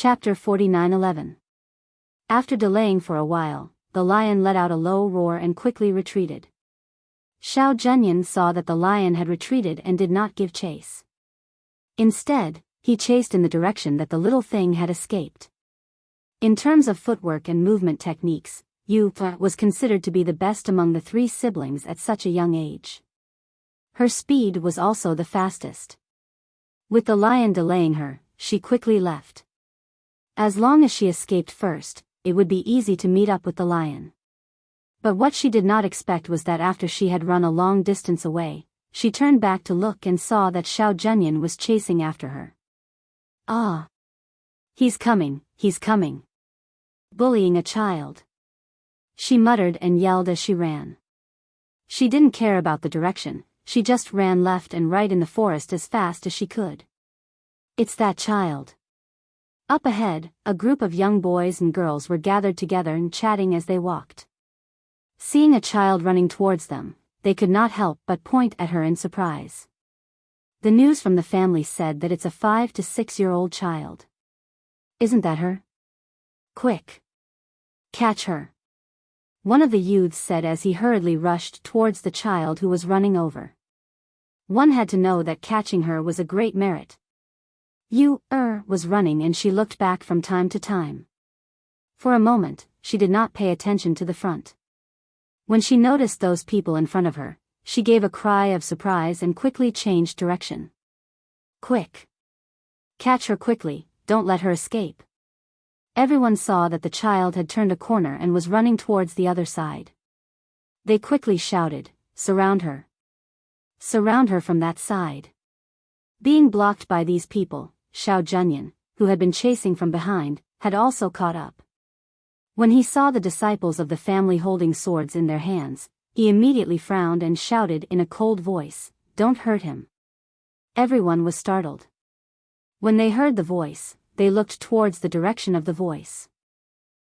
Chapter 49:11. After delaying for a while, the lion let out a low roar and quickly retreated. Xiao Zhenyan saw that the lion had retreated and did not give chase. Instead, he chased in the direction that the little thing had escaped. In terms of footwork and movement techniques, Yu was considered to be the best among the three siblings at such a young age. Her speed was also the fastest. With the lion delaying her, she quickly left. As long as she escaped first, it would be easy to meet up with the lion. But what she did not expect was that after she had run a long distance away, she turned back to look and saw that Xiao Zhenyan was chasing after her. Ah! He's coming, he's coming. Bullying a child. She muttered and yelled as she ran. She didn't care about the direction, she just ran left and right in the forest as fast as she could. It's that child. Up ahead, a group of young boys and girls were gathered together and chatting as they walked. Seeing a child running towards them, they could not help but point at her in surprise. The news from the family said that it's a 5 to 6-year-old child. Isn't that her? Quick! Catch her! One of the youths said as he hurriedly rushed towards the child who was running over. One had to know that catching her was a great merit. Yu was running and she looked back from time to time. For a moment, she did not pay attention to the front. When she noticed those people in front of her, she gave a cry of surprise and quickly changed direction. Quick! Catch her quickly, don't let her escape. Everyone saw that the child had turned a corner and was running towards the other side. They quickly shouted, "Surround her! Surround her from that side!" Being blocked by these people, Xiao Zhenyan, who had been chasing from behind, had also caught up. When he saw the disciples of the family holding swords in their hands, he immediately frowned and shouted in a cold voice, "Don't hurt him." Everyone was startled. When they heard the voice, they looked towards the direction of the voice.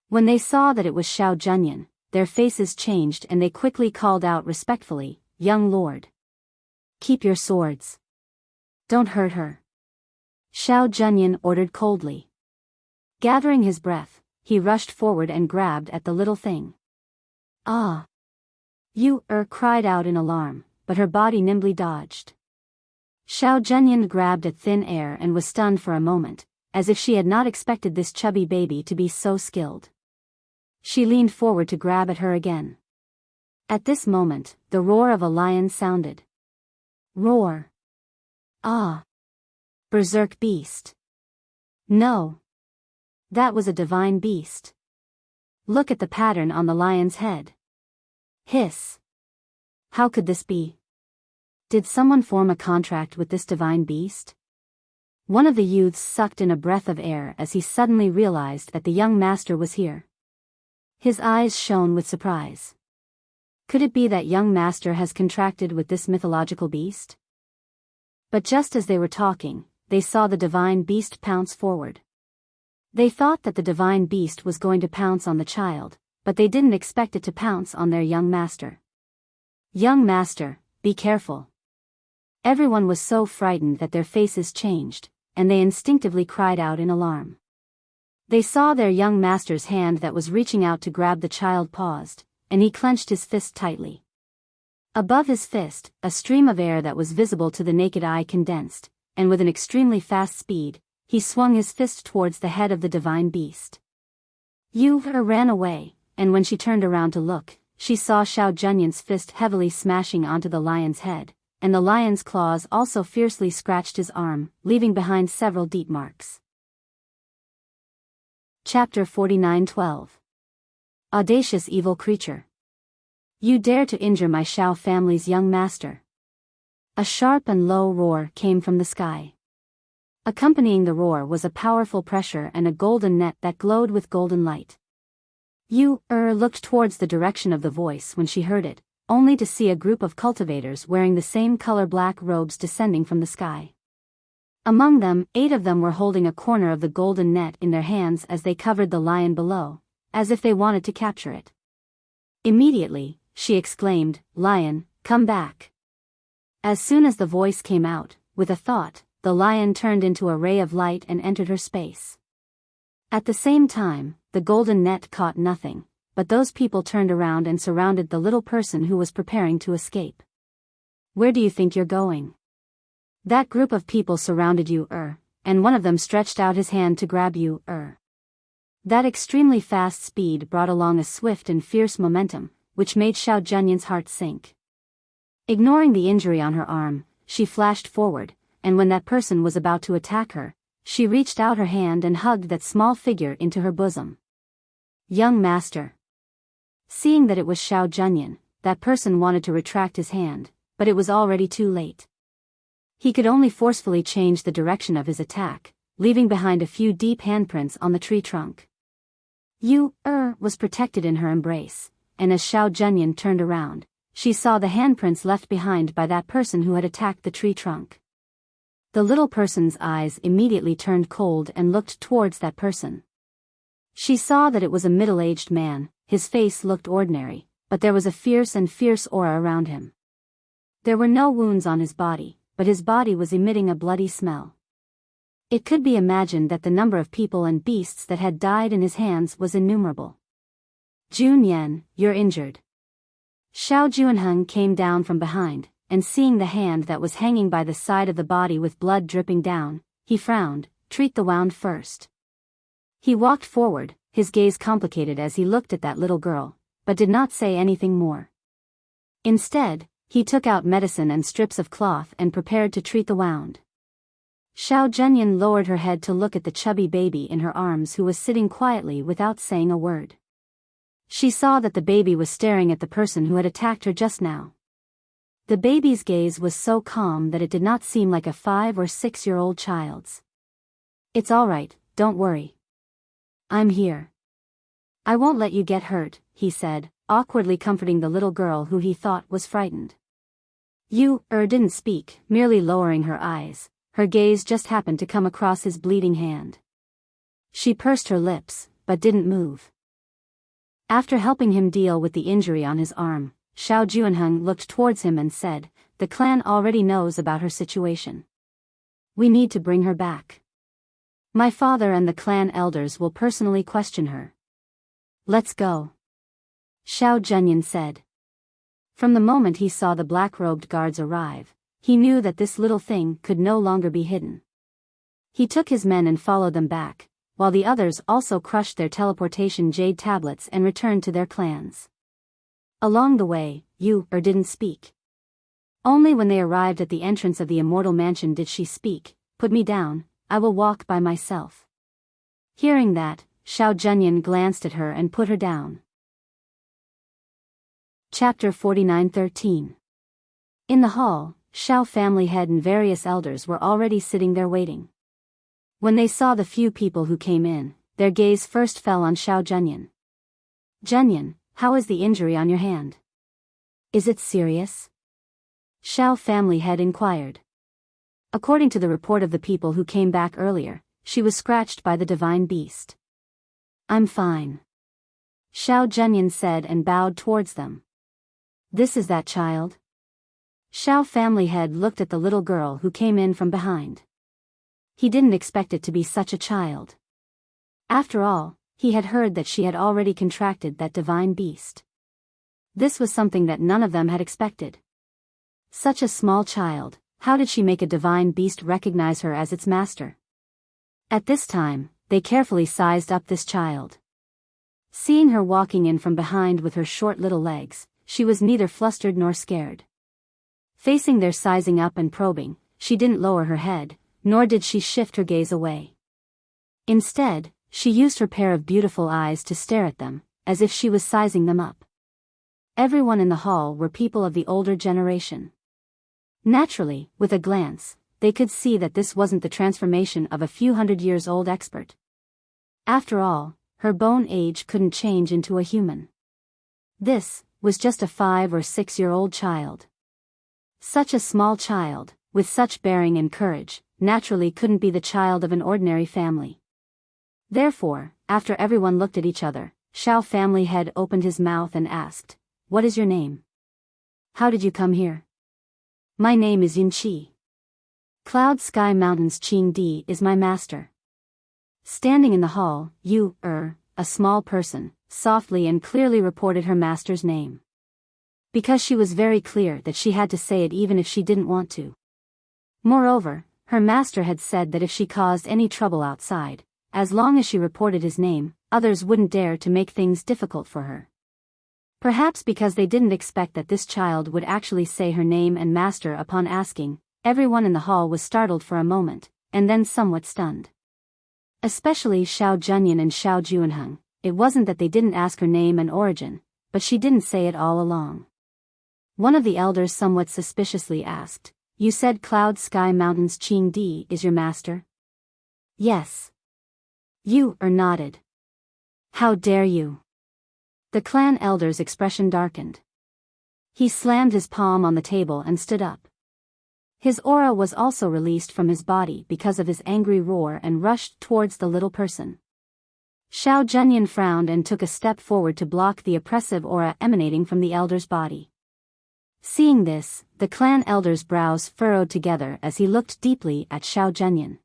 When they saw that it was Xiao Zhenyan, their faces changed and they quickly called out respectfully, "Young lord. Keep your swords. Don't hurt her." Xiao Zhenyan ordered coldly. Gathering his breath, he rushed forward and grabbed at the little thing. Ah! Yu cried out in alarm, but her body nimbly dodged. Xiao Zhenyan grabbed at thin air and was stunned for a moment, as if she had not expected this chubby baby to be so skilled. She leaned forward to grab at her again. At this moment, the roar of a lion sounded. Roar! Ah! Berserk beast! No! That was a divine beast. Look at the pattern on the lion's head. Hiss! How could this be? Did someone form a contract with this divine beast? One of the youths sucked in a breath of air as he suddenly realized that the young master was here. His eyes shone with surprise. Could it be that young master has contracted with this mythological beast? But just as they were talking, they saw the divine beast pounce forward. They thought that the divine beast was going to pounce on the child, but they didn't expect it to pounce on their young master. Young master, be careful. Everyone was so frightened that their faces changed, and they instinctively cried out in alarm. They saw their young master's hand that was reaching out to grab the child paused, and he clenched his fist tightly. Above his fist, a stream of air that was visible to the naked eye condensed, and with an extremely fast speed, he swung his fist towards the head of the divine beast. Yu ran away, and when she turned around to look, she saw Xiao Zhenyan's fist heavily smashing onto the lion's head, and the lion's claws also fiercely scratched his arm, leaving behind several deep marks. Chapter 49:12. Audacious evil creature. You dare to injure my Xiao family's young master. A sharp and low roar came from the sky. Accompanying the roar was a powerful pressure and a golden net that glowed with golden light. Yu looked towards the direction of the voice when she heard it, only to see a group of cultivators wearing the same color black robes descending from the sky. Among them, 8 of them were holding a corner of the golden net in their hands as they covered the lion below, as if they wanted to capture it. Immediately, she exclaimed, "Lion, come back." As soon as the voice came out, with a thought, the lion turned into a ray of light and entered her space. At the same time, the golden net caught nothing, but those people turned around and surrounded the little person who was preparing to escape. Where do you think you're going? That group of people surrounded you, and one of them stretched out his hand to grab you, That extremely fast speed brought along a swift and fierce momentum, which made Xiao Zhenyan's heart sink. Ignoring the injury on her arm, she flashed forward, and when that person was about to attack her, she reached out her hand and hugged that small figure into her bosom. Young master. Seeing that it was Xiao Zhenyan, that person wanted to retract his hand, but it was already too late. He could only forcefully change the direction of his attack, leaving behind a few deep handprints on the tree trunk. You, was protected in her embrace, and as Xiao Zhenyan turned around, she saw the handprints left behind by that person who had attacked the tree trunk. The little person's eyes immediately turned cold and looked towards that person. She saw that it was a middle-aged man. His face looked ordinary, but there was a fierce aura around him. There were no wounds on his body, but his body was emitting a bloody smell. It could be imagined that the number of people and beasts that had died in his hands was innumerable. Jun Yan, you're injured. Xiao Juanheng came down from behind, and seeing the hand that was hanging by the side of the body with blood dripping down, he frowned. Treat the wound first. He walked forward, his gaze complicated as he looked at that little girl, but did not say anything more. Instead, he took out medicine and strips of cloth and prepared to treat the wound. Xiao Zhenyan lowered her head to look at the chubby baby in her arms who was sitting quietly without saying a word. She saw that the baby was staring at the person who had attacked her just now. The baby's gaze was so calm that it did not seem like a 5 or 6-year-old child's. It's all right, don't worry. I'm here. I won't let you get hurt, he said, awkwardly comforting the little girl who he thought was frightened. You, didn't speak, merely lowering her eyes. Her gaze just happened to come across his bleeding hand. She pursed her lips, but didn't move. After helping him deal with the injury on his arm, Xiao Juanheng looked towards him and said, the clan already knows about her situation. We need to bring her back. My father and the clan elders will personally question her. Let's go. Xiao Zhenyan said. From the moment he saw the black-robed guards arrive, he knew that this little thing could no longer be hidden. He took his men and followed them back, while the others also crushed their teleportation jade tablets and returned to their clans. Along the way, you, didn't speak. Only when they arrived at the entrance of the immortal mansion did she speak, put me down, I will walk by myself. Hearing that, Xiao Zhenyan glanced at her and put her down. Chapter 49:13. In the hall, Xiao family head and various elders were already sitting there waiting. When they saw the few people who came in, their gaze first fell on Xiao Zhenyan. Zhenyan, how is the injury on your hand? Is it serious? Xiao family head inquired. According to the report of the people who came back earlier, she was scratched by the divine beast. I'm fine. Xiao Zhenyan said and bowed towards them. This is that child? Xiao family head looked at the little girl who came in from behind. He didn't expect it to be such a child. After all, he had heard that she had already contracted that divine beast. This was something that none of them had expected. Such a small child, how did she make a divine beast recognize her as its master? At this time, they carefully sized up this child. Seeing her walking in from behind with her short little legs, she was neither flustered nor scared. Facing their sizing up and probing, she didn't lower her head, nor did she shift her gaze away. Instead, she used her pair of beautiful eyes to stare at them, as if she was sizing them up. Everyone in the hall were people of the older generation. Naturally, with a glance, they could see that this wasn't the transformation of a few hundred-years-old expert. After all, her bone age couldn't change into a human. This was just a 5 or 6-year-old child. Such a small child, with such bearing and courage, naturally couldn't be the child of an ordinary family. Therefore, after everyone looked at each other, Xiao family head opened his mouth and asked, "What is your name? How did you come here?" "My name is Yunqi. Cloud Sky Mountain's Qing Di is my master." Standing in the hall, a small person, softly and clearly reported her master's name. Because she was very clear that she had to say it even if she didn't want to. Moreover, her master had said that if she caused any trouble outside, as long as she reported his name, others wouldn't dare to make things difficult for her. Perhaps because they didn't expect that this child would actually say her name and master upon asking, everyone in the hall was startled for a moment, and then somewhat stunned. Especially Xiao Junyan and Xiao Juanheng. It wasn't that they didn't ask her name and origin, but she didn't say it all along. One of the elders somewhat suspiciously asked, "You said Cloud Sky Mountain's Qing Di is your master?" "Yes." Nodded. "How dare you?" The clan elder's expression darkened. He slammed his palm on the table and stood up. His aura was also released from his body because of his angry roar and rushed towards the little person. Xiao Junyan frowned and took a step forward to block the oppressive aura emanating from the elder's body. Seeing this, the clan elder's brows furrowed together as he looked deeply at Xiao Junyan.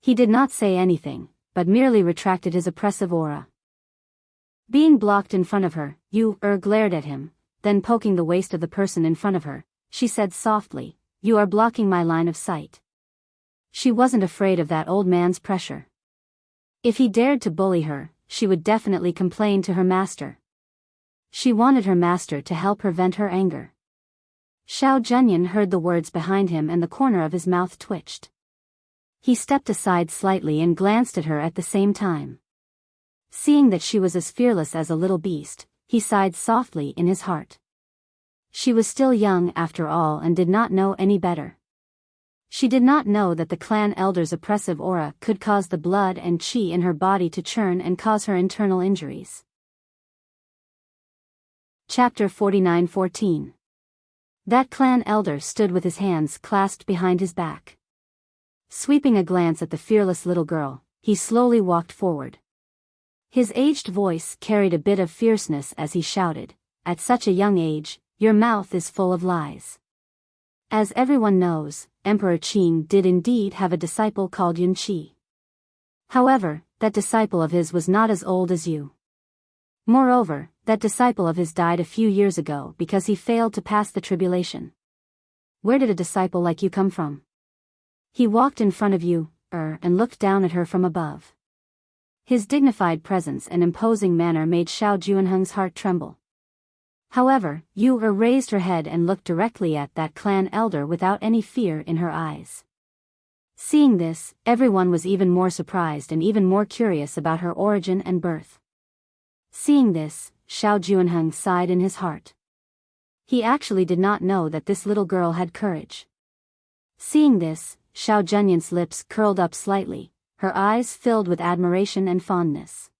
He did not say anything, but merely retracted his oppressive aura. Being blocked in front of her, glared at him, then poking the waist of the person in front of her, she said softly, "You are blocking my line of sight." She wasn't afraid of that old man's pressure. If he dared to bully her, she would definitely complain to her master. She wanted her master to help her vent her anger. Xiao Junyan heard the words behind him and the corner of his mouth twitched. He stepped aside slightly and glanced at her at the same time. Seeing that she was as fearless as a little beast, he sighed softly in his heart. She was still young after all and did not know any better. She did not know that the clan elder's oppressive aura could cause the blood and qi in her body to churn and cause her internal injuries. Chapter 49:14. That clan elder stood with his hands clasped behind his back. Sweeping a glance at the fearless little girl, he slowly walked forward. His aged voice carried a bit of fierceness as he shouted, "At such a young age, your mouth is full of lies." As everyone knows, Emperor Qing did indeed have a disciple called Yun Qi. However, that disciple of his was not as old as you. Moreover, that disciple of his died a few years ago because he failed to pass the tribulation. Where did a disciple like you come from? He walked in front of you, and looked down at her from above. His dignified presence and imposing manner made Xiao Juanheng's heart tremble. However, raised her head and looked directly at that clan elder without any fear in her eyes. Seeing this, everyone was even more surprised and even more curious about her origin and birth. Seeing this, Xiao Juanheng sighed in his heart. He actually did not know that this little girl had courage. Seeing this, Xiao Junyan's lips curled up slightly, her eyes filled with admiration and fondness.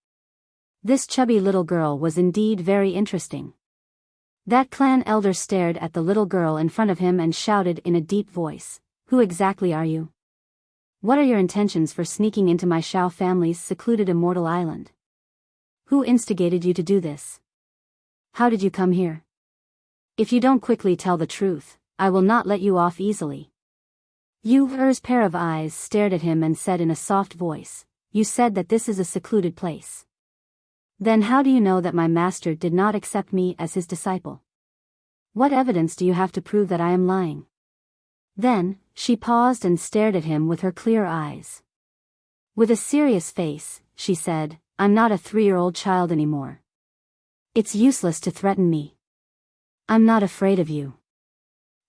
This chubby little girl was indeed very interesting. That clan elder stared at the little girl in front of him and shouted in a deep voice, "Who exactly are you? What are your intentions for sneaking into my Xiao family's secluded immortal island? Who instigated you to do this? How did you come here? If you don't quickly tell the truth, I will not let you off easily." Yu's pair of eyes stared at him and said in a soft voice, "You said that this is a secluded place. Then how do you know that my master did not accept me as his disciple? What evidence do you have to prove that I am lying?" Then, she paused and stared at him with her clear eyes. With a serious face, she said, "I'm not a 3-year-old child anymore. It's useless to threaten me. I'm not afraid of you.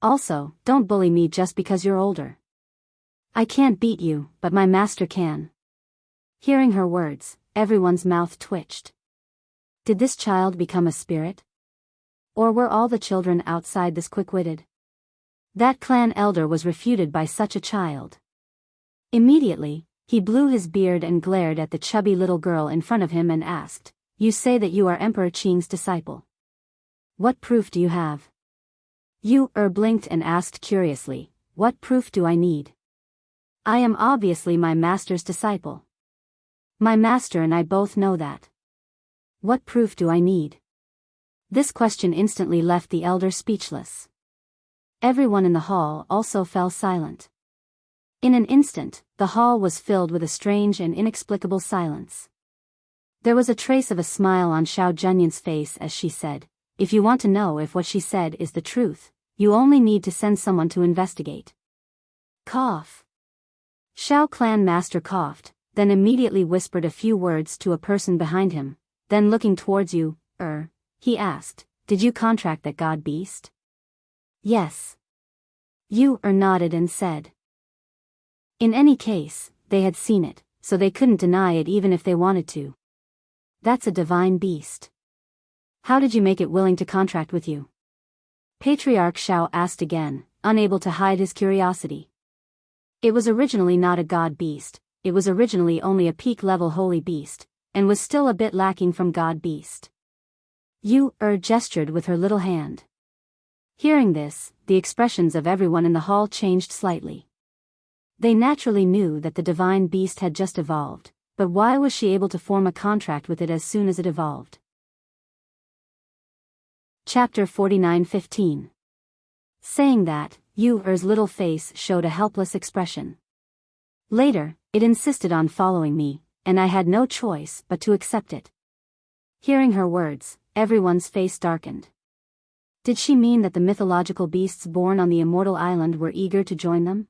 Also, don't bully me just because you're older. I can't beat you, but my master can." Hearing her words, everyone's mouth twitched. Did this child become a spirit? Or were all the children outside this quick-witted? That clan elder was refuted by such a child. Immediately, he blew his beard and glared at the chubby little girl in front of him and asked, "You say that you are Emperor Qing's disciple. What proof do you have?" Blinked and asked curiously, "What proof do I need? I am obviously my master's disciple. My master and I both know that. What proof do I need?" This question instantly left the elder speechless. Everyone in the hall also fell silent. In an instant, the hall was filled with a strange and inexplicable silence. There was a trace of a smile on Xiao Zhenyan's face as she said, "If you want to know if what she said is the truth, you only need to send someone to investigate." Cough. Xiao Clan Master coughed, then immediately whispered a few words to a person behind him, then looking towards you, he asked, "Did you contract that god beast?" "Yes." You nodded and said. In any case, they had seen it, so they couldn't deny it even if they wanted to. "That's a divine beast. How did you make it willing to contract with you?" Patriarch Xiao asked again, unable to hide his curiosity. It was originally not a god beast, it was originally only a peak-level holy beast, and was still a bit lacking from god beast. You gestured with her little hand. Hearing this, the expressions of everyone in the hall changed slightly. They naturally knew that the divine beast had just evolved, but why was she able to form a contract with it as soon as it evolved? Chapter 49:15. Saying that, Yu's little face showed a helpless expression. Later, it insisted on following me, and I had no choice but to accept it. Hearing her words, everyone's face darkened. Did she mean that the mythological beasts born on the immortal island were eager to join them?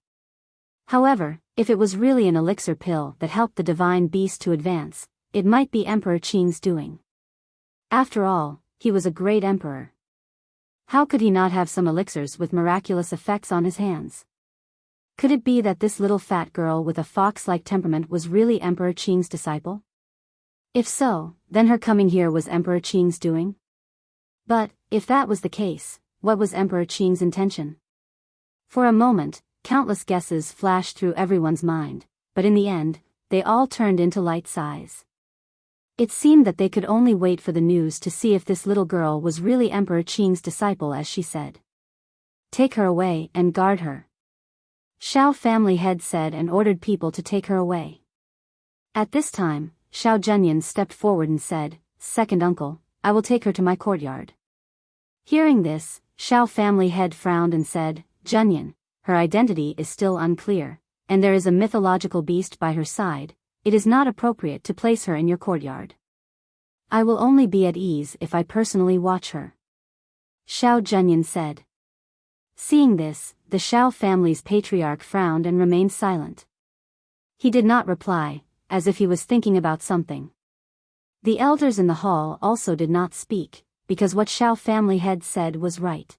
However, if it was really an elixir pill that helped the divine beast to advance, it might be Emperor Qing's doing. After all, he was a great emperor. How could he not have some elixirs with miraculous effects on his hands? Could it be that this little fat girl with a fox-like temperament was really Emperor Qing's disciple? If so, then her coming here was Emperor Qing's doing? But, if that was the case, what was Emperor Qing's intention? For a moment, countless guesses flashed through everyone's mind, but in the end, they all turned into light sighs. It seemed that they could only wait for the news to see if this little girl was really Emperor Qing's disciple as she said. "Take her away and guard her." Xiao family head said and ordered people to take her away. At this time, Xiao Zhenyan stepped forward and said, "Second uncle, I will take her to my courtyard." Hearing this, Xiao family head frowned and said, "Zhenyan, her identity is still unclear, and there is a mythological beast by her side. It is not appropriate to place her in your courtyard. I will only be at ease if I personally watch her." Xiao Zhenyan said. Seeing this, the Xiao family's patriarch frowned and remained silent. He did not reply, as if he was thinking about something. The elders in the hall also did not speak, because what Xiao family head said was right.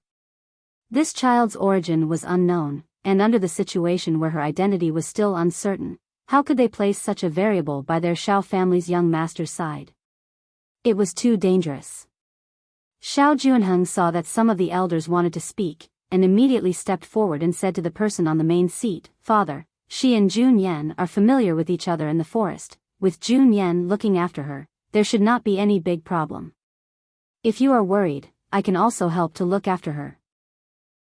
This child's origin was unknown, and under the situation where her identity was still uncertain, how could they place such a variable by their Xiao family's young master's side? It was too dangerous. Xiao Junheng saw that some of the elders wanted to speak, and immediately stepped forward and said to the person on the main seat, "Father, she and Jun Yan are familiar with each other in the forest. With Jun Yan looking after her, there should not be any big problem. If you are worried, I can also help to look after her."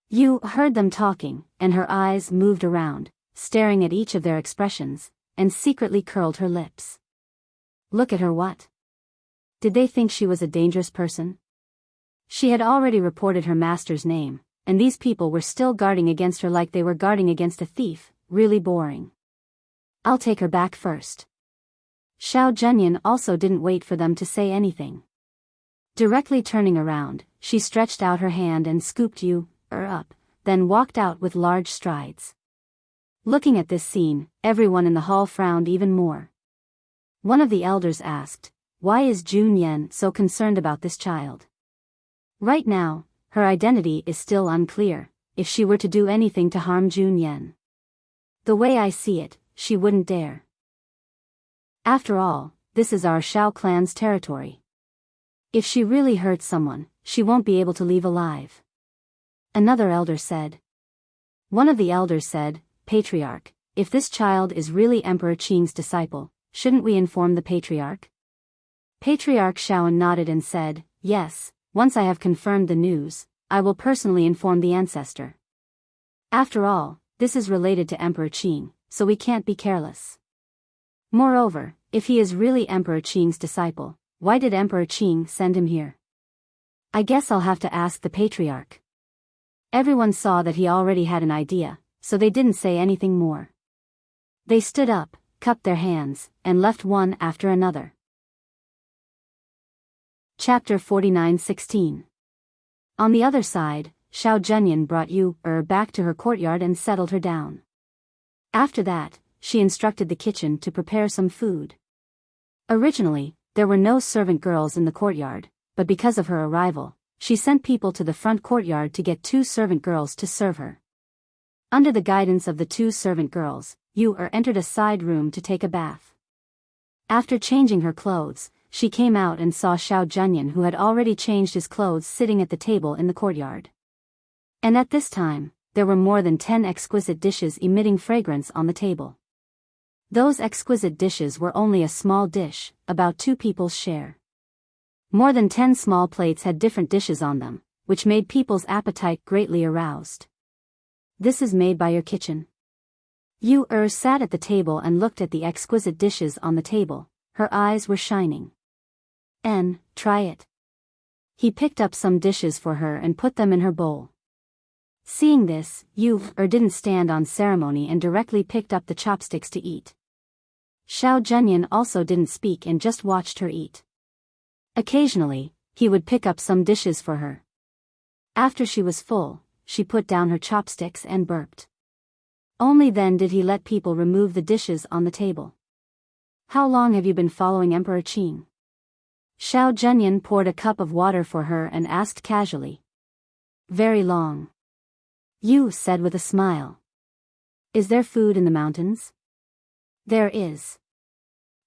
You heard them talking, and her eyes moved around, staring at each of their expressions, and secretly curled her lips. Look at her what? Did they think she was a dangerous person? She had already reported her master's name, and these people were still guarding against her like they were guarding against a thief. Really boring. "I'll take her back first." Xiao Zhenyan also didn't wait for them to say anything. Directly turning around, she stretched out her hand and scooped you up, then walked out with large strides. Looking at this scene, everyone in the hall frowned even more. One of the elders asked, "Why is Jun Yan so concerned about this child?" Right now, her identity is still unclear. If she were to do anything to harm Jun Yan, the way I see it, she wouldn't dare. After all, this is our Xiao clan's territory. If she really hurts someone, she won't be able to leave alive. Another elder said. One of the elders said, "Patriarch, if this child is really Emperor Qing's disciple, shouldn't we inform the Patriarch?" Patriarch Xiao nodded and said, "Yes, once I have confirmed the news, I will personally inform the ancestor. After all, this is related to Emperor Qing, so we can't be careless. Moreover, if he is really Emperor Qing's disciple, why did Emperor Qing send him here? I guess I'll have to ask the Patriarch." Everyone saw that he already had an idea, so they didn't say anything more. They stood up, cupped their hands, and left one after another. Chapter 49:16. On the other side, Xiao Zhenyan brought Yu back to her courtyard and settled her down. After that, she instructed the kitchen to prepare some food. Originally, there were no servant girls in the courtyard, but because of her arrival, she sent people to the front courtyard to get 2 servant girls to serve her. Under the guidance of the 2 servant girls, Yu entered a side room to take a bath. After changing her clothes, she came out and saw Xiao Zhenyan, who had already changed his clothes, sitting at the table in the courtyard. And at this time, there were more than 10 exquisite dishes emitting fragrance on the table. Those exquisite dishes were only a small dish, about 2 people's share. More than 10 small plates had different dishes on them, which made people's appetite greatly aroused. This is made by your kitchen. Yu sat at the table and looked at the exquisite dishes on the table. Her eyes were shining. Try it. He picked up some dishes for her and put them in her bowl. Seeing this, Yu didn't stand on ceremony and directly picked up the chopsticks to eat. Xiao Zhenyan also didn't speak and just watched her eat. Occasionally, he would pick up some dishes for her. After she was full, she put down her chopsticks and burped. Only then did he let people remove the dishes on the table. How long have you been following Emperor Qing? Xiao Zhenyan poured a cup of water for her and asked casually. Very long. Yu said with a smile. Is there food in the mountains? There is.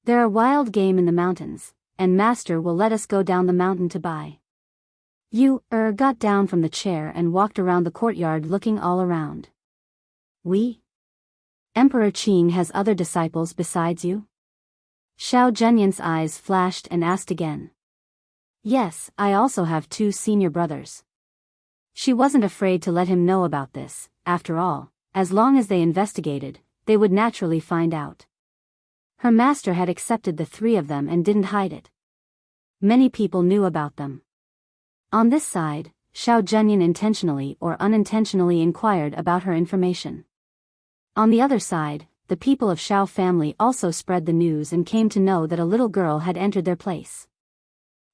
There are wild game in the mountains, and master will let us go down the mountain to buy. Yu got down from the chair and walked around the courtyard looking all around. Emperor Qing has other disciples besides you? Xiao Zhenyan's eyes flashed and asked again. Yes, I also have 2 senior brothers. She wasn't afraid to let him know about this. After all, as long as they investigated, they would naturally find out. Her master had accepted the 3 of them and didn't hide it. Many people knew about them. On this side, Xiao Zhenyan intentionally or unintentionally inquired about her information. On the other side, the people of Xiao family also spread the news and came to know that a little girl had entered their place.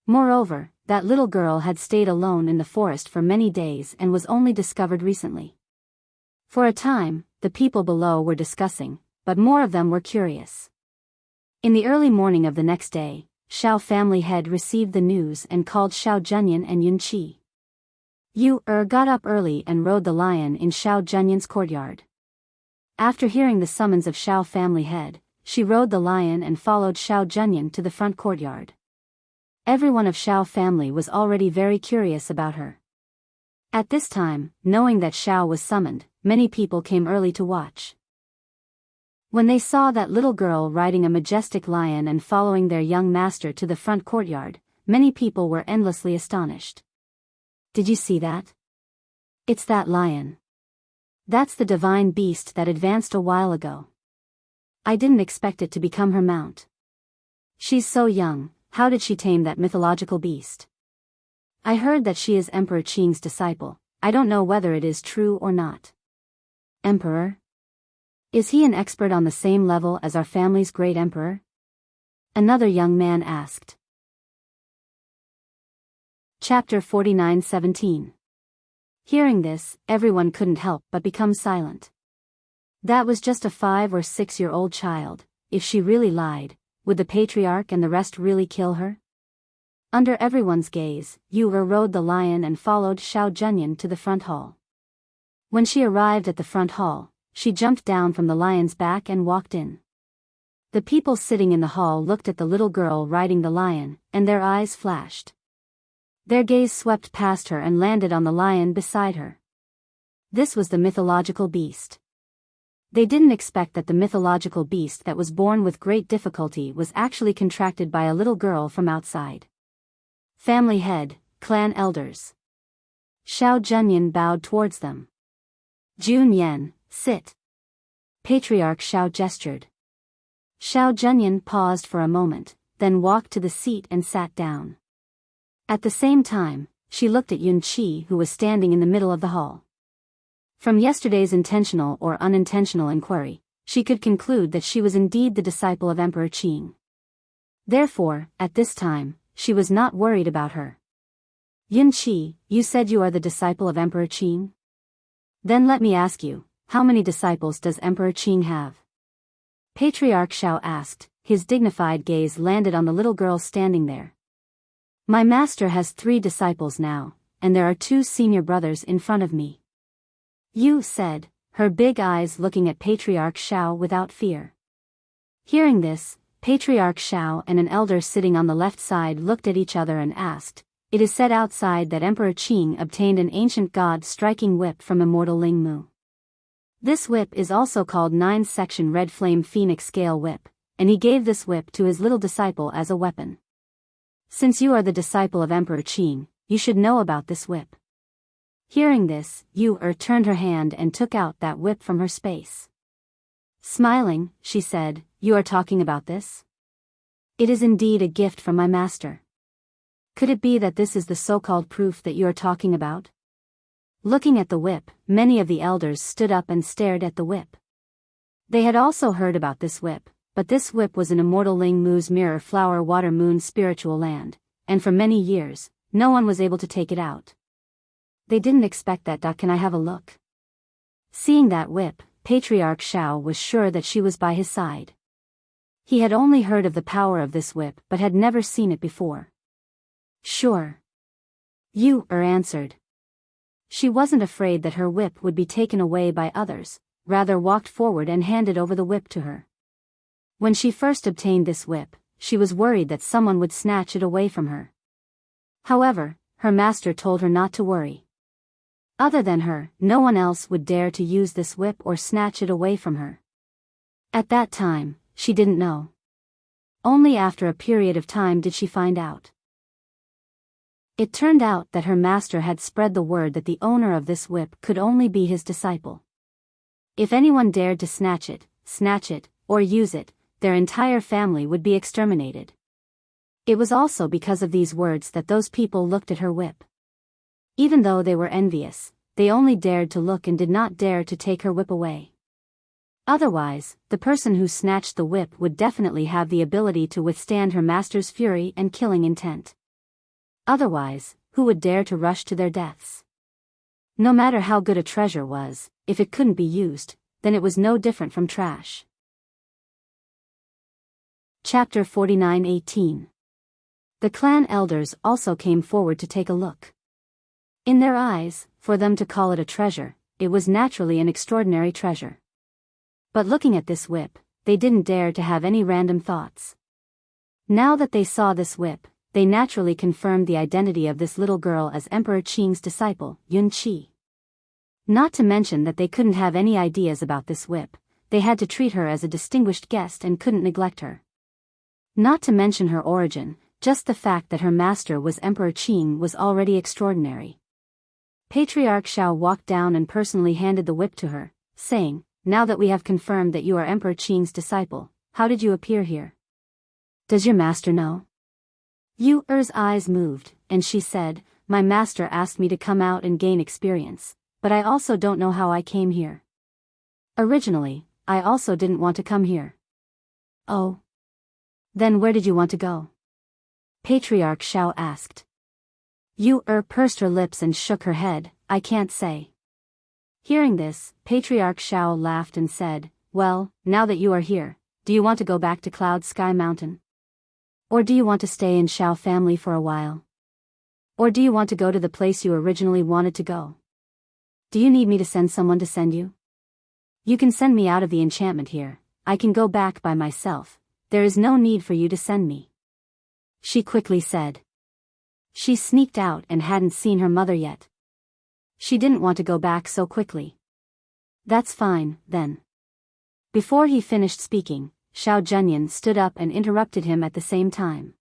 Moreover, that little girl had stayed alone in the forest for many days and was only discovered recently. For a time, the people below were discussing, but more of them were curious. In the early morning of the next day, Xiao family head received the news and called Xiao Zhenyan and Yunqi. Yu got up early and rode the lion in Xiao Zhenyan's courtyard. After hearing the summons of Xiao family head, she rode the lion and followed Xiao Zhenyan to the front courtyard. Everyone of Xiao family was already very curious about her. At this time, knowing that Xiao was summoned, many people came early to watch. When they saw that little girl riding a majestic lion and following their young master to the front courtyard, many people were endlessly astonished. Did you see that? It's that lion. That's the divine beast that advanced a while ago. I didn't expect it to become her mount. She's so young, how did she tame that mythological beast? I heard that she is Emperor Qing's disciple. I don't know whether it is true or not. Emperor? Is he an expert on the same level as our family's great emperor? Another young man asked. Chapter 49:17. Hearing this, everyone couldn't help but become silent. That was just a 5 or 6-year-old child. If she really lied, would the patriarch and the rest really kill her? Under everyone's gaze, Yu rode the lion and followed Xiao Zhenyan to the front hall. When she arrived at the front hall, she jumped down from the lion's back and walked in. The people sitting in the hall looked at the little girl riding the lion, and their eyes flashed. Their gaze swept past her and landed on the lion beside her. This was the mythological beast. They didn't expect that the mythological beast that was born with great difficulty was actually contracted by a little girl from outside. Family head, clan elders. Xiao Zhenyan bowed towards them. Jun Yan, sit. Patriarch Xiao gestured. Xiao Zhenyan paused for a moment, then walked to the seat and sat down. At the same time, she looked at Yunqi, who was standing in the middle of the hall. From yesterday's intentional or unintentional inquiry, she could conclude that she was indeed the disciple of Emperor Qing. Therefore, at this time, she was not worried about her. Yun Qi, you said you are the disciple of Emperor Qing? Then let me ask you, how many disciples does Emperor Qing have? Patriarch Xiao asked, his dignified gaze landed on the little girl standing there. My master has 3 disciples now, and there are 2 senior brothers in front of me. You said, her big eyes looking at Patriarch Xiao without fear. Hearing this, Patriarch Xiao and an elder sitting on the left side looked at each other and asked, it is said outside that Emperor Qing obtained an ancient god-striking whip from immortal Ling Mu. This whip is also called 9-section red flame phoenix scale whip, and he gave this whip to his little disciple as a weapon. Since you are the disciple of Emperor Qing, you should know about this whip. Hearing this, Yu turned her hand and took out that whip from her space. Smiling, she said, you are talking about this? It is indeed a gift from my master. Could it be that this is the so-called proof that you are talking about? Looking at the whip, many of the elders stood up and stared at the whip. They had also heard about this whip, but this whip was in immortal Ling Mu's mirror flower water moon spiritual land, and for many years, no one was able to take it out. They didn't expect that. Can I have a look? Seeing that whip, Patriarch Xiao was sure that she was by his side. He had only heard of the power of this whip but had never seen it before. Sure. Yu answered. She wasn't afraid that her whip would be taken away by others, rather walked forward and handed over the whip to her. When she first obtained this whip, she was worried that someone would snatch it away from her. However, her master told her not to worry. Other than her, no one else would dare to use this whip or snatch it away from her. At that time, she didn't know. Only after a period of time did she find out. It turned out that her master had spread the word that the owner of this whip could only be his disciple. If anyone dared to snatch it, or use it, their entire family would be exterminated. It was also because of these words that those people looked at her whip. Even though they were envious, they only dared to look and did not dare to take her whip away. Otherwise, the person who snatched the whip would definitely have the ability to withstand her master's fury and killing intent. Otherwise, who would dare to rush to their deaths? No matter how good a treasure was, if it couldn't be used, then it was no different from trash. Chapter 49:18. The clan elders also came forward to take a look. In their eyes, for them to call it a treasure, it was naturally an extraordinary treasure. But looking at this whip, they didn't dare to have any random thoughts. Now that they saw this whip, they naturally confirmed the identity of this little girl as Emperor Qing's disciple, Yun Qi. Not to mention that they couldn't have any ideas about this whip, they had to treat her as a distinguished guest and couldn't neglect her. Not to mention her origin, just the fact that her master was Emperor Qing was already extraordinary. Patriarch Xiao walked down and personally handed the whip to her, saying, now that we have confirmed that you are Emperor Qing's disciple, how did you appear here? Does your master know? Yu's eyes moved, and she said, my master asked me to come out and gain experience, but I also don't know how I came here. Originally, I also didn't want to come here. Oh. Then where did you want to go? Patriarch Xiao asked. Yu pursed her lips and shook her head, I can't say. Hearing this, Patriarch Xiao laughed and said, well, now that you are here, do you want to go back to Cloud Sky Mountain? Or do you want to stay in Xiao family for a while? Or do you want to go to the place you originally wanted to go? Do you need me to send someone to send you? You can send me out of the enchantment here, I can go back by myself, there is no need for you to send me. She quickly said. She sneaked out and hadn't seen her mother yet. She didn't want to go back so quickly. That's fine, then. Before he finished speaking, Xiao Zhenyan stood up and interrupted him at the same time.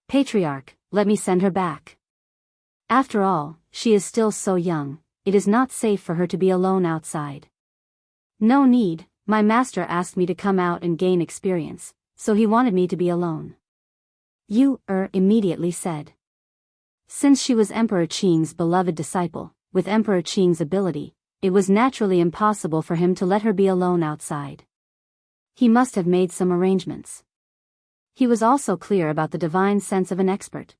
Patriarch, let me send her back. After all, she is still so young, it is not safe for her to be alone outside. No need, my master asked me to come out and gain experience, so he wanted me to be alone. Yu immediately said. Since she was Emperor Qing's beloved disciple, with Emperor Qing's ability, it was naturally impossible for him to let her be alone outside. He must have made some arrangements. He was also clear about the divine sense of an expert.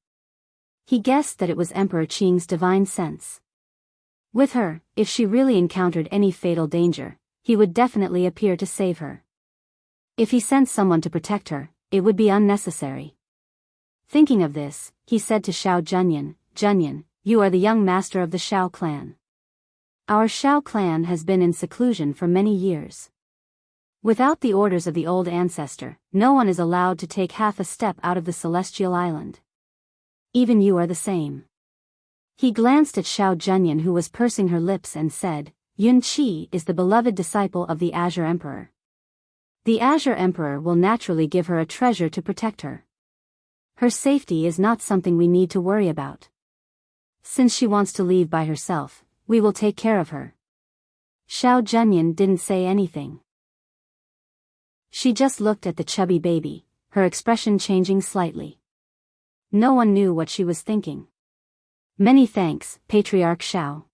He guessed that it was Emperor Qing's divine sense. With her, if she really encountered any fatal danger, he would definitely appear to save her. If he sent someone to protect her, it would be unnecessary. Thinking of this, he said to Xiao Junyan, "Junyan, you are the young master of the Xiao clan. Our Xiao clan has been in seclusion for many years. Without the orders of the old ancestor, no one is allowed to take half a step out of the celestial island. Even you are the same." He glanced at Xiao Junyan, who was pursing her lips, and said, "Yun Qi is the beloved disciple of the Azure Emperor. The Azure Emperor will naturally give her a treasure to protect her. Her safety is not something we need to worry about. Since she wants to leave by herself, we will take care of her." Xiao Junyan didn't say anything. She just looked at the chubby baby, her expression changing slightly. No one knew what she was thinking. "Many thanks, Patriarch Xiao."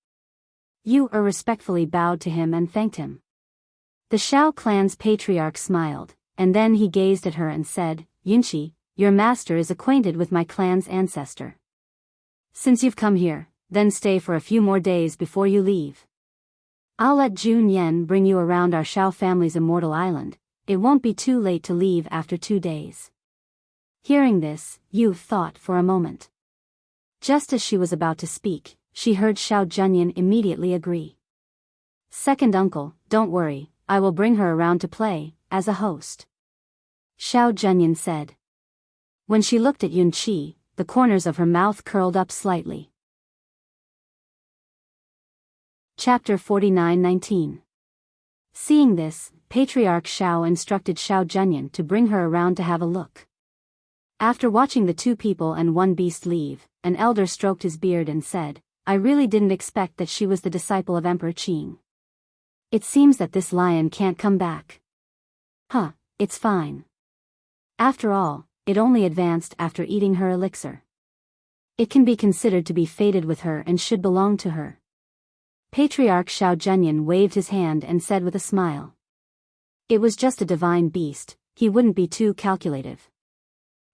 Yu respectfully bowed to him and thanked him. The Xiao clan's patriarch smiled, and then he gazed at her and said, "Yunqi, your master is acquainted with my clan's ancestor. Since you've come here, then stay for a few more days before you leave. I'll let Jun Yen bring you around our Xiao family's immortal island. It won't be too late to leave after 2 days." Hearing this, Yu thought for a moment. Just as she was about to speak, she heard Xiao Junyan immediately agree. "Second uncle, don't worry, I will bring her around to play, as a host," Xiao Junyan said. When she looked at Yun Qi, the corners of her mouth curled up slightly. Chapter 49-19. Seeing this, Patriarch Xiao instructed Xiao Junyan to bring her around to have a look. After watching the 2 people and 1 beast leave, an elder stroked his beard and said, "I really didn't expect that she was the disciple of Emperor Qing. It seems that this lion can't come back. Huh, it's fine. After all, it only advanced after eating her elixir. It can be considered to be fated with her and should belong to her." Patriarch Xiao Junyan waved his hand and said with a smile, "It was just a divine beast, he wouldn't be too calculative."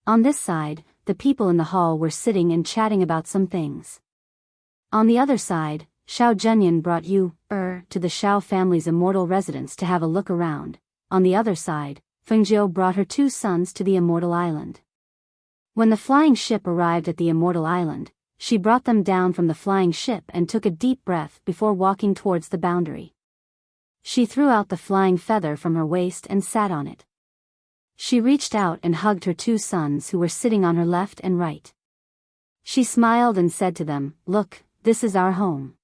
On this side, the people in the hall were sitting and chatting about some things. On the other side, Xiao Junyan brought Yu to the Xiao family's immortal residence to have a look around. On the other side, Fengjiu brought her 2 sons to the immortal island. When the flying ship arrived at the immortal island, she brought them down from the flying ship and took a deep breath before walking towards the boundary. She threw out the flying feather from her waist and sat on it. She reached out and hugged her 2 sons who were sitting on her left and right. She smiled and said to them, "Look, this is our home.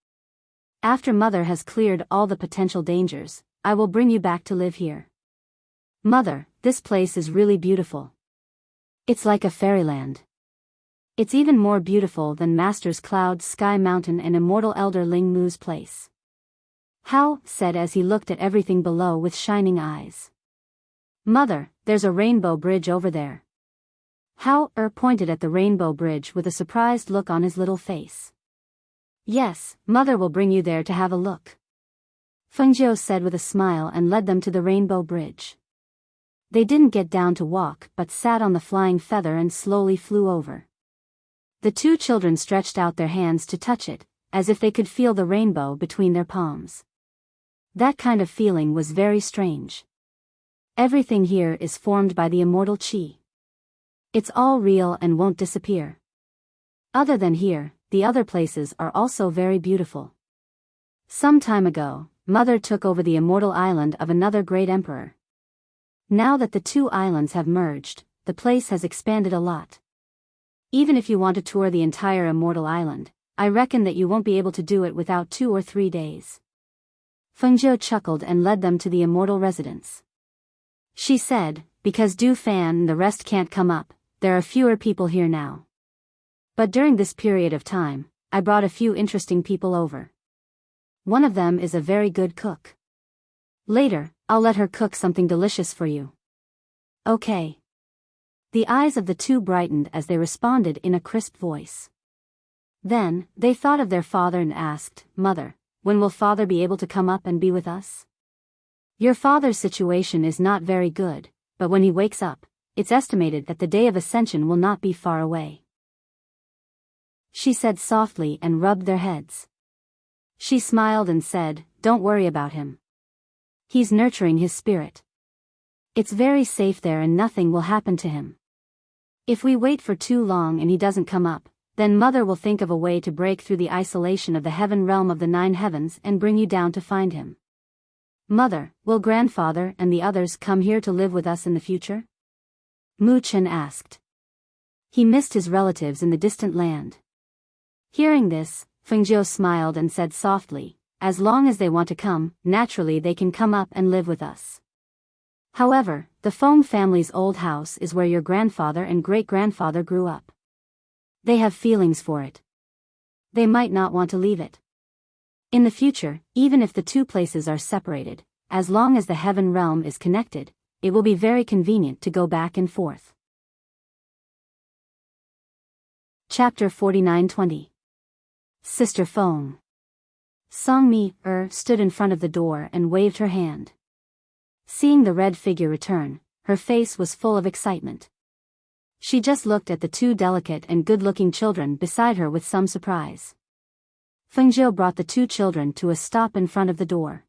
After Mother has cleared all the potential dangers, I will bring you back to live here. Mother, this place is really beautiful. It's like a fairyland. It's even more beautiful than Master's Cloud Sky Mountain and Immortal Elder Ling Mu's place." Hao said as he looked at everything below with shining eyes. "Mother, there's a rainbow bridge over there." Hao pointed at the rainbow bridge with a surprised look on his little face. "Yes, Mother will bring you there to have a look," Fengjiu said with a smile and led them to the rainbow bridge. They didn't get down to walk but sat on the flying feather and slowly flew over. The 2 children stretched out their hands to touch it, as if they could feel the rainbow between their palms. That kind of feeling was very strange. Everything here is formed by the immortal qi. It's all real and won't disappear. Other than here, the other places are also very beautiful. Some time ago, Mother took over the immortal island of another great emperor. Now that the 2 islands have merged, the place has expanded a lot. Even if you want to tour the entire immortal island, I reckon that you won't be able to do it without 2 or 3 days. Fengjiu chuckled and led them to the immortal residence. She said, "Because Du Fan and the rest can't come up, there are fewer people here now. But during this period of time, I brought a few interesting people over. One of them is a very good cook. Later, I'll let her cook something delicious for you." "Okay." The eyes of the 2 brightened as they responded in a crisp voice. Then, they thought of their father and asked, "Mother, when will Father be able to come up and be with us?" Your father's situation is not very good, but when he wakes up, it's estimated that the day of ascension will not be far away. She said softly and rubbed their heads. She smiled and said, don't worry about him. He's nurturing his spirit. It's very safe there and nothing will happen to him. If we wait for too long and he doesn't come up, then Mother will think of a way to break through the isolation of the heaven realm of the 9 heavens and bring you down to find him. Mother, will grandfather and the others come here to live with us in the future? Mu Chen asked. He missed his relatives in the distant land. Hearing this, Fengjiu smiled and said softly, as long as they want to come, naturally they can come up and live with us. However, the Feng family's old house is where your grandfather and great-grandfather grew up. They have feelings for it. They might not want to leave it. In the future, even if the two places are separated, as long as the heaven realm is connected, it will be very convenient to go back and forth. Chapter 49-20. Sister Feng. Song stood in front of the door and waved her hand. Seeing the red figure return, her face was full of excitement. She just looked at the 2 delicate and good-looking children beside her with some surprise. Fengjiu brought the 2 children to a stop in front of the door.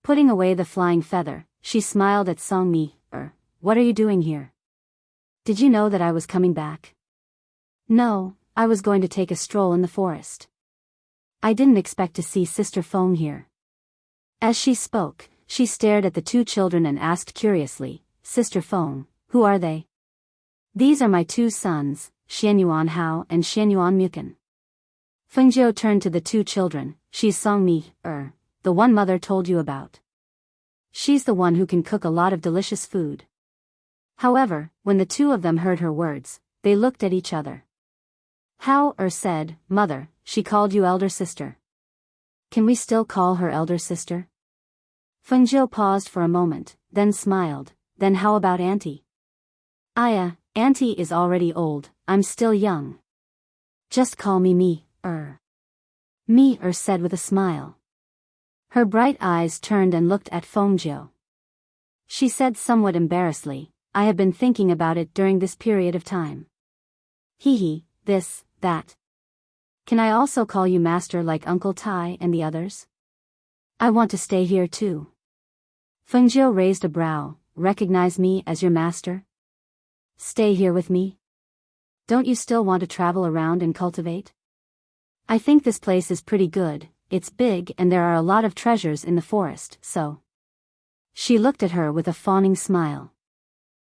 Putting away the flying feather, she smiled at Song what are you doing here? Did you know that I was coming back? No, I was going to take a stroll in the forest. I didn't expect to see Sister Feng here. As she spoke, she stared at the 2 children and asked curiously, Sister Feng, who are they? These are my 2 sons, Xianyuan Hao and Xianyuan Mukan. Fengjiu turned to the 2 children. She's Song the one Mother told you about. She's the one who can cook a lot of delicious food. However, when the 2 of them heard her words, they looked at each other. Hao said, Mother, she called you elder sister. Can we still call her elder sister? Fengjiu paused for a moment, then smiled. Then how about Auntie? Auntie is already old, I'm still young. Just call me said with a smile. Her bright eyes turned and looked at Fengjiu. She said somewhat embarrassedly, I have been thinking about it during this period of time. This, that. Can I also call you master like Uncle Tai and the others? I want to stay here too. Fengjiu raised a brow. Recognize me as your master? Stay here with me? Don't you still want to travel around and cultivate? I think this place is pretty good, it's big and there are a lot of treasures in the forest, so. She looked at her with a fawning smile.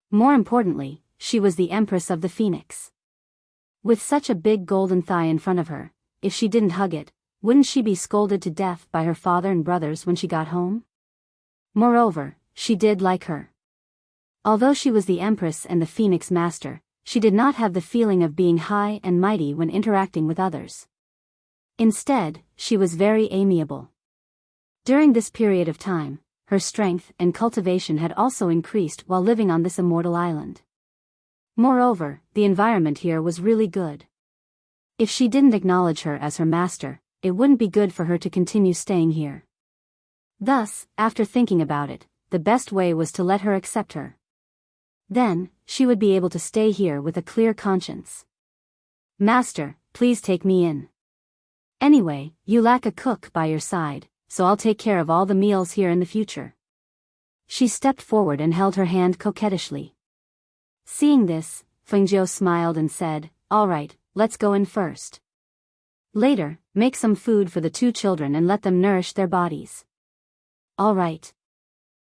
More importantly, she was the Empress of the Phoenix. With such a big golden thigh in front of her, if she didn't hug it, wouldn't she be scolded to death by her father and brothers when she got home? Moreover, she did like her. Although she was the Empress and the Phoenix Master, she did not have the feeling of being high and mighty when interacting with others. Instead, she was very amiable. During this period of time, her strength and cultivation had also increased while living on this immortal island. Moreover, the environment here was really good. If she didn't acknowledge her as her master, it wouldn't be good for her to continue staying here. Thus, after thinking about it, the best way was to let her accept her. Then, she would be able to stay here with a clear conscience. Master, please take me in. Anyway, you lack a cook by your side, so I'll take care of all the meals here in the future. She stepped forward and held her hand coquettishly. Seeing this, Fengjiu smiled and said, all right, let's go in first. Later, make some food for the 2 children and let them nourish their bodies. All right.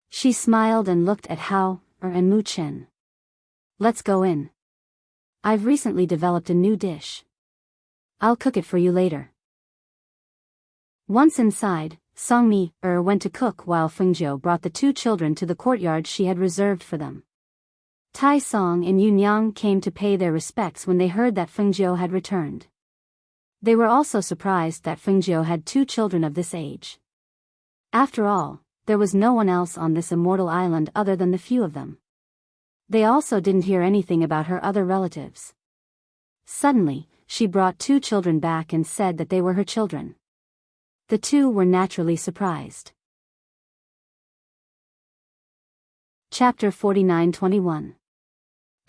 She smiled and looked at Hao and Mu Chen. Let's go in. I've recently developed a new dish. I'll cook it for you later. Once inside, Song went to cook while Fengjiu brought the 2 children to the courtyard she had reserved for them. Tai Song and Yunyang came to pay their respects when they heard that Fengjiu had returned. They were also surprised that Fengjiu had 2 children of this age. After all, there was no one else on this immortal island other than the few of them. They also didn't hear anything about her other relatives. Suddenly, she brought 2 children back and said that they were her children. The 2 were naturally surprised. Chapter 49-21.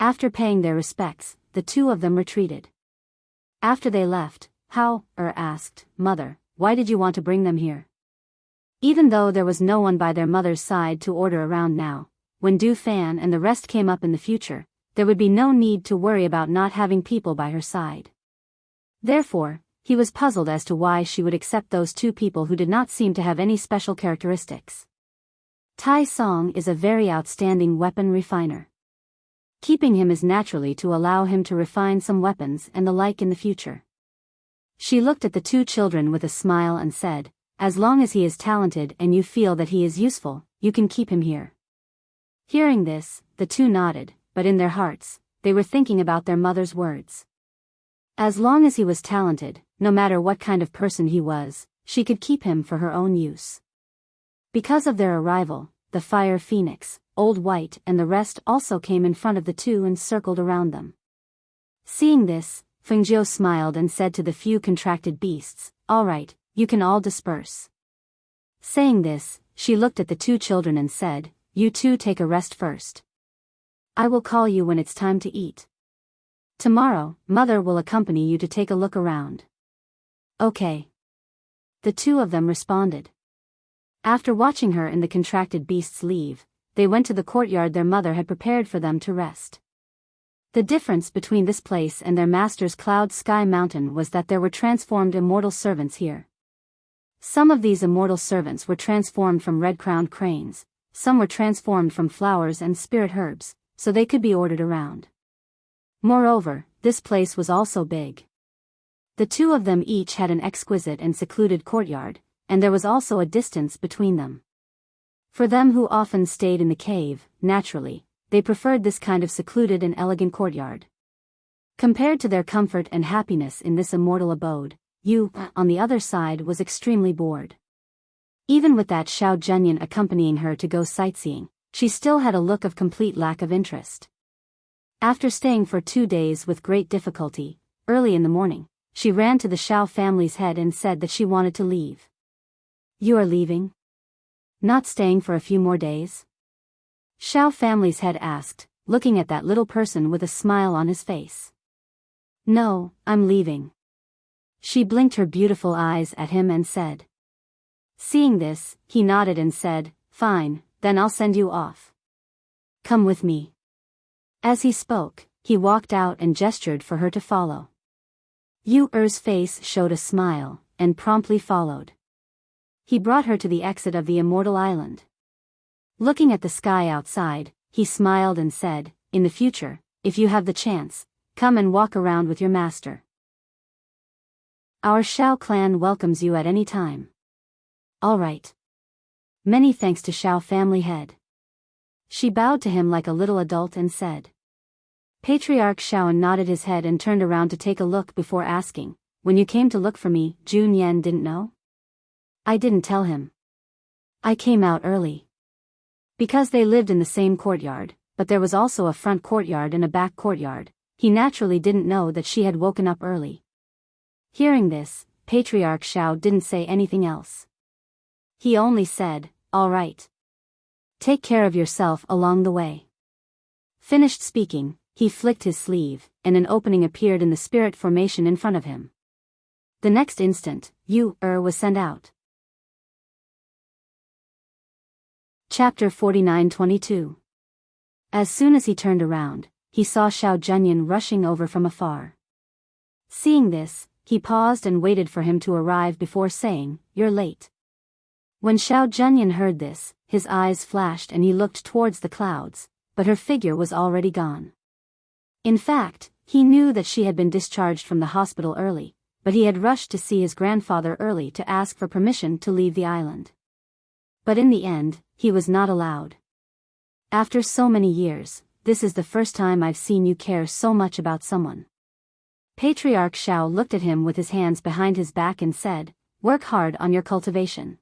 After paying their respects, the two of them retreated. After they left, Hao asked, "Mother, why did you want to bring them here?" Even though there was no one by their mother's side to order around now, when Du Fan and the rest came up in the future, there would be no need to worry about not having people by her side. Therefore, he was puzzled as to why she would accept those two people who did not seem to have any special characteristics. Tai Song is a very outstanding weapon refiner. Keeping him is naturally to allow him to refine some weapons and the like in the future. She looked at the two children with a smile and said, "As long as he is talented and you feel that he is useful, you can keep him here." Hearing this, the two nodded, but in their hearts, they were thinking about their mother's words. As long as he was talented, no matter what kind of person he was, she could keep him for her own use. Because of their arrival, the Fire Phoenix, Old White and the rest also came in front of the two and circled around them. Seeing this, Fengjiu smiled and said to the few contracted beasts, "All right, you can all disperse." Saying this, she looked at the two children and said, "You two take a rest first. I will call you when it's time to eat. Tomorrow, Mother will accompany you to take a look around." "Okay." The two of them responded. After watching her and the contracted beasts leave, they went to the courtyard their mother had prepared for them to rest. The difference between this place and their master's Cloud Sky Mountain was that there were transformed immortal servants here. Some of these immortal servants were transformed from red-crowned cranes, some were transformed from flowers and spirit herbs, so they could be ordered around. Moreover, this place was also big. The two of them each had an exquisite and secluded courtyard, and there was also a distance between them. For them who often stayed in the cave, naturally, they preferred this kind of secluded and elegant courtyard. Compared to their comfort and happiness in this immortal abode, Yu, on the other side, was extremely bored. Even with that Xiao Zhenyan accompanying her to go sightseeing, she still had a look of complete lack of interest. After staying for 2 days with great difficulty, early in the morning, she ran to the Xiao family's head and said that she wanted to leave. "You are leaving? Not staying for a few more days?" Xiao family's head asked, looking at that little person with a smile on his face. "No, I'm leaving." She blinked her beautiful eyes at him and said. Seeing this, he nodded and said, "Fine, then I'll send you off. Come with me." As he spoke, he walked out and gestured for her to follow. Yu-Er's face showed a smile, and promptly followed. He brought her to the exit of the immortal island. Looking at the sky outside, he smiled and said, "In the future, if you have the chance, come and walk around with your master. Our Xiao clan welcomes you at any time." "All right. Many thanks to Xiao family head." She bowed to him like a little adult and said. Patriarch Xiao nodded his head and turned around to take a look before asking, "When you came to look for me, Jun Yan didn't know?" "I didn't tell him. I came out early." Because they lived in the same courtyard, but there was also a front courtyard and a back courtyard, he naturally didn't know that she had woken up early. Hearing this, Patriarch Xiao didn't say anything else. He only said, "All right. Take care of yourself along the way." Finished speaking, he flicked his sleeve, and an opening appeared in the spirit formation in front of him. The next instant, Yu-Er was sent out. Chapter 49-22. As soon as he turned around, he saw Xiao Zhenyan rushing over from afar. Seeing this, he paused and waited for him to arrive before saying, "You're late." When Xiao Zhenyan heard this, his eyes flashed and he looked towards the clouds, but her figure was already gone. In fact, he knew that she had been discharged from the hospital early, but he had rushed to see his grandfather early to ask for permission to leave the island. But in the end, he was not allowed. "After so many years, this is the first time I've seen you care so much about someone." Patriarch Xiao looked at him with his hands behind his back and said, "Work hard on your cultivation.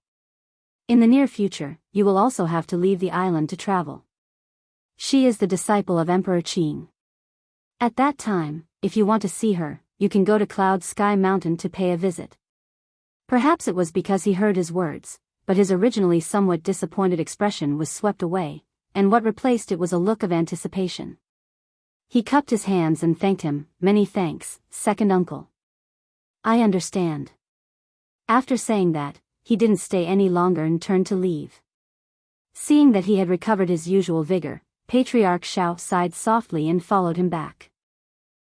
In the near future, you will also have to leave the island to travel. She is the disciple of Emperor Qing. At that time, if you want to see her, you can go to Cloud Sky Mountain to pay a visit." Perhaps it was because he heard his words, but his originally somewhat disappointed expression was swept away, and what replaced it was a look of anticipation. He cupped his hands and thanked him. "Many thanks, second uncle. I understand." After saying that, he didn't stay any longer and turned to leave. Seeing that he had recovered his usual vigor, Patriarch Shao sighed softly and followed him back.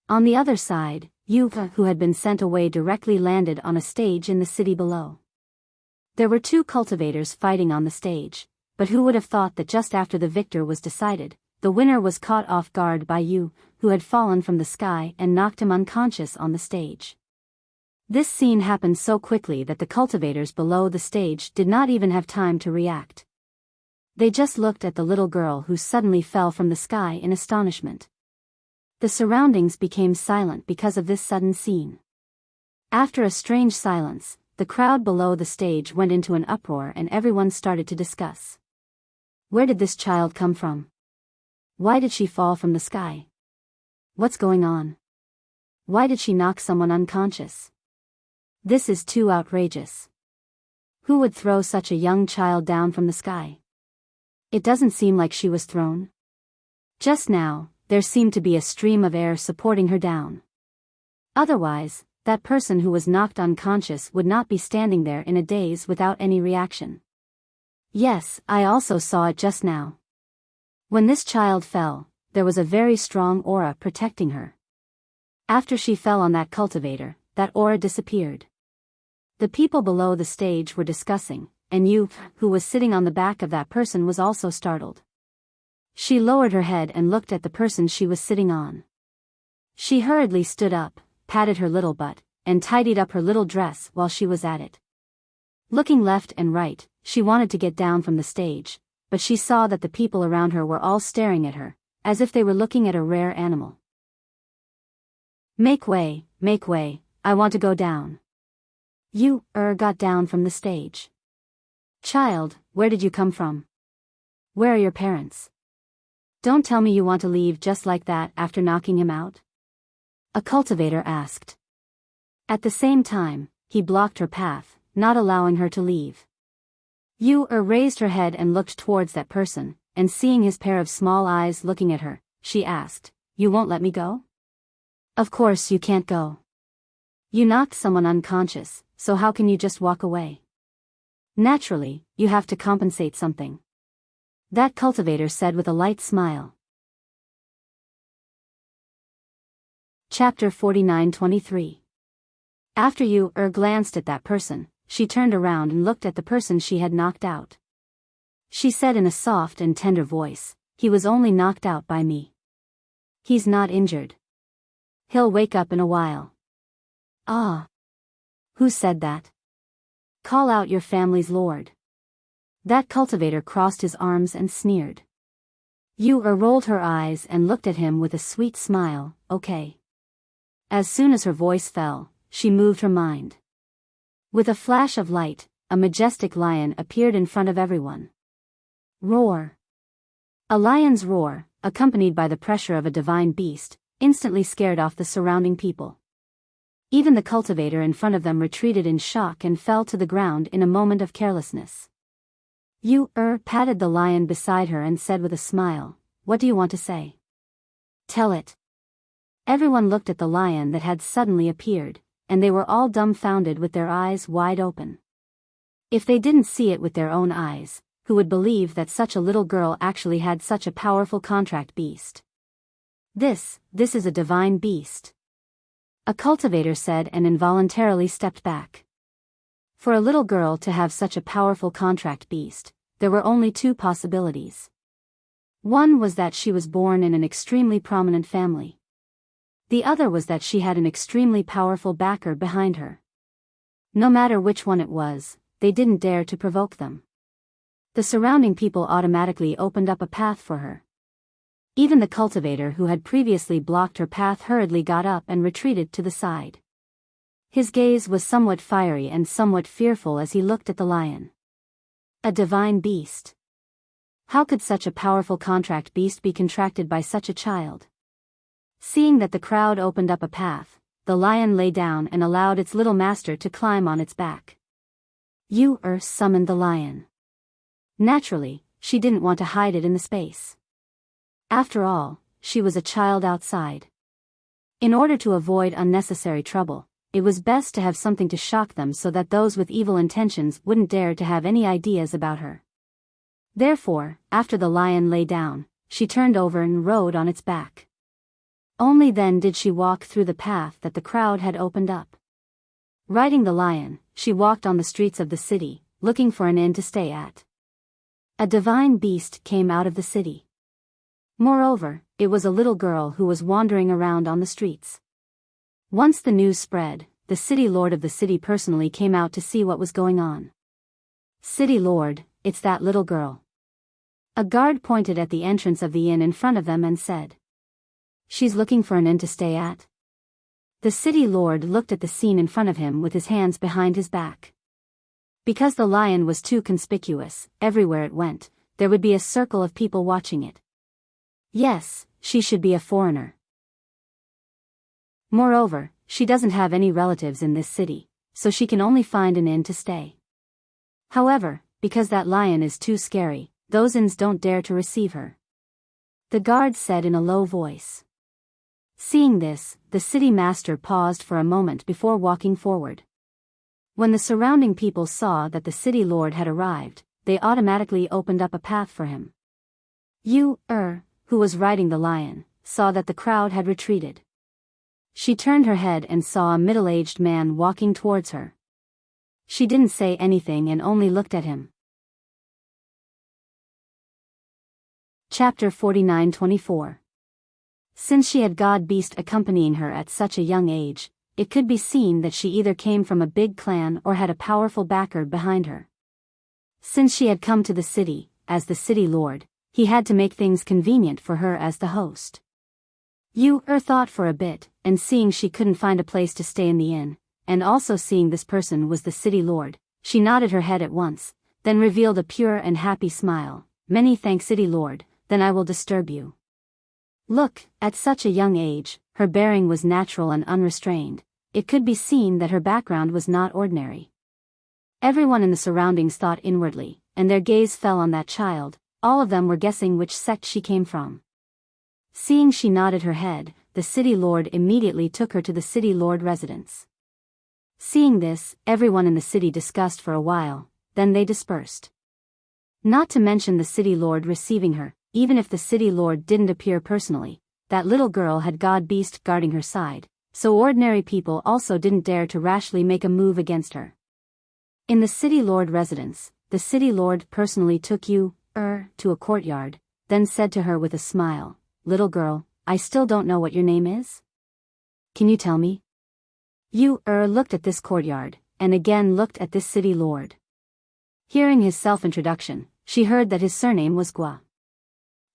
On the other side, Yu, who had been sent away, directly landed on a stage in the city below. There were two cultivators fighting on the stage, but who would have thought that just after the victor was decided, the winner was caught off guard by Yu, who had fallen from the sky and knocked him unconscious on the stage. This scene happened so quickly that the cultivators below the stage did not even have time to react. They just looked at the little girl who suddenly fell from the sky in astonishment. The surroundings became silent because of this sudden scene. After a strange silence, the crowd below the stage went into an uproar and everyone started to discuss. Where did this child come from? Why did she fall from the sky? What's going on? Why did she knock someone unconscious? This is too outrageous. Who would throw such a young child down from the sky? It doesn't seem like she was thrown. Just now, there seemed to be a stream of air supporting her down. Otherwise, that person who was knocked unconscious would not be standing there in a daze without any reaction. Yes, I also saw it just now. When this child fell, there was a very strong aura protecting her. After she fell on that cultivator, that aura disappeared. The people below the stage were discussing, and Yu, who was sitting on the back of that person, was also startled. She lowered her head and looked at the person she was sitting on. She hurriedly stood up, patted her little butt, and tidied up her little dress while she was at it. Looking left and right, she wanted to get down from the stage, but she saw that the people around her were all staring at her, as if they were looking at a rare animal. Make way, I want to go down." Yu got down from the stage. "Child, where did you come from? Where are your parents? Don't tell me you want to leave just like that after knocking him out?" a cultivator asked. At the same time, he blocked her path, not allowing her to leave. Yu raised her head and looked towards that person, and seeing his pair of small eyes looking at her, she asked, "You won't let me go?" "Of course you can't go. You knocked someone unconscious, so how can you just walk away? Naturally, you have to compensate something," that cultivator said with a light smile. Chapter 49-23. After Yu glanced at that person, she turned around and looked at the person she had knocked out. She said in a soft and tender voice, "He was only knocked out by me. He's not injured. He'll wake up in a while." "Ah. Who said that? Call out your family's lord." That cultivator crossed his arms and sneered. Yu rolled her eyes and looked at him with a sweet smile. "Okay." As soon as her voice fell, she moved her mind. With a flash of light, a majestic lion appeared in front of everyone. Roar. A lion's roar, accompanied by the pressure of a divine beast, instantly scared off the surrounding people. Even the cultivator in front of them retreated in shock and fell to the ground in a moment of carelessness. Yu patted the lion beside her and said with a smile, "What do you want to say? Tell it." Everyone looked at the lion that had suddenly appeared, and they were all dumbfounded with their eyes wide open. If they didn't see it with their own eyes, who would believe that such a little girl actually had such a powerful contract beast? This is a divine beast," a cultivator said and involuntarily stepped back. For a little girl to have such a powerful contract beast, there were only two possibilities. One was that she was born in an extremely prominent family. The other was that she had an extremely powerful backer behind her. No matter which one it was, they didn't dare to provoke them. The surrounding people automatically opened up a path for her. Even the cultivator who had previously blocked her path hurriedly got up and retreated to the side. His gaze was somewhat fiery and somewhat fearful as he looked at the lion. A divine beast. How could such a powerful contract beast be contracted by such a child? Seeing that the crowd opened up a path, the lion lay down and allowed its little master to climb on its back. Yu summoned the lion. Naturally, she didn't want to hide it in the space. After all, she was a child outside. In order to avoid unnecessary trouble, it was best to have something to shock them so that those with evil intentions wouldn't dare to have any ideas about her. Therefore, after the lion lay down, she turned over and rode on its back. Only then did she walk through the path that the crowd had opened up. Riding the lion, she walked on the streets of the city, looking for an inn to stay at. A divine beast came out of the city. Moreover, it was a little girl who was wandering around on the streets. Once the news spread, the city lord of the city personally came out to see what was going on. "City lord, it's that little girl." A guard pointed at the entrance of the inn in front of them and said, "She's looking for an inn to stay at?" The city lord looked at the scene in front of him with his hands behind his back. Because the lion was too conspicuous, everywhere it went, there would be a circle of people watching it. Yes, she should be a foreigner. Moreover, she doesn't have any relatives in this city, so she can only find an inn to stay. However, because that lion is too scary, those inns don't dare to receive her. The guard said in a low voice. Seeing this, the city master paused for a moment before walking forward. When the surrounding people saw that the city lord had arrived, they automatically opened up a path for him. Who was riding the lion, saw that the crowd had retreated. She turned her head and saw a middle-aged man walking towards her. She didn't say anything and only looked at him. Chapter 49-24. Since she had God Beast accompanying her at such a young age, it could be seen that she either came from a big clan or had a powerful backer behind her. Since she had come to the city, as the city lord, he had to make things convenient for her as the host. Thought for a bit, and seeing she couldn't find a place to stay in the inn, and also seeing this person was the city lord, she nodded her head at once, then revealed a pure and happy smile. "Many thanks, city lord, then I will disturb you." Look, at such a young age, her bearing was natural and unrestrained. It could be seen that her background was not ordinary. Everyone in the surroundings thought inwardly, and their gaze fell on that child. All of them were guessing which sect she came from. Seeing she nodded her head, the city lord immediately took her to the city lord residence. Seeing this, everyone in the city discussed for a while, then they dispersed. Not to mention the city lord receiving her, even if the city lord didn't appear personally, that little girl had God Beast guarding her side, so ordinary people also didn't dare to rashly make a move against her. In the city lord residence, the city lord personally took to a courtyard, then said to her with a smile, "Little girl, I still don't know what your name is. Can you tell me?" Looked at this courtyard, and again looked at this city lord. Hearing his self-introduction, she heard that his surname was Gua.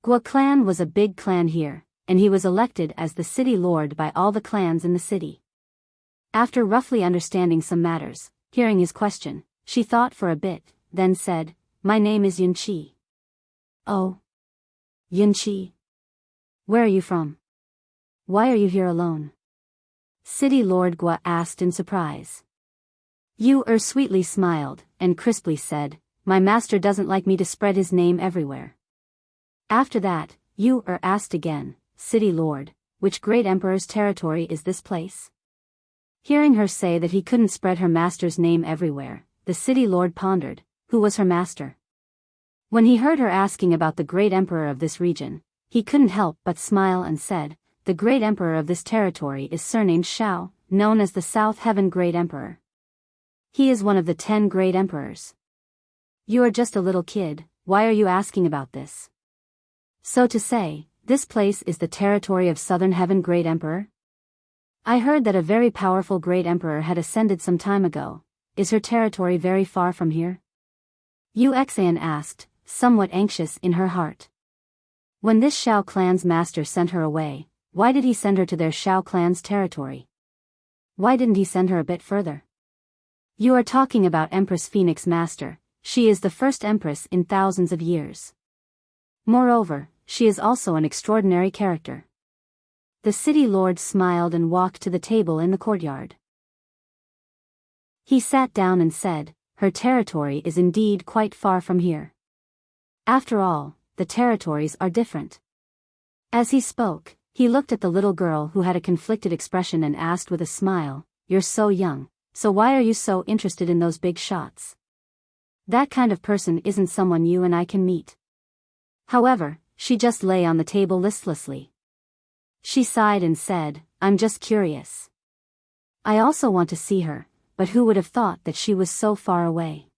Gua clan was a big clan here, and he was elected as the city lord by all the clans in the city. After roughly understanding some matters, hearing his question, she thought for a bit, then said, "My name is Yunqi." "Oh. Yunqi. Where are you from? Why are you here alone?" City Lord Gua asked in surprise. Sweetly smiled, and crisply said, "My master doesn't like me to spread his name everywhere." After that, asked again, "City Lord, which great emperor's territory is this place?" Hearing her say that he couldn't spread her master's name everywhere, the city lord pondered, who was her master? When he heard her asking about the great emperor of this region, he couldn't help but smile and said, "The great emperor of this territory is surnamed Shao, known as the South Heaven Great Emperor. He is one of the 10 great emperors." "You are just a little kid, why are you asking about this?" "So to say, this place is the territory of Southern Heaven Great Emperor? I heard that a very powerful great emperor had ascended some time ago. Is her territory very far from here?" Yuxian asked, somewhat anxious in her heart. When this Shao clan's master sent her away, why did he send her to their Shao clan's territory? Why didn't he send her a bit further? "You are talking about Empress Phoenix Master. She is the first empress in thousands of years. Moreover, she is also an extraordinary character." The city lord smiled and walked to the table in the courtyard. He sat down and said, "Her territory is indeed quite far from here. After all, the territories are different. As he spoke, he looked at the little girl who had a conflicted expression and asked with a smile, "You're so young, so why are you so interested in those big shots? That kind of person isn't someone you and I can meet." However, she just lay on the table listlessly. She sighed and said, "I'm just curious. I also want to see her, but who would have thought that she was so far away?"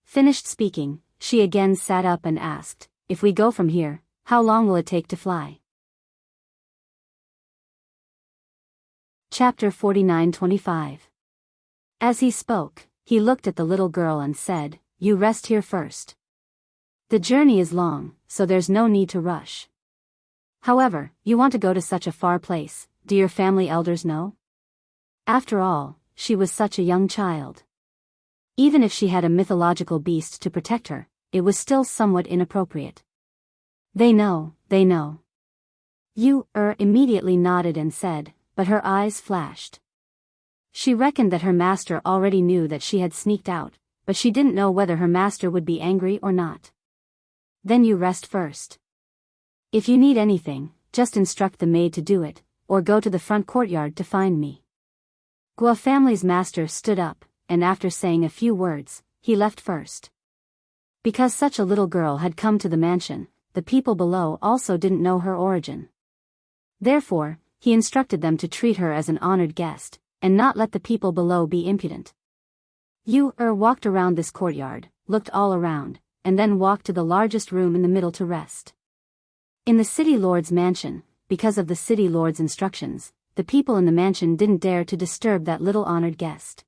Finished speaking, she again sat up and asked, "If we go from here, how long will it take to fly?" Chapter 49-25. As he spoke, he looked at the little girl and said, "You rest here first. The journey is long, so there's no need to rush. However, you want to go to such a far place, do your family elders know?" After all, she was such a young child. Even if she had a mythological beast to protect her, it was still somewhat inappropriate. They know. You immediately nodded and said, but her eyes flashed. She reckoned that her master already knew that she had sneaked out, but she didn't know whether her master would be angry or not. "Then you rest first. If you need anything, just instruct the maid to do it, or go to the front courtyard to find me." Guo family's master stood up, and after saying a few words, he left first. Because such a little girl had come to the mansion, the people below also didn't know her origin. Therefore, he instructed them to treat her as an honored guest, and not let the people below be impudent. You walked around this courtyard, looked all around, and then walked to the largest room in the middle to rest. In the city lord's mansion, because of the city lord's instructions, the people in the mansion didn't dare to disturb that little honored guest.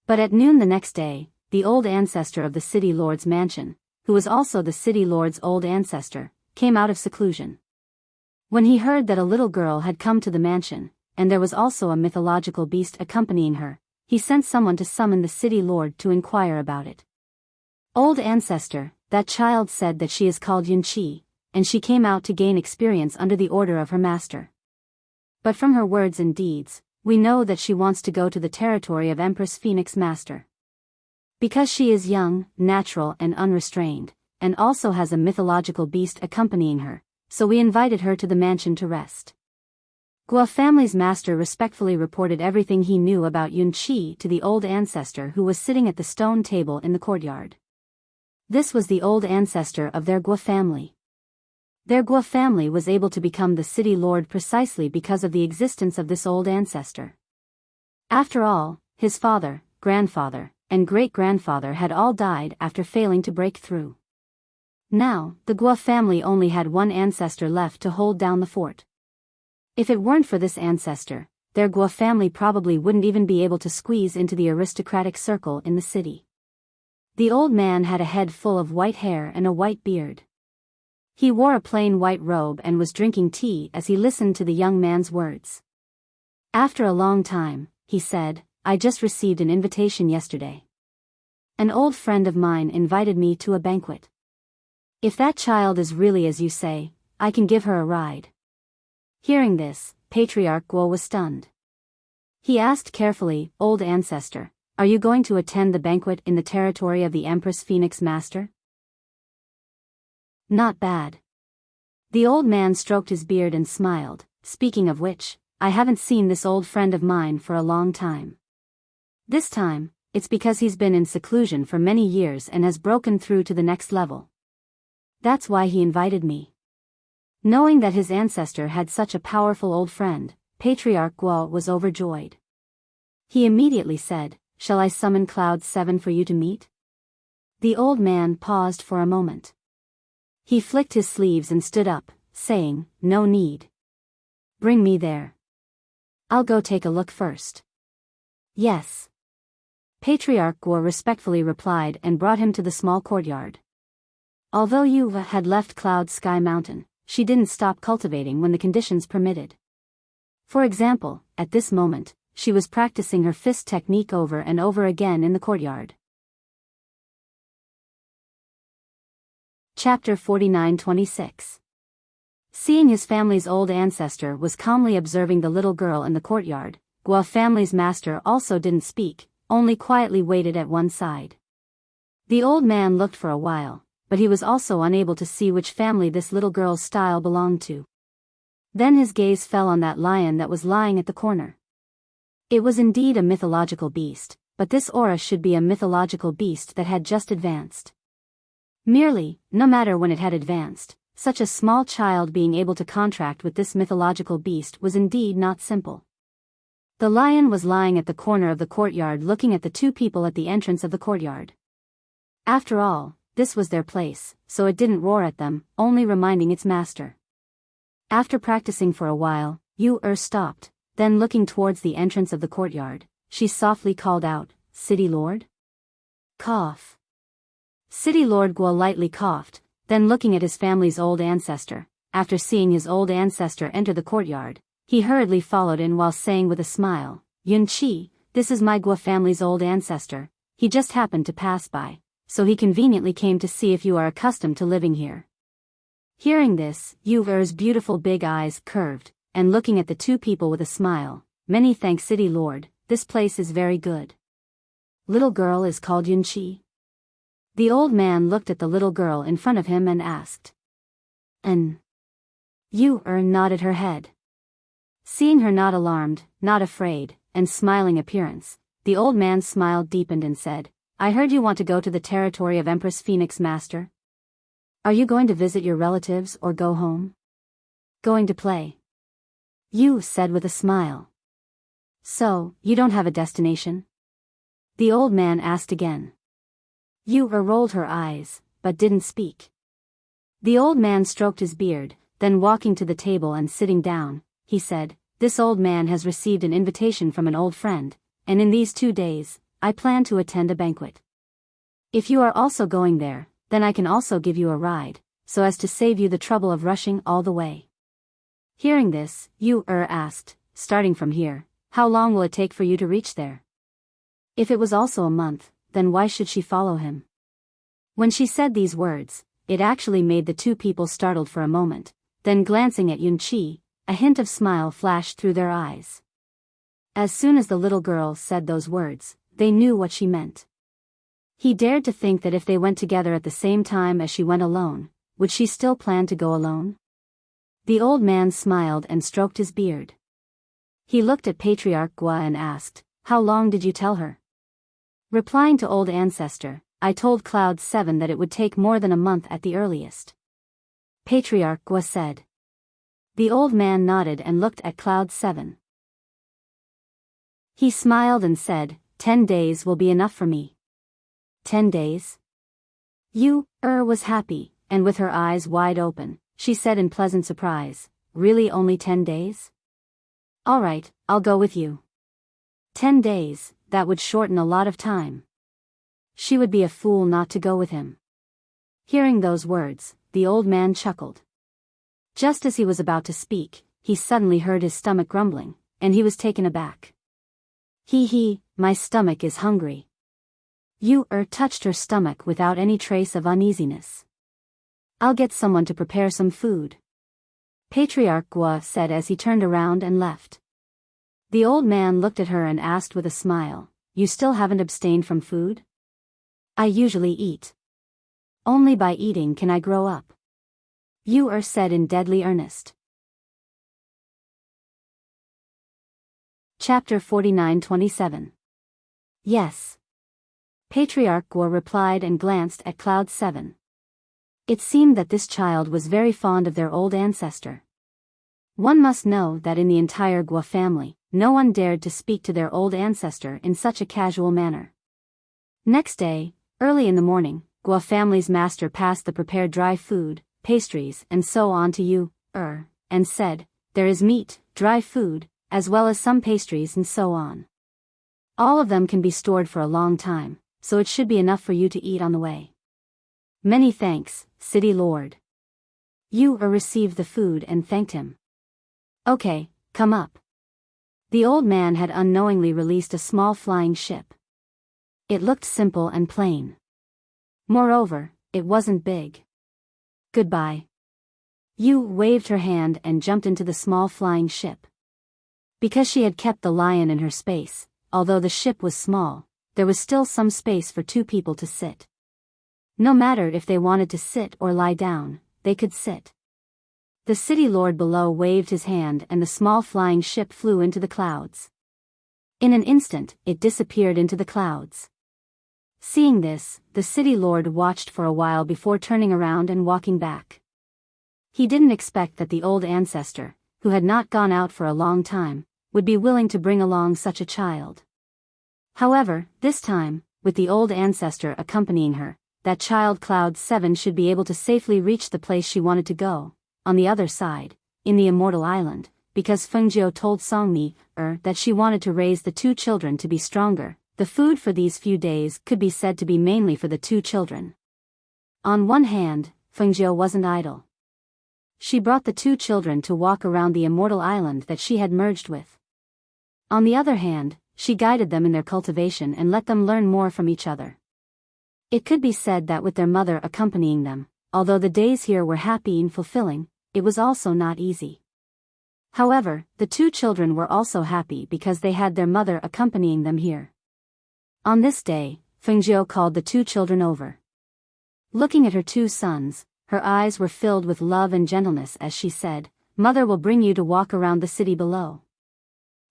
But at noon the next day, the old ancestor of the city lord's mansion, who was also the city lord's old ancestor, came out of seclusion. When he heard that a little girl had come to the mansion, and there was also a mythological beast accompanying her, he sent someone to summon the city lord to inquire about it. "Old ancestor, that child said that she is called Yunqi, and she came out to gain experience under the order of her master. But from her words and deeds, we know that she wants to go to the territory of Empress Phoenix Master. Because she is young, natural and unrestrained, and also has a mythological beast accompanying her, so we invited her to the mansion to rest." Guo family's master respectfully reported everything he knew about Yunqi to the old ancestor who was sitting at the stone table in the courtyard. This was the old ancestor of their Guo family. Their Guo family was able to become the city lord precisely because of the existence of this old ancestor. After all, his father, grandfather, and great-grandfather had all died after failing to break through. Now, the Guo family only had one ancestor left to hold down the fort. If it weren't for this ancestor, their Guo family probably wouldn't even be able to squeeze into the aristocratic circle in the city. The old man had a head full of white hair and a white beard. He wore a plain white robe and was drinking tea as he listened to the young man's words. After a long time, he said, "I just received an invitation yesterday. An old friend of mine invited me to a banquet. If that child is really as you say, I can give her a ride." Hearing this, Patriarch Guo was stunned. He asked carefully, "Old ancestor, are you going to attend the banquet in the territory of the Empress Phoenix Master?" "Not bad." The old man stroked his beard and smiled, "Speaking of which, I haven't seen this old friend of mine for a long time. This time, it's because he's been in seclusion for many years and has broken through to the next level. That's why he invited me." Knowing that his ancestor had such a powerful old friend, Patriarch Guo was overjoyed. He immediately said, "Shall I summon Cloud 7 for you to meet?" The old man paused for a moment. He flicked his sleeves and stood up, saying, "No need. Bring me there. I'll go take a look first." "Yes." Patriarch Guo respectfully replied and brought him to the small courtyard. Although Yuva had left Cloud Sky Mountain, she didn't stop cultivating when the conditions permitted. For example, at this moment, she was practicing her fist technique over and over again in the courtyard. Chapter 49-26. Seeing his family's old ancestor was calmly observing the little girl in the courtyard, Guo family's master also didn't speak, only quietly waited at one side. The old man looked for a while, but he was also unable to see which family this little girl's style belonged to. Then his gaze fell on that lion that was lying at the corner. It was indeed a mythological beast, but this aura should be a mythological beast that had just advanced. Merely, no matter when it had advanced, such a small child being able to contract with this mythological beast was indeed not simple. The lion was lying at the corner of the courtyard looking at the two people at the entrance of the courtyard. After all, this was their place, so it didn't roar at them, only reminding its master. After practicing for a while, stopped, then looking towards the entrance of the courtyard, she softly called out, "City Lord?" Cough. City Lord Guo lightly coughed, then looking at his family's old ancestor, after seeing his old ancestor enter the courtyard, he hurriedly followed in while saying with a smile, "Yunqi, this is my Guo family's old ancestor, he just happened to pass by, so he conveniently came to see if you are accustomed to living here." Hearing this, Yu'er's beautiful big eyes curved, and looking at the two people with a smile, "Many thanks City Lord, this place is very good." "Little girl is called Yunqi?" The old man looked at the little girl in front of him and asked. Yu'er nodded her head. Seeing her not alarmed, not afraid, and smiling appearance, the old man's smile deepened and said, "I heard you want to go to the territory of Empress Phoenix Master. Are you going to visit your relatives or go home?" "Going to play," Yu said with a smile. "So, you don't have a destination?" the old man asked again. Yu'er rolled her eyes, but didn't speak. The old man stroked his beard, then walking to the table and sitting down, he said, "This old man has received an invitation from an old friend, and in these 2 days, I plan to attend a banquet. If you are also going there, then I can also give you a ride, so as to save you the trouble of rushing all the way." Hearing this, Yu'er asked, "Starting from here, how long will it take for you to reach there?" If it was also a month, then why should she follow him? When she said these words, it actually made the two people startled for a moment, then glancing at Yunqi, a hint of smile flashed through their eyes. As soon as the little girl said those words, they knew what she meant. He dared to think that if they went together at the same time as she went alone, would she still plan to go alone? The old man smiled and stroked his beard. He looked at Patriarch Gua and asked, "How long did you tell her?" Replying to old ancestor, "I told Cloud 7 that it would take more than a month at the earliest." Patriarch Gua said. The old man nodded and looked at Cloud 7. He smiled and said, 10 days will be enough for me." 10 days? Yu'er was happy, and with her eyes wide open, she said in pleasant surprise, "Really only 10 days? All right, I'll go with you." 10 days, that would shorten a lot of time. She would be a fool not to go with him. Hearing those words, the old man chuckled. Just as he was about to speak, he suddenly heard his stomach grumbling, and he was taken aback. He, my stomach is hungry." Yu'er touched her stomach without any trace of uneasiness. "I'll get someone to prepare some food," Patriarch Gua said as he turned around and left. The old man looked at her and asked with a smile, "You still haven't abstained from food?" "I usually eat. Only by eating can I grow up," Yu'er said in deadly earnest. Chapter 49-27. Yes. Patriarch Gua replied and glanced at Cloud 7. It seemed that this child was very fond of their old ancestor. One must know that in the entire Gua family, no one dared to speak to their old ancestor in such a casual manner. Next day, early in the morning, Gua family's master passed the prepared dry food, pastries and so on to Yu'er, and said, "There is meat, dry food, as well as some pastries and so on. All of them can be stored for a long time, so it should be enough for you to eat on the way." "Many thanks, City Lord." Yu'er received the food and thanked him. "Okay, come up." The old man had unknowingly released a small flying ship. It looked simple and plain. Moreover, it wasn't big. "Goodbye." Yu waved her hand and jumped into the small flying ship. Because she had kept the lion in her space, although the ship was small, there was still some space for two people to sit. No matter if they wanted to sit or lie down, they could sit. The city lord below waved his hand and the small flying ship flew into the clouds. In an instant, it disappeared into the clouds. Seeing this, the city lord watched for a while before turning around and walking back. He didn't expect that the old ancestor, who had not gone out for a long time, would be willing to bring along such a child. However, this time, with the old ancestor accompanying her, that child Cloud 7 should be able to safely reach the place she wanted to go, on the other side, in the Immortal Island, because Fengjiu told Songmi that she wanted to raise the two children to be stronger. The food for these few days could be said to be mainly for the two children. On one hand, Fengjiu wasn't idle. She brought the two children to walk around the Immortal Island that she had merged with. On the other hand, she guided them in their cultivation and let them learn more from each other. It could be said that with their mother accompanying them, although the days here were happy and fulfilling, it was also not easy. However, the two children were also happy because they had their mother accompanying them here. On this day, Fengjiu called the two children over. Looking at her two sons, her eyes were filled with love and gentleness as she said, "Mother will bring you to walk around the city below.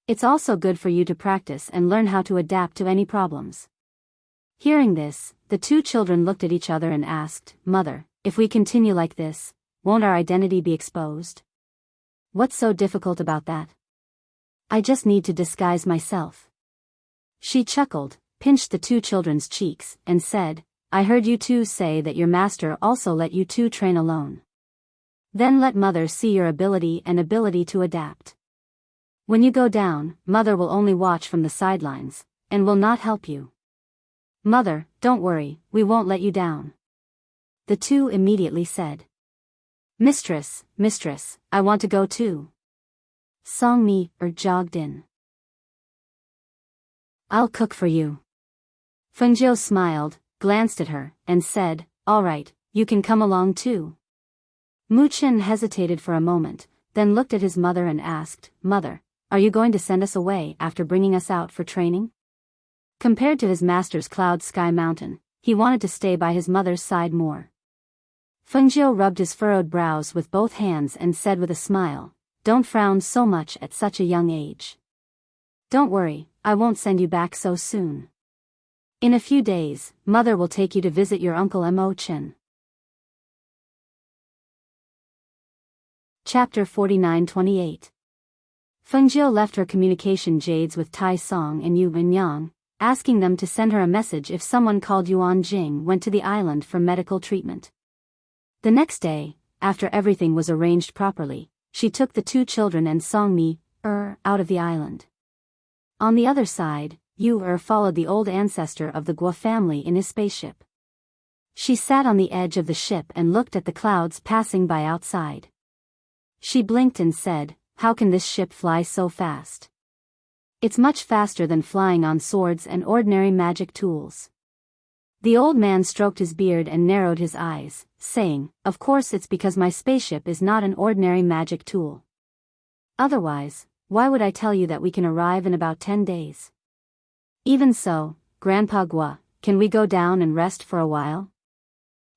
It's also good for you to practice and learn how to adapt to any problems." Hearing this, the two children looked at each other and asked, "Mother, if we continue like this, won't our identity be exposed? What's so difficult about that? I just need to disguise myself." She chuckled, pinched the two children's cheeks, and said, "I heard you two say that your master also let you two train alone. Then let mother see your ability and ability to adapt. When you go down, mother will only watch from the sidelines, and will not help you. Mother, don't worry, we won't let you down." The two immediately said, Mistress, I want to go too." Songmi jogged in. "I'll cook for you." Fengjiu smiled, glanced at her, and said, "All right, you can come along too." Muchen hesitated for a moment, then looked at his mother and asked, "Mother, are you going to send us away after bringing us out for training?" Compared to his master's Cloud Sky Mountain, he wanted to stay by his mother's side more. Fengjiu rubbed his furrowed brows with both hands and said with a smile, "Don't frown so much at such a young age. Don't worry, I won't send you back so soon. In a few days, mother will take you to visit your uncle Mo Chen." Chapter 49-28. Fengjiu left her communication jades with Tai Song and Yu Yang, asking them to send her a message if someone called Yuan Jing went to the island for medical treatment. The next day, after everything was arranged properly, she took the two children and Songmi out of the island. On the other side, Yu followed the old ancestor of the Guo family in his spaceship. She sat on the edge of the ship and looked at the clouds passing by outside. She blinked and said, "How can this ship fly so fast? It's much faster than flying on swords and ordinary magic tools." The old man stroked his beard and narrowed his eyes, saying, "Of course it's because my spaceship is not an ordinary magic tool. Otherwise, why would I tell you that we can arrive in about 10 days? Even so, Grandpa Gua, can we go down and rest for a while?"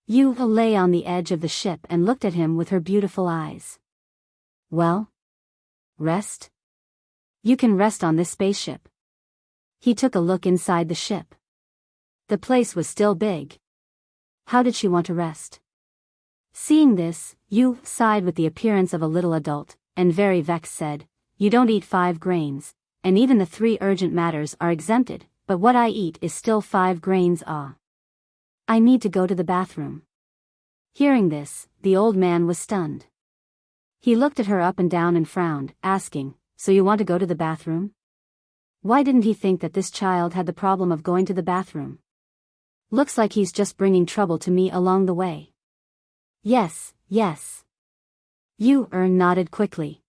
Yu lay on the edge of the ship and looked at him with her beautiful eyes. "Well? Rest? You can rest on this spaceship." He took a look inside the ship. The place was still big. How did she want to rest? Seeing this, Yu sighed with the appearance of a little adult, and very vexed said, "You don't eat 5 grains, and even the 3 urgent matters are exempted, but what I eat is still 5 grains. I need to go to the bathroom." Hearing this, the old man was stunned. He looked at her up and down and frowned, asking, "So you want to go to the bathroom?" Why didn't he think that this child had the problem of going to the bathroom? Looks like he's just bringing trouble to me along the way. Yes. Yu nodded quickly.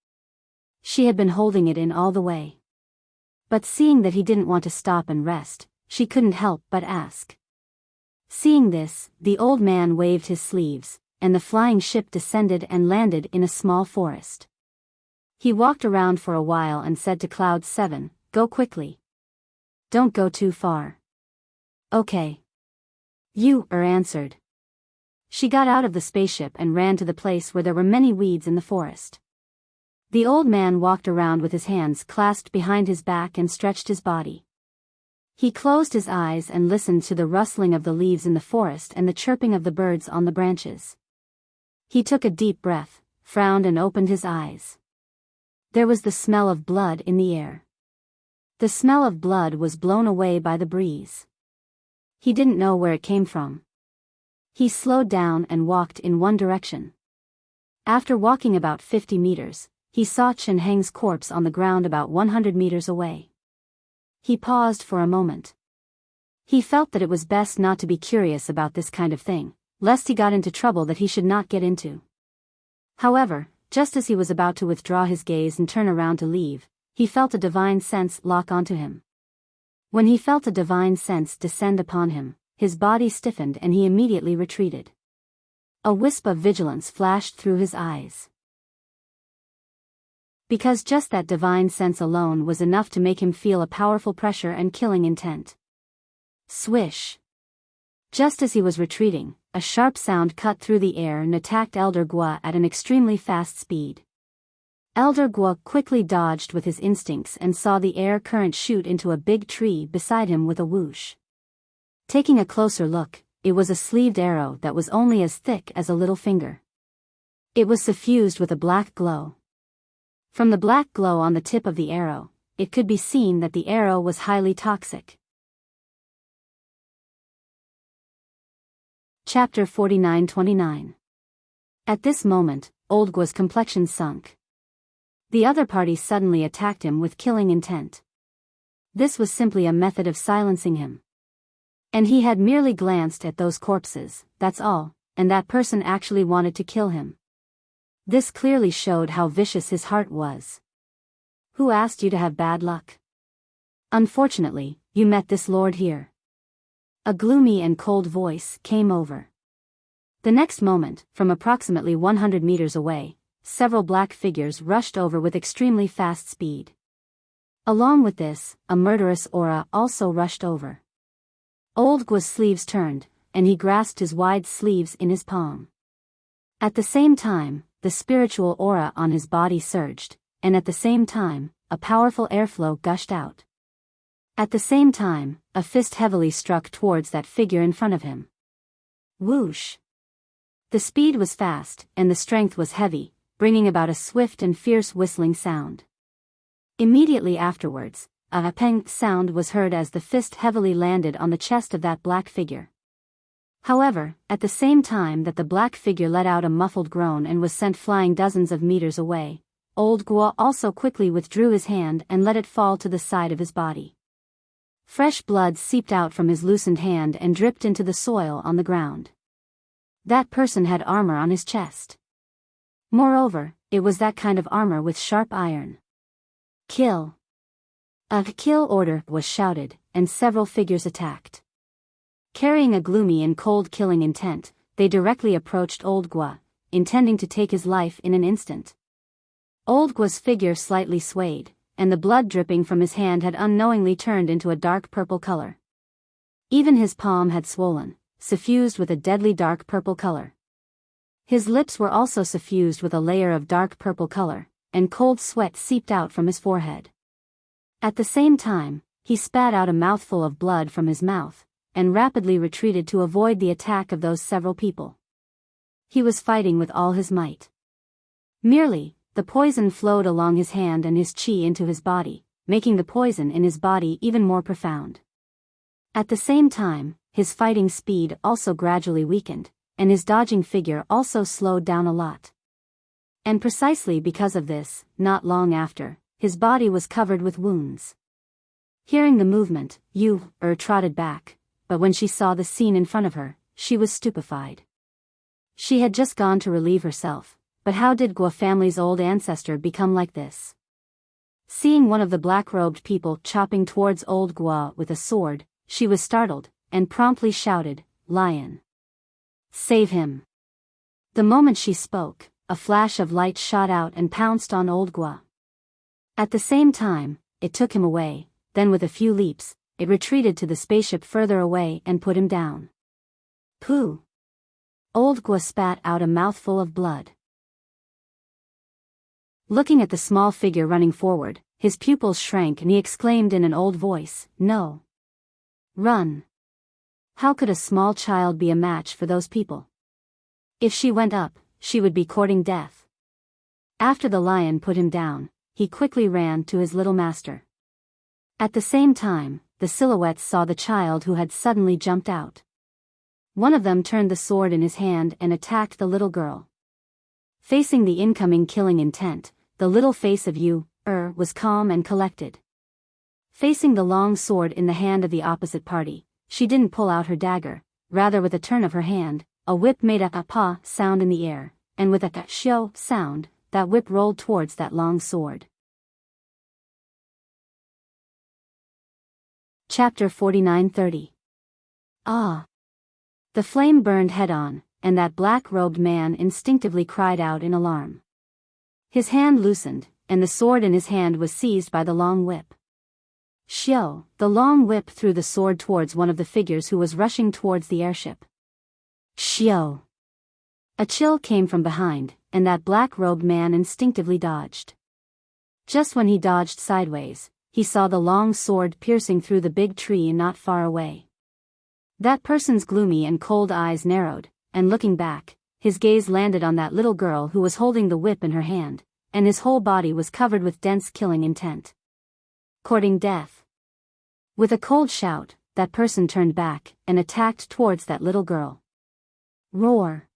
She had been holding it in all the way. But seeing that he didn't want to stop and rest, she couldn't help but ask. Seeing this, the old man waved his sleeves, and the flying ship descended and landed in a small forest. He walked around for a while and said to Cloud 7, "Go quickly. Don't go too far." "Okay." Yu answered. She got out of the spaceship and ran to the place where there were many weeds in the forest. The old man walked around with his hands clasped behind his back and stretched his body. He closed his eyes and listened to the rustling of the leaves in the forest and the chirping of the birds on the branches. He took a deep breath, frowned and opened his eyes. There was the smell of blood in the air. The smell of blood was blown away by the breeze. He didn't know where it came from. He slowed down and walked in one direction. After walking about 50 meters, he saw Chen Heng's corpse on the ground about 100 meters away. He paused for a moment. He felt that it was best not to be curious about this kind of thing, lest he got into trouble that he should not get into. However, just as he was about to withdraw his gaze and turn around to leave, he felt a divine sense lock onto him. When he felt a divine sense descend upon him, his body stiffened and he immediately retreated. A wisp of vigilance flashed through his eyes. Because just that divine sense alone was enough to make him feel a powerful pressure and killing intent. Swish! Just as he was retreating, a sharp sound cut through the air and attacked Elder Guo at an extremely fast speed. Elder Guo quickly dodged with his instincts and saw the air current shoot into a big tree beside him with a whoosh. Taking a closer look, it was a sleeved arrow that was only as thick as a little finger. It was suffused with a black glow. From the black glow on the tip of the arrow, it could be seen that the arrow was highly toxic. Chapter 49-29. At this moment, Old Guo's complexion sunk. The other party suddenly attacked him with killing intent. This was simply a method of silencing him. And he had merely glanced at those corpses, that's all, and that person actually wanted to kill him. This clearly showed how vicious his heart was. Who asked you to have bad luck? Unfortunately, you met this lord here. A gloomy and cold voice came over. The next moment, from approximately 100 meters away, several black figures rushed over with extremely fast speed. Along with this, a murderous aura also rushed over. Old Guo's sleeves turned, and he grasped his wide sleeves in his palm. At the same time, the spiritual aura on his body surged, and at the same time, a powerful airflow gushed out. At the same time, a fist heavily struck towards that figure in front of him. Whoosh! The speed was fast, and the strength was heavy, bringing about a swift and fierce whistling sound. Immediately afterwards, a peng sound was heard as the fist heavily landed on the chest of that black figure. However, at the same time that the black figure let out a muffled groan and was sent flying dozens of meters away, Old Guo also quickly withdrew his hand and let it fall to the side of his body. Fresh blood seeped out from his loosened hand and dripped into the soil on the ground. That person had armor on his chest. Moreover, it was that kind of armor with sharp iron. Kill! A kill order was shouted, and several figures attacked. Carrying a gloomy and cold killing intent, they directly approached Old Guo, intending to take his life in an instant. Old Guo's figure slightly swayed, and the blood dripping from his hand had unknowingly turned into a dark purple color. Even his palm had swollen, suffused with a deadly dark purple color. His lips were also suffused with a layer of dark purple color, and cold sweat seeped out from his forehead. At the same time, he spat out a mouthful of blood from his mouth, and rapidly retreated to avoid the attack of those several people. He was fighting with all his might. Merely, the poison flowed along his hand and his chi into his body, making the poison in his body even more profound. At the same time, his fighting speed also gradually weakened, and his dodging figure also slowed down a lot. And precisely because of this, not long after, his body was covered with wounds. Hearing the movement, Yu trotted back, but when she saw the scene in front of her, she was stupefied. She had just gone to relieve herself, but how did Guo family's old ancestor become like this? Seeing one of the black-robed people chopping towards Old Guo with a sword, she was startled, and promptly shouted, "Lion! Save him!" The moment she spoke, a flash of light shot out and pounced on Old Guo. At the same time, it took him away, then with a few leaps, it retreated to the spaceship further away and put him down. Pooh! Old Gua spat out a mouthful of blood. Looking at the small figure running forward, his pupils shrank and he exclaimed in an old voice, "No. Run." How could a small child be a match for those people? If she went up, she would be courting death. After the lion put him down, he quickly ran to his little master. At the same time, the silhouettes saw the child who had suddenly jumped out. One of them turned the sword in his hand and attacked the little girl. Facing the incoming killing intent, the little face of was calm and collected. Facing the long sword in the hand of the opposite party, she didn't pull out her dagger, rather with a turn of her hand, a whip made a pa sound in the air, and with a shio sound, that whip rolled towards that long sword. Chapter 49:30. Ah! The flame burned head-on, and that black-robed man instinctively cried out in alarm. His hand loosened, and the sword in his hand was seized by the long whip. Shio, the long whip threw the sword towards one of the figures who was rushing towards the airship. Shio! A chill came from behind, and that black-robed man instinctively dodged. Just when he dodged sideways, he saw the long sword piercing through the big tree not far away. That person's gloomy and cold eyes narrowed, and looking back, his gaze landed on that little girl who was holding the whip in her hand, and his whole body was covered with dense killing intent. Courting death. With a cold shout, that person turned back and attacked towards that little girl. Roar!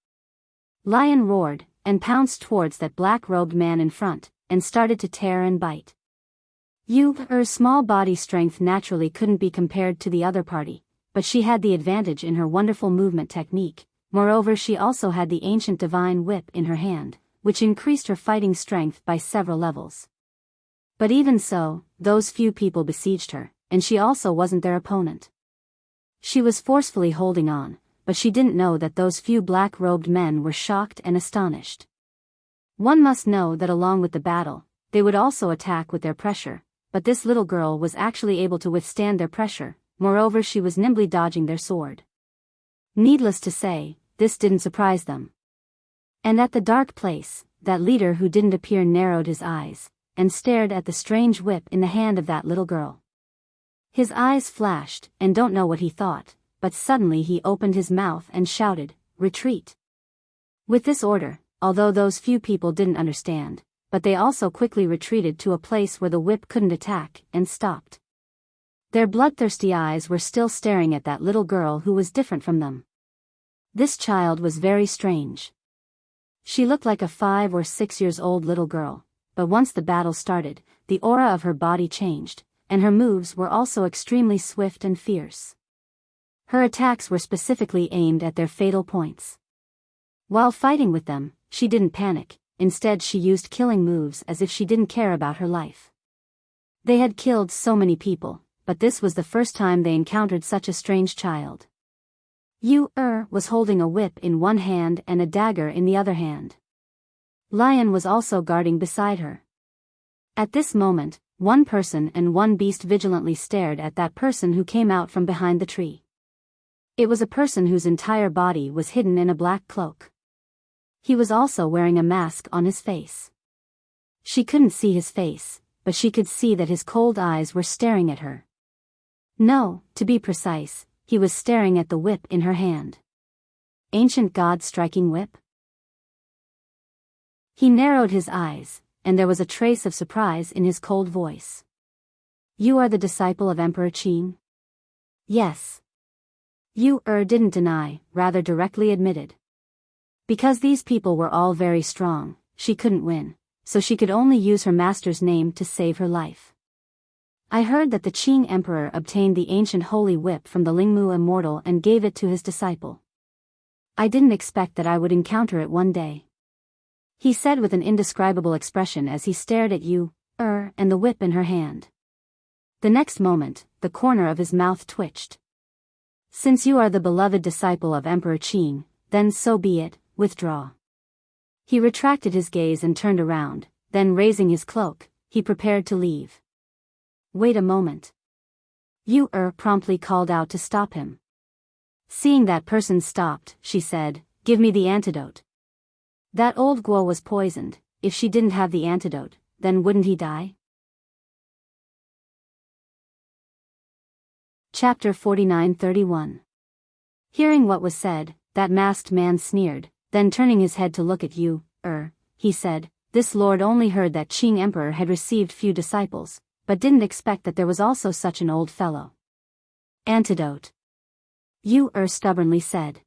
Lion roared, and pounced towards that black-robed man in front, and started to tear and bite. Her small body strength naturally couldn't be compared to the other party, but she had the advantage in her wonderful movement technique. Moreover, she also had the ancient divine whip in her hand, which increased her fighting strength by several levels. But even so, those few people besieged her, and she also wasn't their opponent. She was forcefully holding on, but she didn't know that those few black-robed men were shocked and astonished. One must know that along with the battle, they would also attack with their pressure, but this little girl was actually able to withstand their pressure. Moreover, she was nimbly dodging their sword. Needless to say, this didn't surprise them. And at the dark place, that leader who didn't appear narrowed his eyes, and stared at the strange whip in the hand of that little girl. His eyes flashed, and don't know what he thought, but suddenly he opened his mouth and shouted, "Retreat!" With this order, although those few people didn't understand, but they also quickly retreated to a place where the whip couldn't attack, and stopped. Their bloodthirsty eyes were still staring at that little girl who was different from them. This child was very strange. She looked like a 5 or 6 years old little girl, but once the battle started, the aura of her body changed, and her moves were also extremely swift and fierce. Her attacks were specifically aimed at their fatal points. While fighting with them, she didn't panic, instead she used killing moves as if she didn't care about her life. They had killed so many people, but this was the first time they encountered such a strange child. Was holding a whip in one hand and a dagger in the other hand. Lion was also guarding beside her. At this moment, one person and one beast vigilantly stared at that person who came out from behind the tree. It was a person whose entire body was hidden in a black cloak. He was also wearing a mask on his face. She couldn't see his face, but she could see that his cold eyes were staring at her. No, to be precise, he was staring at the whip in her hand. Ancient god striking whip? He narrowed his eyes, and there was a trace of surprise in his cold voice. "You are the disciple of Emperor Qing?" "Yes." Didn't deny, rather directly admitted. Because these people were all very strong, she couldn't win, so she could only use her master's name to save her life. "I heard that the Qing emperor obtained the ancient holy whip from the Lingmu immortal and gave it to his disciple. I didn't expect that I would encounter it one day," he said with an indescribable expression as he stared at and the whip in her hand. The next moment, the corner of his mouth twitched. "Since you are the beloved disciple of Emperor Qing, then so be it, withdraw." He retracted his gaze and turned around, then raising his cloak, he prepared to leave. "Wait a moment." Promptly called out to stop him. Seeing that person stopped, she said, Give me the antidote. That old Guo was poisoned. If she didn't have the antidote, then wouldn't he die? Chapter 49:31. Hearing what was said, that masked man sneered, then turning his head to look at you, he said, this lord only heard that Qing Emperor had received few disciples, but didn't expect that there was also such an old fellow. Antidote. You stubbornly said.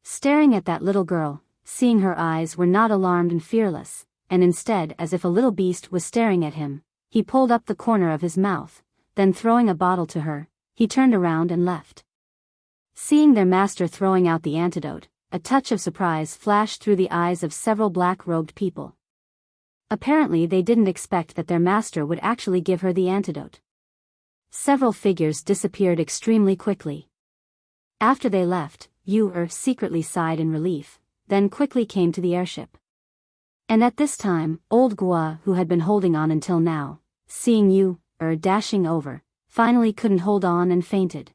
Staring at that little girl, seeing her eyes were not alarmed and fearless, and instead as if a little beast was staring at him, he pulled up the corner of his mouth, then throwing a bottle to her, he turned around and left. Seeing their master throwing out the antidote, a touch of surprise flashed through the eyes of several black-robed people. Apparently they didn't expect that their master would actually give her the antidote. Several figures disappeared extremely quickly. After they left, Yu secretly sighed in relief, then quickly came to the airship. And at this time, old Gua, who had been holding on until now, seeing Yu dashing over, finally couldn't hold on and fainted.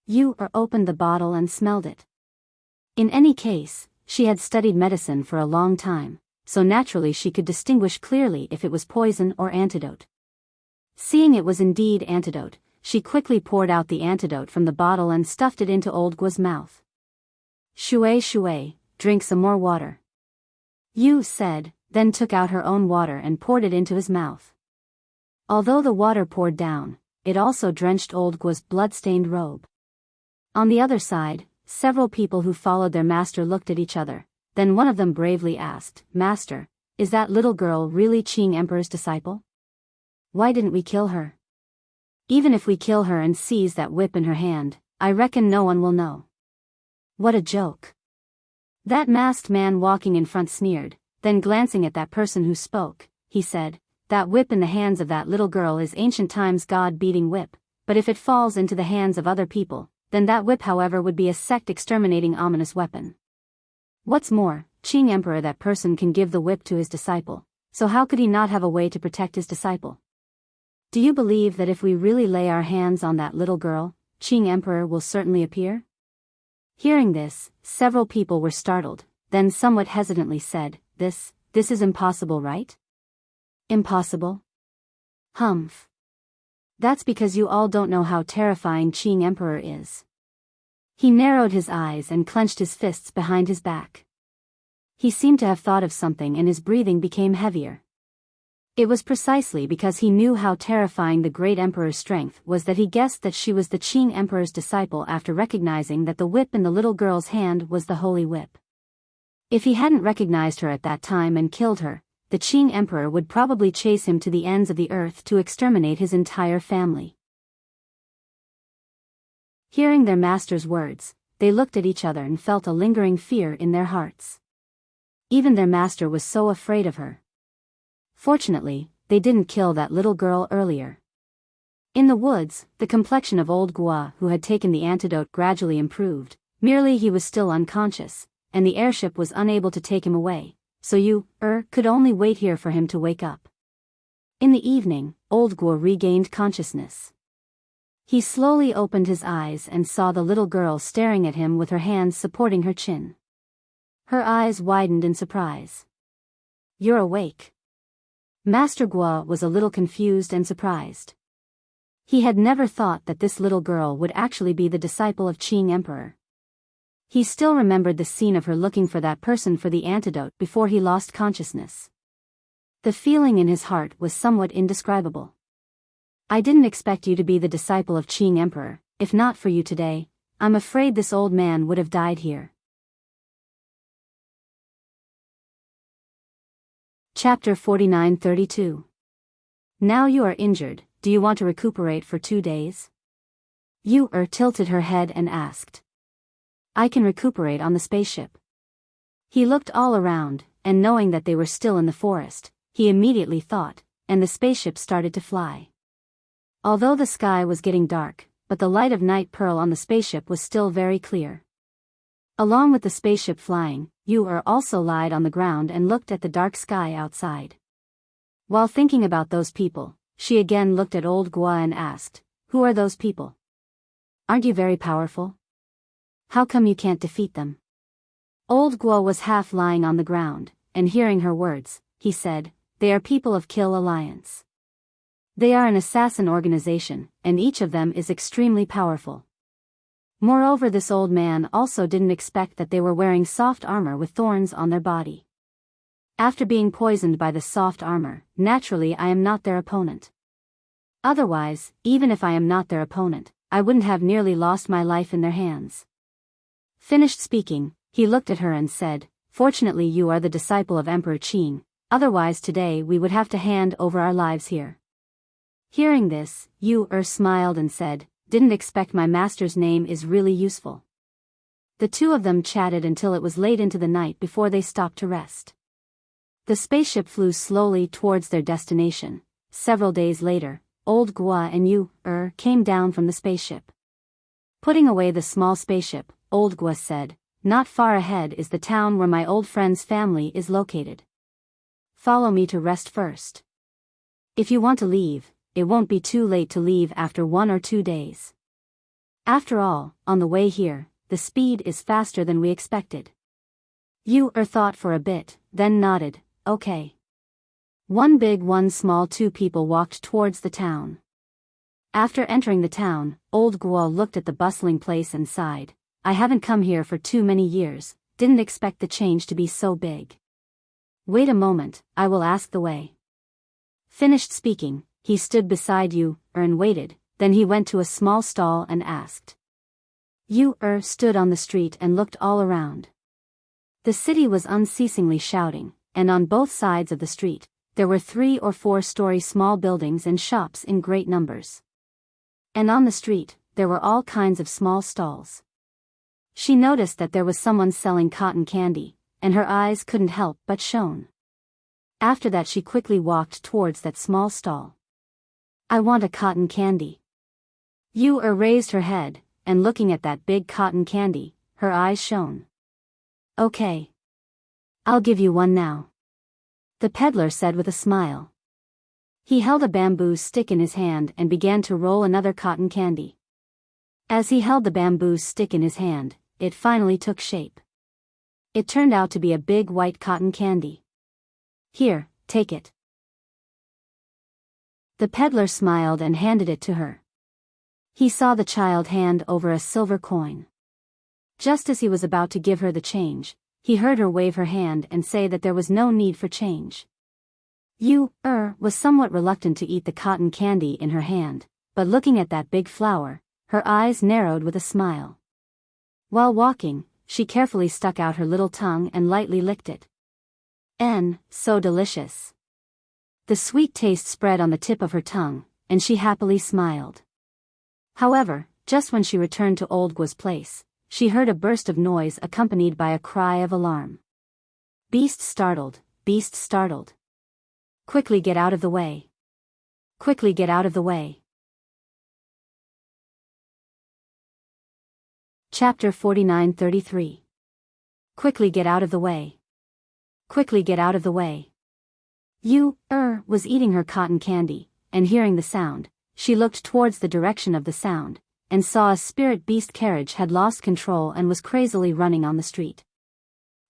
Yu opened the bottle and smelled it. In any case, she had studied medicine for a long time, so naturally she could distinguish clearly if it was poison or antidote. Seeing it was indeed antidote, she quickly poured out the antidote from the bottle and stuffed it into old Gua's mouth. Shui, drink some more water. Yu said, then took out her own water and poured it into his mouth. Although the water poured down, it also drenched old Gua's blood-stained robe. On the other side, several people who followed their master looked at each other, then one of them bravely asked, Master, is that little girl really Qing Emperor's disciple? Why didn't we kill her? Even if we kill her and seize that whip in her hand, I reckon no one will know. What a joke. That masked man walking in front sneered, then glancing at that person who spoke, he said, that whip in the hands of that little girl is ancient times god-beating whip, but if it falls into the hands of other people, then that whip however would be a sect-exterminating ominous weapon. What's more, Qing Emperor that person can give the whip to his disciple, so how could he not have a way to protect his disciple? Do you believe that if we really lay our hands on that little girl, Qing Emperor will certainly appear? Hearing this, several people were startled, then somewhat hesitantly said, This is impossible, right? Impossible? Humph. That's because you all don't know how terrifying Qing Emperor is. He narrowed his eyes and clenched his fists behind his back. He seemed to have thought of something and his breathing became heavier. It was precisely because he knew how terrifying the great emperor's strength was that he guessed that she was the Qing Emperor's disciple after recognizing that the whip in the little girl's hand was the holy whip. If he hadn't recognized her at that time and killed her, the Qing Emperor would probably chase him to the ends of the earth to exterminate his entire family. Hearing their master's words, they looked at each other and felt a lingering fear in their hearts. Even their master was so afraid of her. Fortunately, they didn't kill that little girl earlier. In the woods, the complexion of old Gua who had taken the antidote gradually improved, merely he was still unconscious, and the airship was unable to take him away, so you, could only wait here for him to wake up. In the evening, old Gua regained consciousness. He slowly opened his eyes and saw the little girl staring at him with her hands supporting her chin. Her eyes widened in surprise. You're awake. Master Gua was a little confused and surprised. He had never thought that this little girl would actually be the disciple of Qing Emperor. He still remembered the scene of her looking for that person for the antidote before he lost consciousness. The feeling in his heart was somewhat indescribable. I didn't expect you to be the disciple of Qing Emperor. If not for you today, I'm afraid this old man would have died here. Chapter 49:32. Now you are injured, do you want to recuperate for 2 days? Yu tilted her head and asked. I can recuperate on the spaceship. He looked all around, and knowing that they were still in the forest, he immediately thought, and the spaceship started to fly. Although the sky was getting dark, but the light of night pearl on the spaceship was still very clear. Along with the spaceship flying, Yu also lied on the ground and looked at the dark sky outside. While thinking about those people, she again looked at old Gua and asked, Who are those people? Aren't you very powerful? How come you can't defeat them? Old Guo was half lying on the ground, and hearing her words, he said, "They are people of Kill Alliance. They are an assassin organization, and each of them is extremely powerful." Moreover, this old man also didn't expect that they were wearing soft armor with thorns on their body. After being poisoned by the soft armor, naturally I am not their opponent. Otherwise, even if I am not their opponent, I wouldn't have nearly lost my life in their hands. Finished speaking, he looked at her and said, "Fortunately you are the disciple of Emperor Qin, otherwise today we would have to hand over our lives here." Hearing this, Yu smiled and said, "Didn't expect my master's name is really useful." The two of them chatted until it was late into the night before they stopped to rest. The spaceship flew slowly towards their destination. Several days later, Old Guo and Yu came down from the spaceship. Putting away the small spaceship, Old Guo said, "Not far ahead is the town where my old friend's family is located. Follow me to rest first. If you want to leave, it won't be too late to leave after 1 or 2 days. After all, on the way here, the speed is faster than we expected." Yu thought for a bit, then nodded, "Okay." One big, one small, two people walked towards the town. After entering the town, Old Guo looked at the bustling place and sighed, "I haven't come here for too many years, didn't expect the change to be so big. Wait a moment, I will ask the way." Finished speaking, he stood beside Yu and waited, then he went to a small stall and asked. Yu stood on the street and looked all around. The city was unceasingly shouting, and on both sides of the street, there were 3 or 4-story small buildings and shops in great numbers. And on the street, there were all kinds of small stalls. She noticed that there was someone selling cotton candy, and her eyes couldn't help but shone. After that she quickly walked towards that small stall. "I want a cotton candy." Yu raised her head, and looking at that big cotton candy, her eyes shone. "Okay. I'll give you one now," the peddler said with a smile. He held a bamboo stick in his hand and began to roll another cotton candy. As he held the bamboo stick in his hand, it finally took shape. It turned out to be a big white cotton candy. "Here, take it." The peddler smiled and handed it to her. He saw the child hand over a silver coin. Just as he was about to give her the change, he heard her wave her hand and say that there was no need for change. Yu was somewhat reluctant to eat the cotton candy in her hand, but looking at that big flower, her eyes narrowed with a smile. While walking, she carefully stuck out her little tongue and lightly licked it. So delicious. The sweet taste spread on the tip of her tongue, and she happily smiled. However, just when she returned to Old Guo's place, she heard a burst of noise accompanied by a cry of alarm. "Beast startled, beast startled. Quickly get out of the way. Quickly get out of the way." Chapter 49-33. Quickly get out of the way. Quickly get out of the way. Yu was eating her cotton candy, and hearing the sound, she looked towards the direction of the sound, and saw a spirit beast carriage had lost control and was crazily running on the street.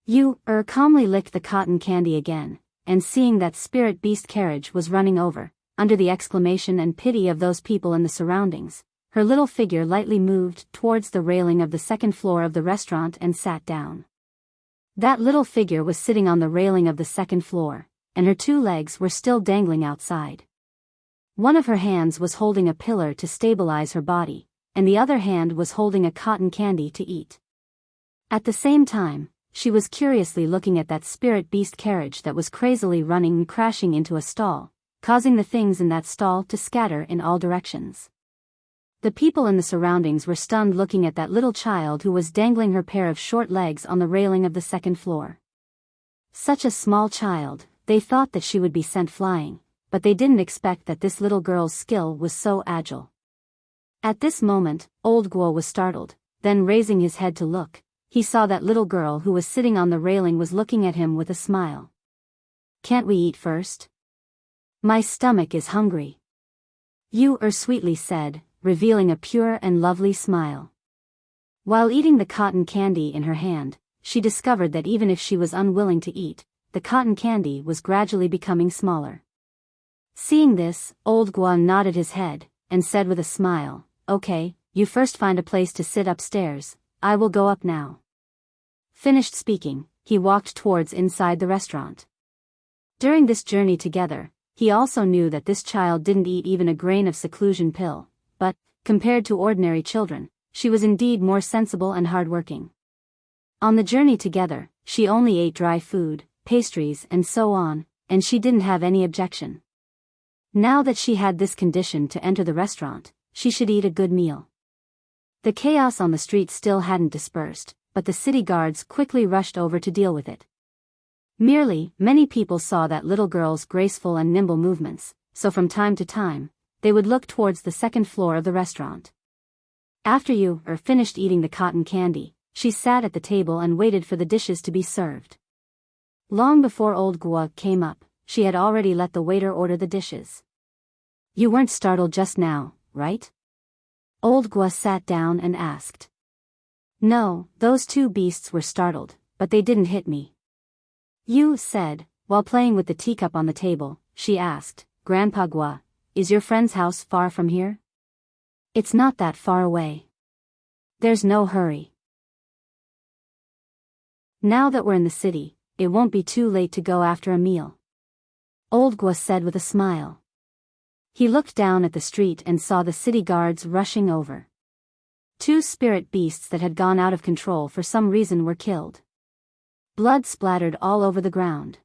Yu calmly licked the cotton candy again, and seeing that spirit beast carriage was running over, under the exclamation and pity of those people in the surroundings, her little figure lightly moved towards the railing of the second floor of the restaurant and sat down. That little figure was sitting on the railing of the second floor, and her 2 legs were still dangling outside. One of her hands was holding a pillar to stabilize her body, and the other hand was holding a cotton candy to eat. At the same time, she was curiously looking at that spirit beast carriage that was crazily running and crashing into a stall, causing the things in that stall to scatter in all directions. The people in the surroundings were stunned looking at that little child who was dangling her pair of short legs on the railing of the second floor. Such a small child, they thought that she would be sent flying, but they didn't expect that this little girl's skill was so agile. At this moment, Old Guo was startled, then raising his head to look, he saw that little girl who was sitting on the railing was looking at him with a smile. "Can't we eat first? My stomach is hungry," Yu sweetly said, revealing a pure and lovely smile. While eating the cotton candy in her hand, she discovered that even if she was unwilling to eat, the cotton candy was gradually becoming smaller. Seeing this, old Guan nodded his head, and said with a smile, "Okay, you first find a place to sit upstairs, I will go up now." Finished speaking, he walked towards inside the restaurant. During this journey together, he also knew that this child didn't eat even a grain of seclusion pill, but, compared to ordinary children, she was indeed more sensible and hardworking. On the journey together, she only ate dry food, pastries and so on, and she didn't have any objection. Now that she had this condition to enter the restaurant, she should eat a good meal. The chaos on the street still hadn't dispersed, but the city guards quickly rushed over to deal with it. Many people saw that little girl's graceful and nimble movements, so from time to time, they would look towards the second floor of the restaurant. After finished eating the cotton candy, she sat at the table and waited for the dishes to be served. Long before old Gua came up, she had already let the waiter order the dishes. "You weren't startled just now, right?" Old Gua sat down and asked. "No, those two beasts were startled, but they didn't hit me." "You said," while playing with the teacup on the table, she asked, "Grandpa Gua, is your friend's house far from here?" "It's not that far away. There's no hurry. Now that we're in the city, it won't be too late to go after a meal," Old Gua said with a smile. He looked down at the street and saw the city guards rushing over. Two spirit beasts that had gone out of control for some reason were killed. Blood splattered all over the ground.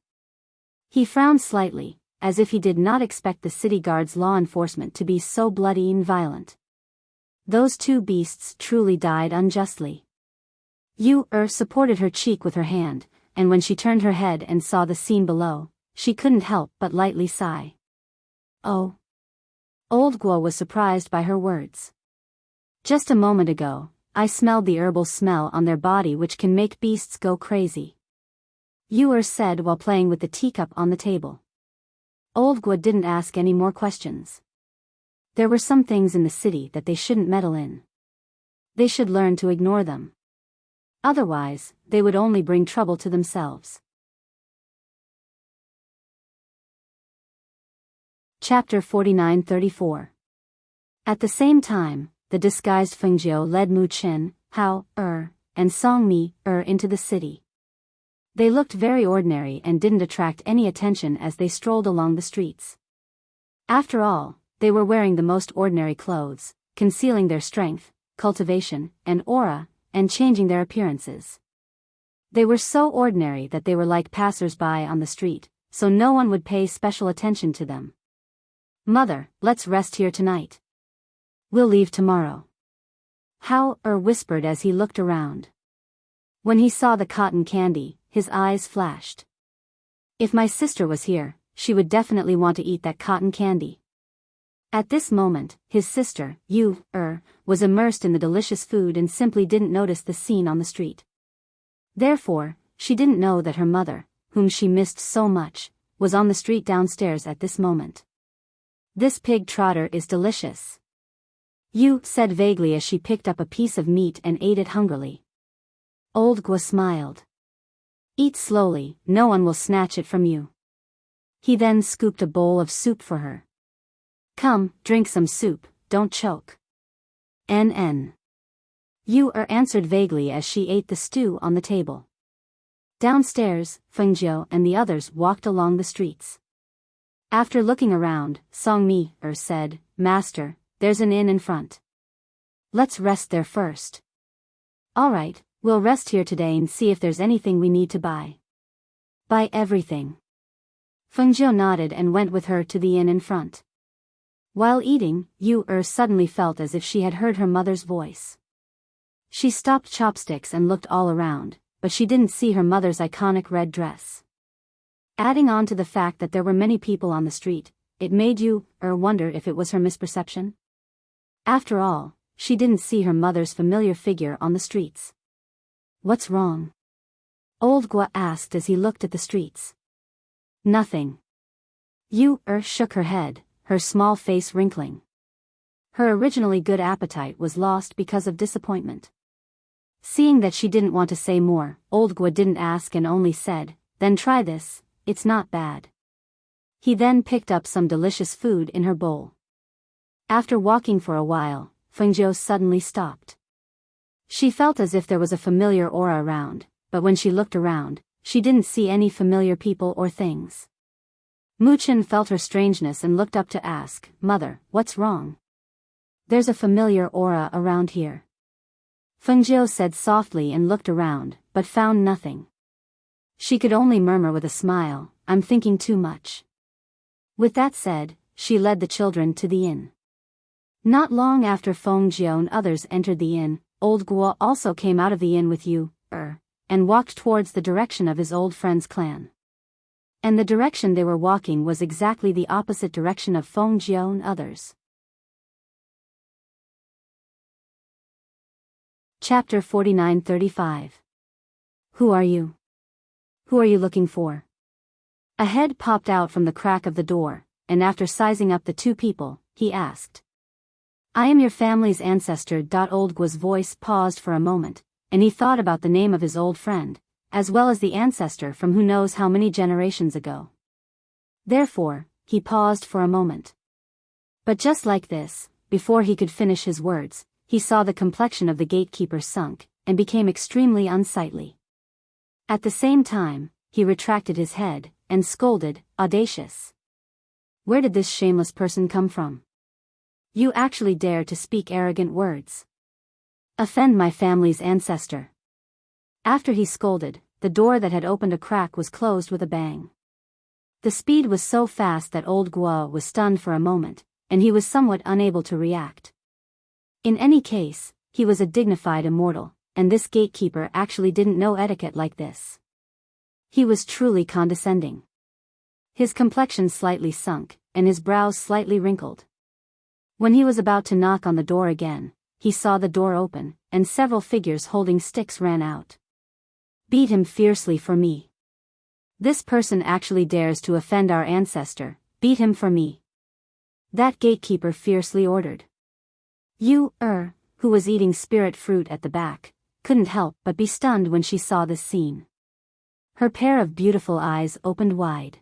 He frowned slightly, as if he did not expect the city guards' law enforcement to be so bloody and violent. Those two beasts truly died unjustly. Supported her cheek with her hand, and when she turned her head and saw the scene below, she couldn't help but lightly sigh. "Oh." Old Guo was surprised by her words. "Just a moment ago, I smelled the herbal smell on their body which can make beasts go crazy," said while playing with the teacup on the table. Old Guo didn't ask any more questions. There were some things in the city that they shouldn't meddle in. They should learn to ignore them. Otherwise, they would only bring trouble to themselves. Chapter 49-34. At the same time, the disguised Fengjiu led Mu Chen, Hao, and Song Mi, into the city. They looked very ordinary and didn't attract any attention as they strolled along the streets. After all, they were wearing the most ordinary clothes, concealing their strength, cultivation, and aura, and changing their appearances. They were so ordinary that they were like passers-by on the street, so no one would pay special attention to them. "Mother, let's rest here tonight. We'll leave tomorrow," Hao whispered as he looked around. When he saw the cotton candy, his eyes flashed. If my sister was here, she would definitely want to eat that cotton candy. At this moment, his sister, was immersed in the delicious food and simply didn't notice the scene on the street. Therefore, she didn't know that her mother, whom she missed so much, was on the street downstairs at this moment. "This pig trotter is delicious," said vaguely as she picked up a piece of meat and ate it hungrily. Old Gua smiled. "Eat slowly, no one will snatch it from you." He then scooped a bowl of soup for her. "Come, drink some soup, don't choke." You answered vaguely as she ate the stew on the table. Downstairs, Fengjiu and the others walked along the streets. After looking around, Song Mi said, "Master, there's an inn in front. Let's rest there first." "All right, we'll rest here today and see if there's anything we need to buy." "Buy everything." Fengjiu nodded and went with her to the inn in front. While eating, suddenly felt as if she had heard her mother's voice. She stopped chopsticks and looked all around, but she didn't see her mother's iconic red dress. Adding on to the fact that there were many people on the street, it made wonder if it was her misperception. After all, she didn't see her mother's familiar figure on the streets. "What's wrong?" Old Gua asked as he looked at the streets. "Nothing." Shook her head, her small face wrinkling. Her originally good appetite was lost because of disappointment. Seeing that she didn't want to say more, old Gua didn't ask and only said, "Then try this, it's not bad." He then picked up some delicious food in her bowl. After walking for a while, Fengjiu suddenly stopped. She felt as if there was a familiar aura around, but when she looked around, she didn't see any familiar people or things. Muchen felt her strangeness and looked up to ask, "Mother, what's wrong? There's a familiar aura around here." Fengjiu said softly and looked around, but found nothing. She could only murmur with a smile, "I'm thinking too much." With that said, she led the children to the inn. Not long after Fengjiu and others entered the inn, old Guo also came out of the inn with Yu, and walked towards the direction of his old friend's clan. And the direction they were walking was exactly the opposite direction of Fengjiu and others. Chapter 49-35. Who are you? Who are you looking for? A head popped out from the crack of the door, and after sizing up the two people, he asked. "I am your family's ancestor." Old Guo's voice paused for a moment, and he thought about the name of his old friend, as well as the ancestor from who knows how many generations ago. Therefore, he paused for a moment. But just like this, before he could finish his words, he saw the complexion of the gatekeeper sunk, and became extremely unsightly. At the same time, he retracted his head, and scolded, "Audacious! Where did this shameless person come from? You actually dare to speak arrogant words? Offend my family's ancestor." After he scolded, the door that had opened a crack was closed with a bang. The speed was so fast that old Guo was stunned for a moment, and he was somewhat unable to react. In any case, he was a dignified immortal, and this gatekeeper actually didn't know etiquette like this. He was truly condescending. His complexion slightly sunk, and his brows slightly wrinkled. When he was about to knock on the door again, he saw the door open, and several figures holding sticks ran out. "Beat him fiercely for me. This person actually dares to offend our ancestor, beat him for me." That gatekeeper fiercely ordered. Yu, who was eating spirit fruit at the back, couldn't help but be stunned when she saw this scene. Her pair of beautiful eyes opened wide.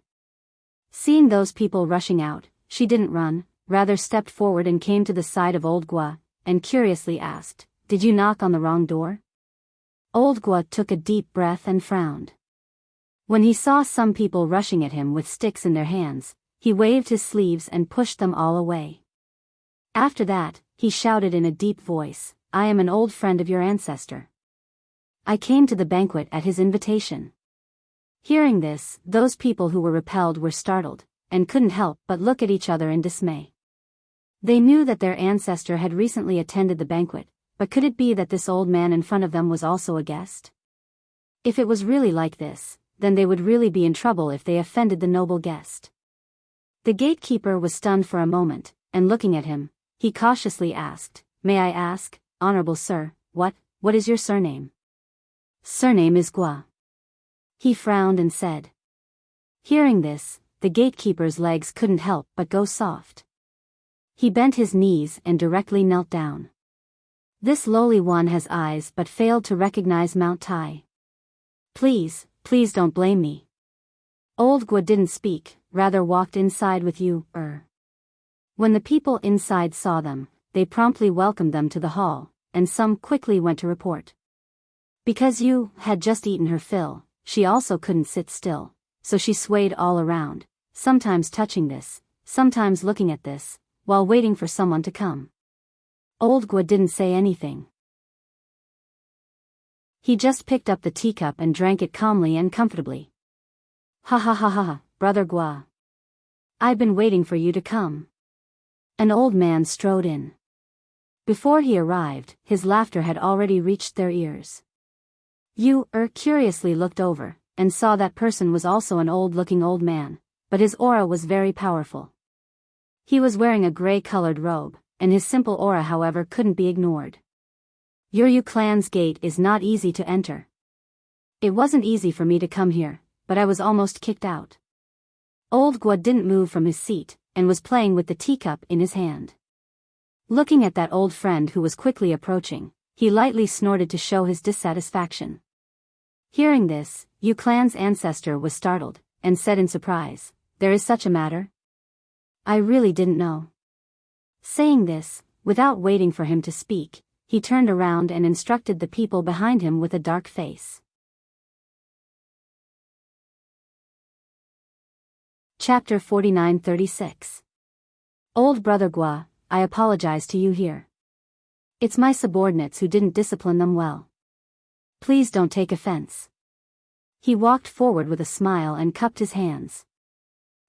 Seeing those people rushing out, she didn't run, rather stepped forward and came to the side of old Gua, and curiously asked, "Did you knock on the wrong door?" Old Gua took a deep breath and frowned. When he saw some people rushing at him with sticks in their hands, he waved his sleeves and pushed them all away. After that, he shouted in a deep voice, "I am an old friend of your ancestor. I came to the banquet at his invitation." Hearing this, those people who were repelled were startled, and couldn't help but look at each other in dismay. They knew that their ancestor had recently attended the banquet, but could it be that this old man in front of them was also a guest? If it was really like this, then they would really be in trouble if they offended the noble guest. The gatekeeper was stunned for a moment, and looking at him, he cautiously asked, "May I ask, honorable sir, what is your surname?" "Surname is Gua." He frowned and said. Hearing this, the gatekeeper's legs couldn't help but go soft. He bent his knees and directly knelt down. This lowly one has eyes but failed to recognize Mount Tai. Please don't blame me." Old Gua didn't speak, rather walked inside with Yu. When the people inside saw them, they promptly welcomed them to the hall, and some quickly went to report. Because Yu had just eaten her fill, she also couldn't sit still, so she swayed all around, sometimes touching this, sometimes looking at this, while waiting for someone to come. Old Gua didn't say anything. He just picked up the teacup and drank it calmly and comfortably. "Ha ha ha ha, brother Gua. I've been waiting for you to come." An old man strode in. Before he arrived, his laughter had already reached their ears. Yu curiously looked over, and saw that person was also an old-looking old man, but his aura was very powerful. He was wearing a gray-colored robe, and his simple aura however couldn't be ignored. "Your Yu clan's gate is not easy to enter. It wasn't easy for me to come here, but I was almost kicked out." Old Gua didn't move from his seat, and was playing with the teacup in his hand. Looking at that old friend who was quickly approaching, He lightly snorted to show his dissatisfaction. Hearing this, Yu clan's ancestor was startled, and said in surprise, "There is such a matter? I really didn't know." Saying this, without waiting for him to speak, he turned around and instructed the people behind him with a dark face. Chapter 49-36. Old Brother Gua, I apologize to you here. It's my subordinates who didn't discipline them well. Please don't take offense. He walked forward with a smile and cupped his hands.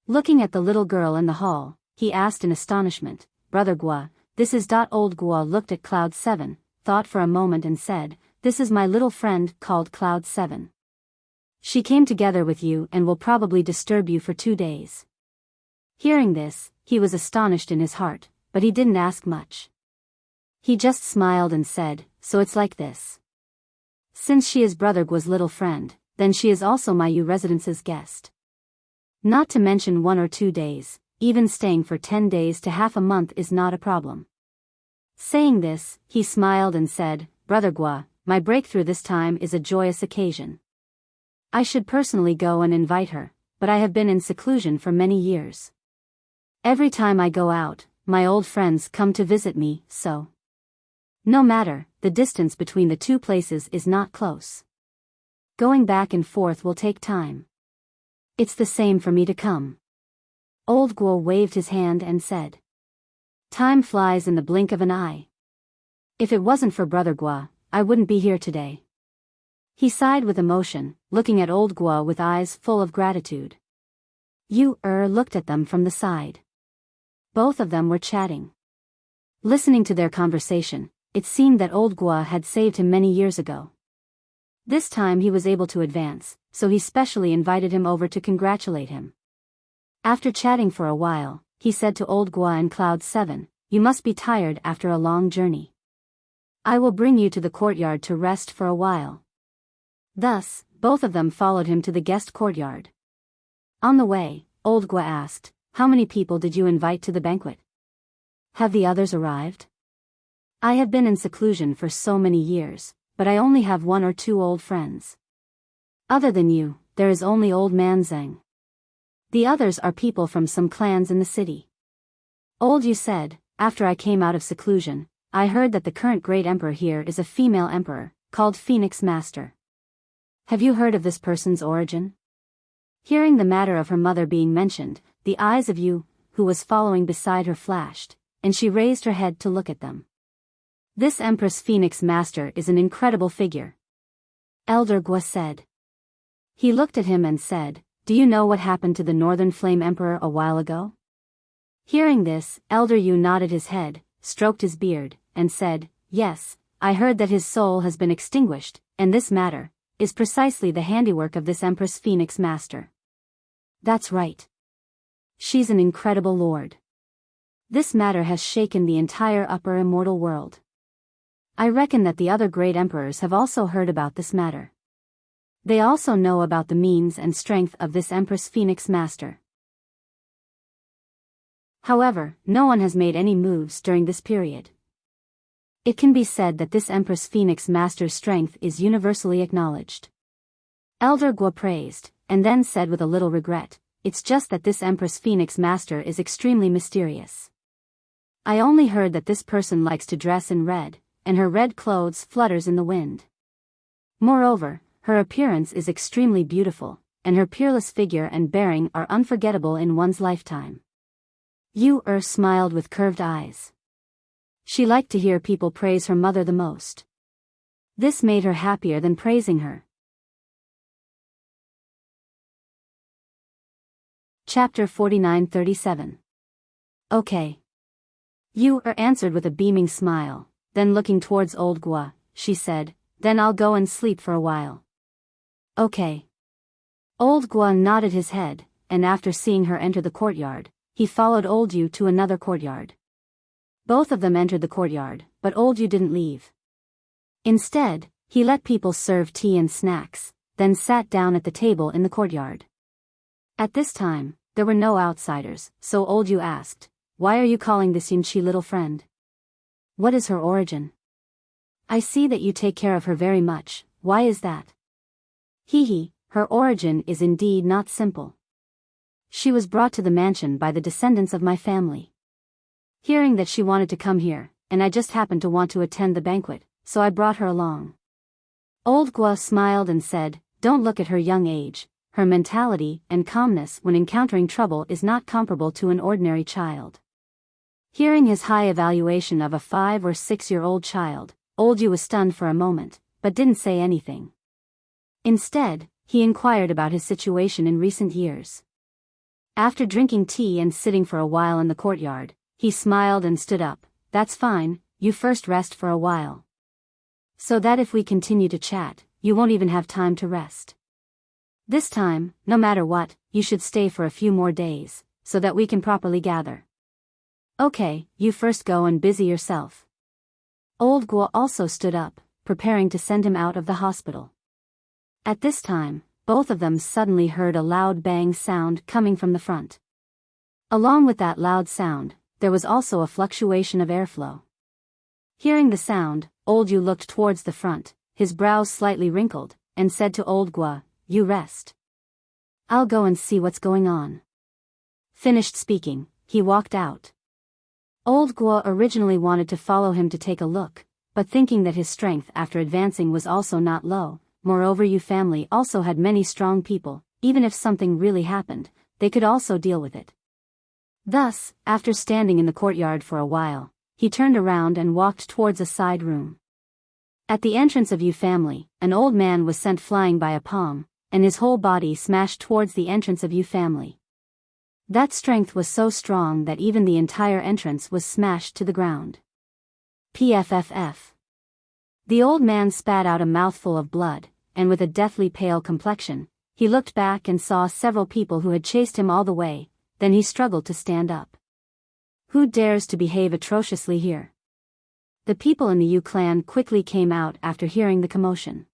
Looking at the little girl in the hall, he asked in astonishment, "Brother Gua, this is..." Old Gua looked at Cloud 7, thought for a moment and said, "This is my little friend called Cloud 7. She came together with you and will probably disturb you for 2 days." Hearing this, he was astonished in his heart, but he didn't ask much. He just smiled and said, "So it's like this. Since she is Brother Gua's little friend, then she is also my Yu residence's guest. Not to mention 1 or 2 days, even staying for 10 days to half a month is not a problem." Saying this, he smiled and said, "Brother Gua, my breakthrough this time is a joyous occasion. I should personally go and invite her, but I have been in seclusion for many years. Every time I go out, my old friends come to visit me, so no matter, the distance between the 2 places is not close. Going back and forth will take time. It's the same for me to come." Old Gua waved his hand and said, "Time flies in the blink of an eye. If it wasn't for Brother Gua, I wouldn't be here today." He sighed with emotion, looking at Old Gua with eyes full of gratitude. Yu looked at them from the side. Both of them were chatting. Listening to their conversation, it seemed that Old Gua had saved him many years ago. This time he was able to advance, so he specially invited him over to congratulate him. After chatting for a while, he said to Old Gua and Cloud 7, "You must be tired after a long journey. I will bring you to the courtyard to rest for a while." Thus, both of them followed him to the guest courtyard. On the way, Old Gua asked, "How many people did you invite to the banquet? Have the others arrived? I have been in seclusion for so many years, but I only have 1 or 2 old friends. Other than you, there is only Old Man Zheng. The others are people from some clans in the city." Old Yu said, "After I came out of seclusion, I heard that the current great emperor here is a female emperor, called Phoenix Master. Have you heard of this person's origin?" Hearing the matter of her mother being mentioned, the eyes of Yu, who was following beside her, flashed, and she raised her head to look at them. "This Empress Phoenix Master is an incredible figure," Elder Gua said. He looked at him and said, "Do you know what happened to the Northern Flame Emperor a while ago?" Hearing this, Elder Yu nodded his head, stroked his beard, and said, "Yes, I heard that his soul has been extinguished, and this matter is precisely the handiwork of this Empress Phoenix Master." "That's right. She's an incredible lord. This matter has shaken the entire upper immortal world. I reckon that the other great emperors have also heard about this matter. They also know about the means and strength of this Empress Phoenix Master. However, no one has made any moves during this period. It can be said that this Empress Phoenix Master's strength is universally acknowledged." Elder Gua praised, and then said with a little regret, "It's just that this Empress Phoenix Master is extremely mysterious. I only heard that this person likes to dress in red, and her red clothes flutters in the wind. Moreover, her appearance is extremely beautiful, and her peerless figure and bearing are unforgettable in one's lifetime." Yu smiled with curved eyes. She liked to hear people praise her mother the most. This made her happier than praising her. Chapter 49-37. "Okay." Yu answered with a beaming smile, then looking towards Old Gua, she said, "Then I'll go and sleep for a while." "Okay." Old Gua nodded his head, and after seeing her enter the courtyard, he followed Old Yu to another courtyard. Both of them entered the courtyard, but Old Yu didn't leave. Instead, he let people serve tea and snacks, then sat down at the table in the courtyard. At this time, there were no outsiders, so Old Yu asked, "Why are you calling this Yunchi little friend? What is her origin?" I see that you take care of her very much, why is that? Hee, her origin is indeed not simple. She was brought to the mansion by the descendants of my family. Hearing that she wanted to come here, and I just happened to want to attend the banquet, so I brought her along. Old Gua smiled and said, don't look at her young age, her mentality and calmness when encountering trouble is not comparable to an ordinary child. Hearing his high evaluation of a 5 or 6-year-old child, Old Yu was stunned for a moment, but didn't say anything. Instead, he inquired about his situation in recent years. After drinking tea and sitting for a while in the courtyard, he smiled and stood up. That's fine, you first rest for a while. So that if we continue to chat, you won't even have time to rest. This time, no matter what, you should stay for a few more days, so that we can properly gather. Okay, you first go and busy yourself. Old Guo also stood up, preparing to send him out of the hospital. At this time, both of them suddenly heard a loud bang sound coming from the front. Along with that loud sound, there was also a fluctuation of airflow. Hearing the sound, Old Yu looked towards the front, his brows slightly wrinkled, and said to Old Gua, you rest. I'll go and see what's going on. Finished speaking, he walked out. Old Gua originally wanted to follow him to take a look, but thinking that his strength after advancing was also not low, moreover Yu family also had many strong people, even if something really happened, they could also deal with it. Thus, after standing in the courtyard for a while, he turned around and walked towards a side room. At the entrance of Yu family, an old man was sent flying by a palm, and his whole body smashed towards the entrance of Yu family. That strength was so strong that even the entire entrance was smashed to the ground. PFFF. The old man spat out a mouthful of blood, and with a deathly pale complexion, he looked back and saw several people who had chased him all the way, then he struggled to stand up. Who dares to behave atrociously here? The people in the Yu clan quickly came out after hearing the commotion.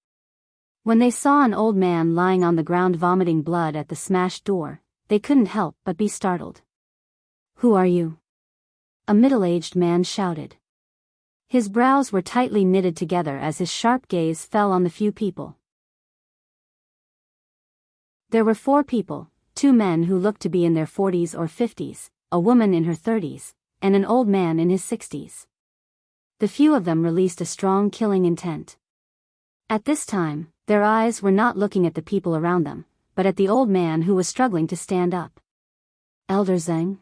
When they saw an old man lying on the ground vomiting blood at the smashed door, they couldn't help but be startled. Who are you? A middle-aged man shouted. His brows were tightly knitted together as his sharp gaze fell on the few people. There were 4 people, 2 men who looked to be in their 40s or 50s, a woman in her 30s, and an old man in his 60s. The few of them released a strong killing intent. At this time, their eyes were not looking at the people around them, but at the old man who was struggling to stand up. Elder Zheng?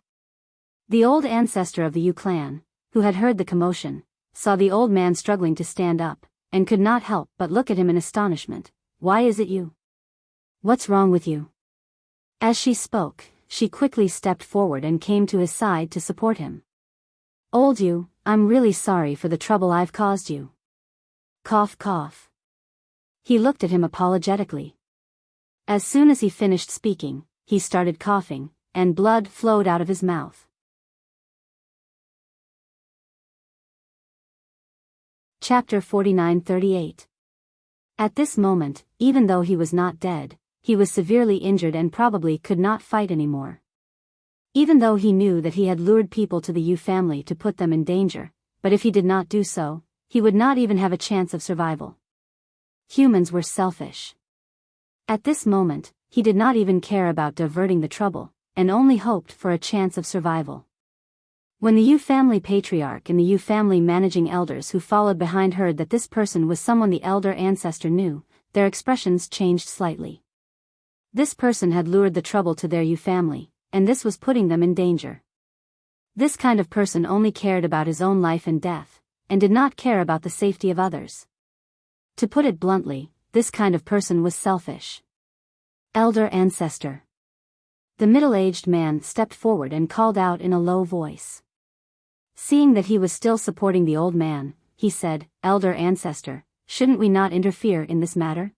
The old ancestor of the Yu clan, who had heard the commotion, saw the old man struggling to stand up, and could not help but look at him in astonishment. Why is it you? What's wrong with you? As she spoke, she quickly stepped forward and came to his side to support him. Old Yu, I'm really sorry for the trouble I've caused you. Cough cough. He looked at him apologetically. As soon as he finished speaking, he started coughing, and blood flowed out of his mouth. Chapter 49-38. At this moment, even though he was not dead, he was severely injured and probably could not fight anymore. Even though he knew that he had lured people to the Yu family to put them in danger, but if he did not do so, he would not even have a chance of survival. Humans were selfish. At this moment, he did not even care about diverting the trouble, and only hoped for a chance of survival. When the Yu family patriarch and the Yu family managing elders who followed behind heard that this person was someone the elder ancestor knew, their expressions changed slightly. This person had lured the trouble to their Yu family, and this was putting them in danger. This kind of person only cared about his own life and death, and did not care about the safety of others. To put it bluntly, this kind of person was selfish. Elder ancestor. The middle-aged man stepped forward and called out in a low voice. Seeing that he was still supporting the old man, he said, Elder ancestor, shouldn't we not interfere in this matter?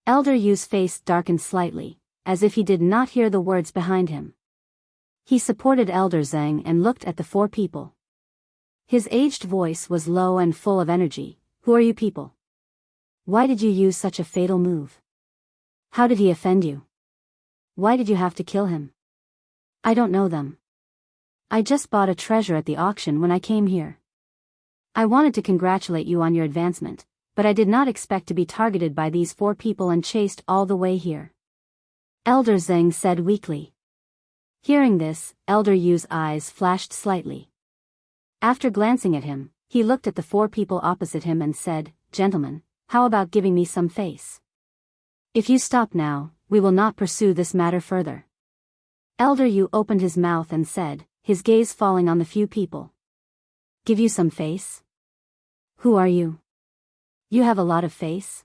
Elder Yu's face darkened slightly, as if he did not hear the words behind him. He supported Elder Zheng and looked at the 4 people. His aged voice was low and full of energy. Who are you people? Why did you use such a fatal move? How did he offend you? Why did you have to kill him? I don't know them. I just bought a treasure at the auction when I came here. I wanted to congratulate you on your advancement, but I did not expect to be targeted by these 4 people and chased all the way here. Elder Zheng said weakly. Hearing this, Elder Yu's eyes flashed slightly. After glancing at him, he looked at the 4 people opposite him and said, "Gentlemen, how about giving me some face? If you stop now, we will not pursue this matter further." Elder Yu opened his mouth and said, his gaze falling on the few people. "Give you some face? Who are you? You have a lot of face?"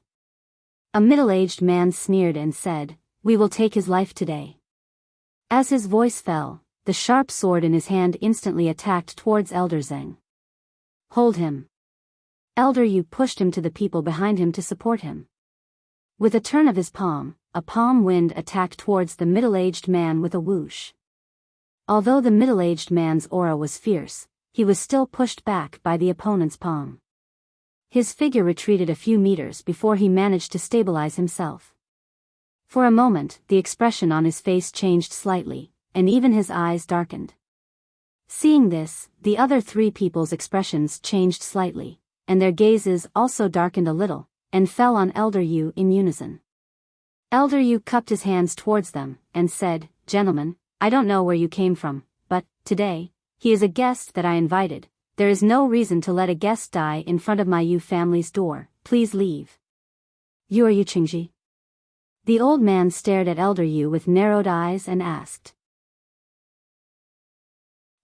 A middle-aged man sneered and said, "We will take his life today." As his voice fell, the sharp sword in his hand instantly attacked towards Elder Zheng. "Hold him." Elder Yu pushed him to the people behind him to support him. With a turn of his palm, a palm wind attacked towards the middle-aged man with a whoosh. Although the middle-aged man's aura was fierce, he was still pushed back by the opponent's palm. His figure retreated a few meters before he managed to stabilize himself. For a moment, the expression on his face changed slightly, and even his eyes darkened. Seeing this, the other 3 people's expressions changed slightly, and their gazes also darkened a little, and fell on Elder Yu in unison. Elder Yu cupped his hands towards them, and said, "Gentlemen, I don't know where you came from, but, today, he is a guest that I invited. There is no reason to let a guest die in front of my Yu family's door. Please leave." "You are Yu Qingji?" The old man stared at Elder Yu with narrowed eyes and asked.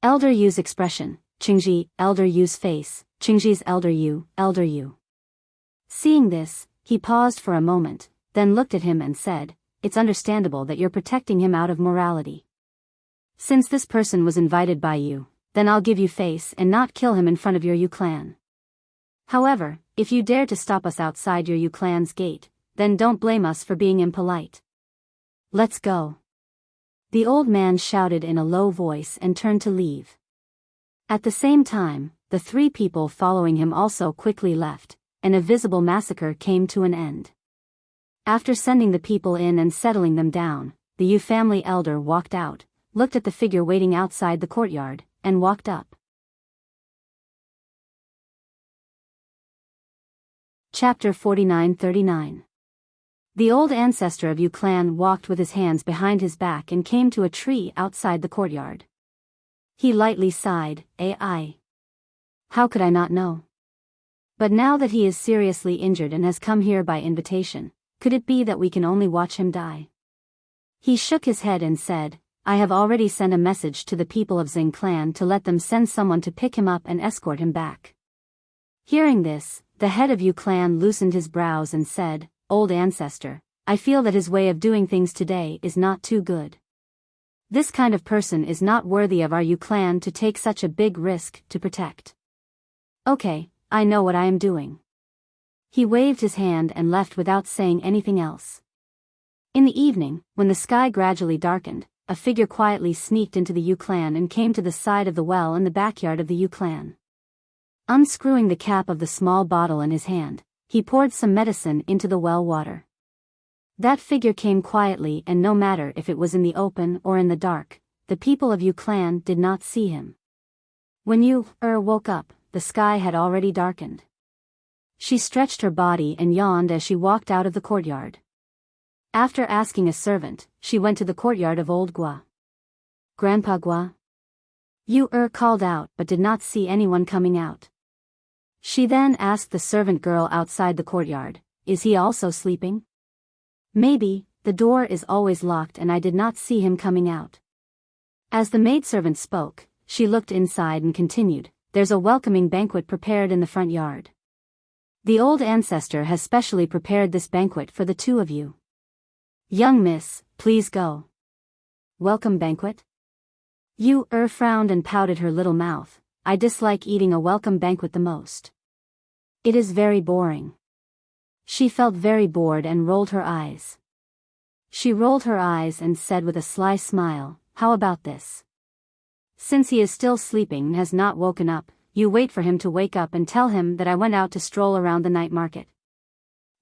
Elder Yu's expression, Qingji, Elder Yu's face, Qingji's Elder Yu, Elder Yu. Seeing this, he paused for a moment, then looked at him and said, "It's understandable that you're protecting him out of morality. Since this person was invited by you, then I'll give you face and not kill him in front of your Yu clan. However, if you dare to stop us outside your Yu clan's gate, then don't blame us for being impolite. Let's go." The old man shouted in a low voice and turned to leave. At the same time, the 3 people following him also quickly left, and a visible massacre came to an end. After sending the people in and settling them down, the Yu family elder walked out, looked at the figure waiting outside the courtyard, and walked up. Chapter 49-39. The old ancestor of Yu clan walked with his hands behind his back and came to a tree outside the courtyard. He lightly sighed, "Ai. How could I not know? But now that he is seriously injured and has come here by invitation, could it be that we can only watch him die?" He shook his head and said, "I have already sent a message to the people of Xing clan to let them send someone to pick him up and escort him back." Hearing this, the head of Yu clan loosened his brows and said, "Old ancestor, I feel that his way of doing things today is not too good. This kind of person is not worthy of our Yu clan to take such a big risk to protect. Okay, I know what I am doing." He waved his hand and left without saying anything else. In the evening, when the sky gradually darkened, a figure quietly sneaked into the Yu clan and came to the side of the well in the backyard of the Yu clan. Unscrewing the cap of the small bottle in his hand, he poured some medicine into the well water. That figure came quietly, and no matter if it was in the open or in the dark, the people of Yu clan did not see him. When Yu woke up, the sky had already darkened. She stretched her body and yawned as she walked out of the courtyard. After asking a servant, she went to the courtyard of Old Gua. "Grandpa Gua?" Yu called out but did not see anyone coming out. She then asked the servant girl outside the courtyard, "Is he also sleeping?" "Maybe, the door is always locked and I did not see him coming out." As the maidservant spoke, she looked inside and continued, "There's a welcoming banquet prepared in the front yard. The old ancestor has specially prepared this banquet for the 2 of you. Young miss, please go." "Welcome banquet?" Yu frowned and pouted her little mouth. "I dislike eating a welcome banquet the most. It is very boring." She felt very bored and rolled her eyes. She rolled her eyes and said with a sly smile, "How about this? Since he is still sleeping and has not woken up, you wait for him to wake up and tell him that I went out to stroll around the night market.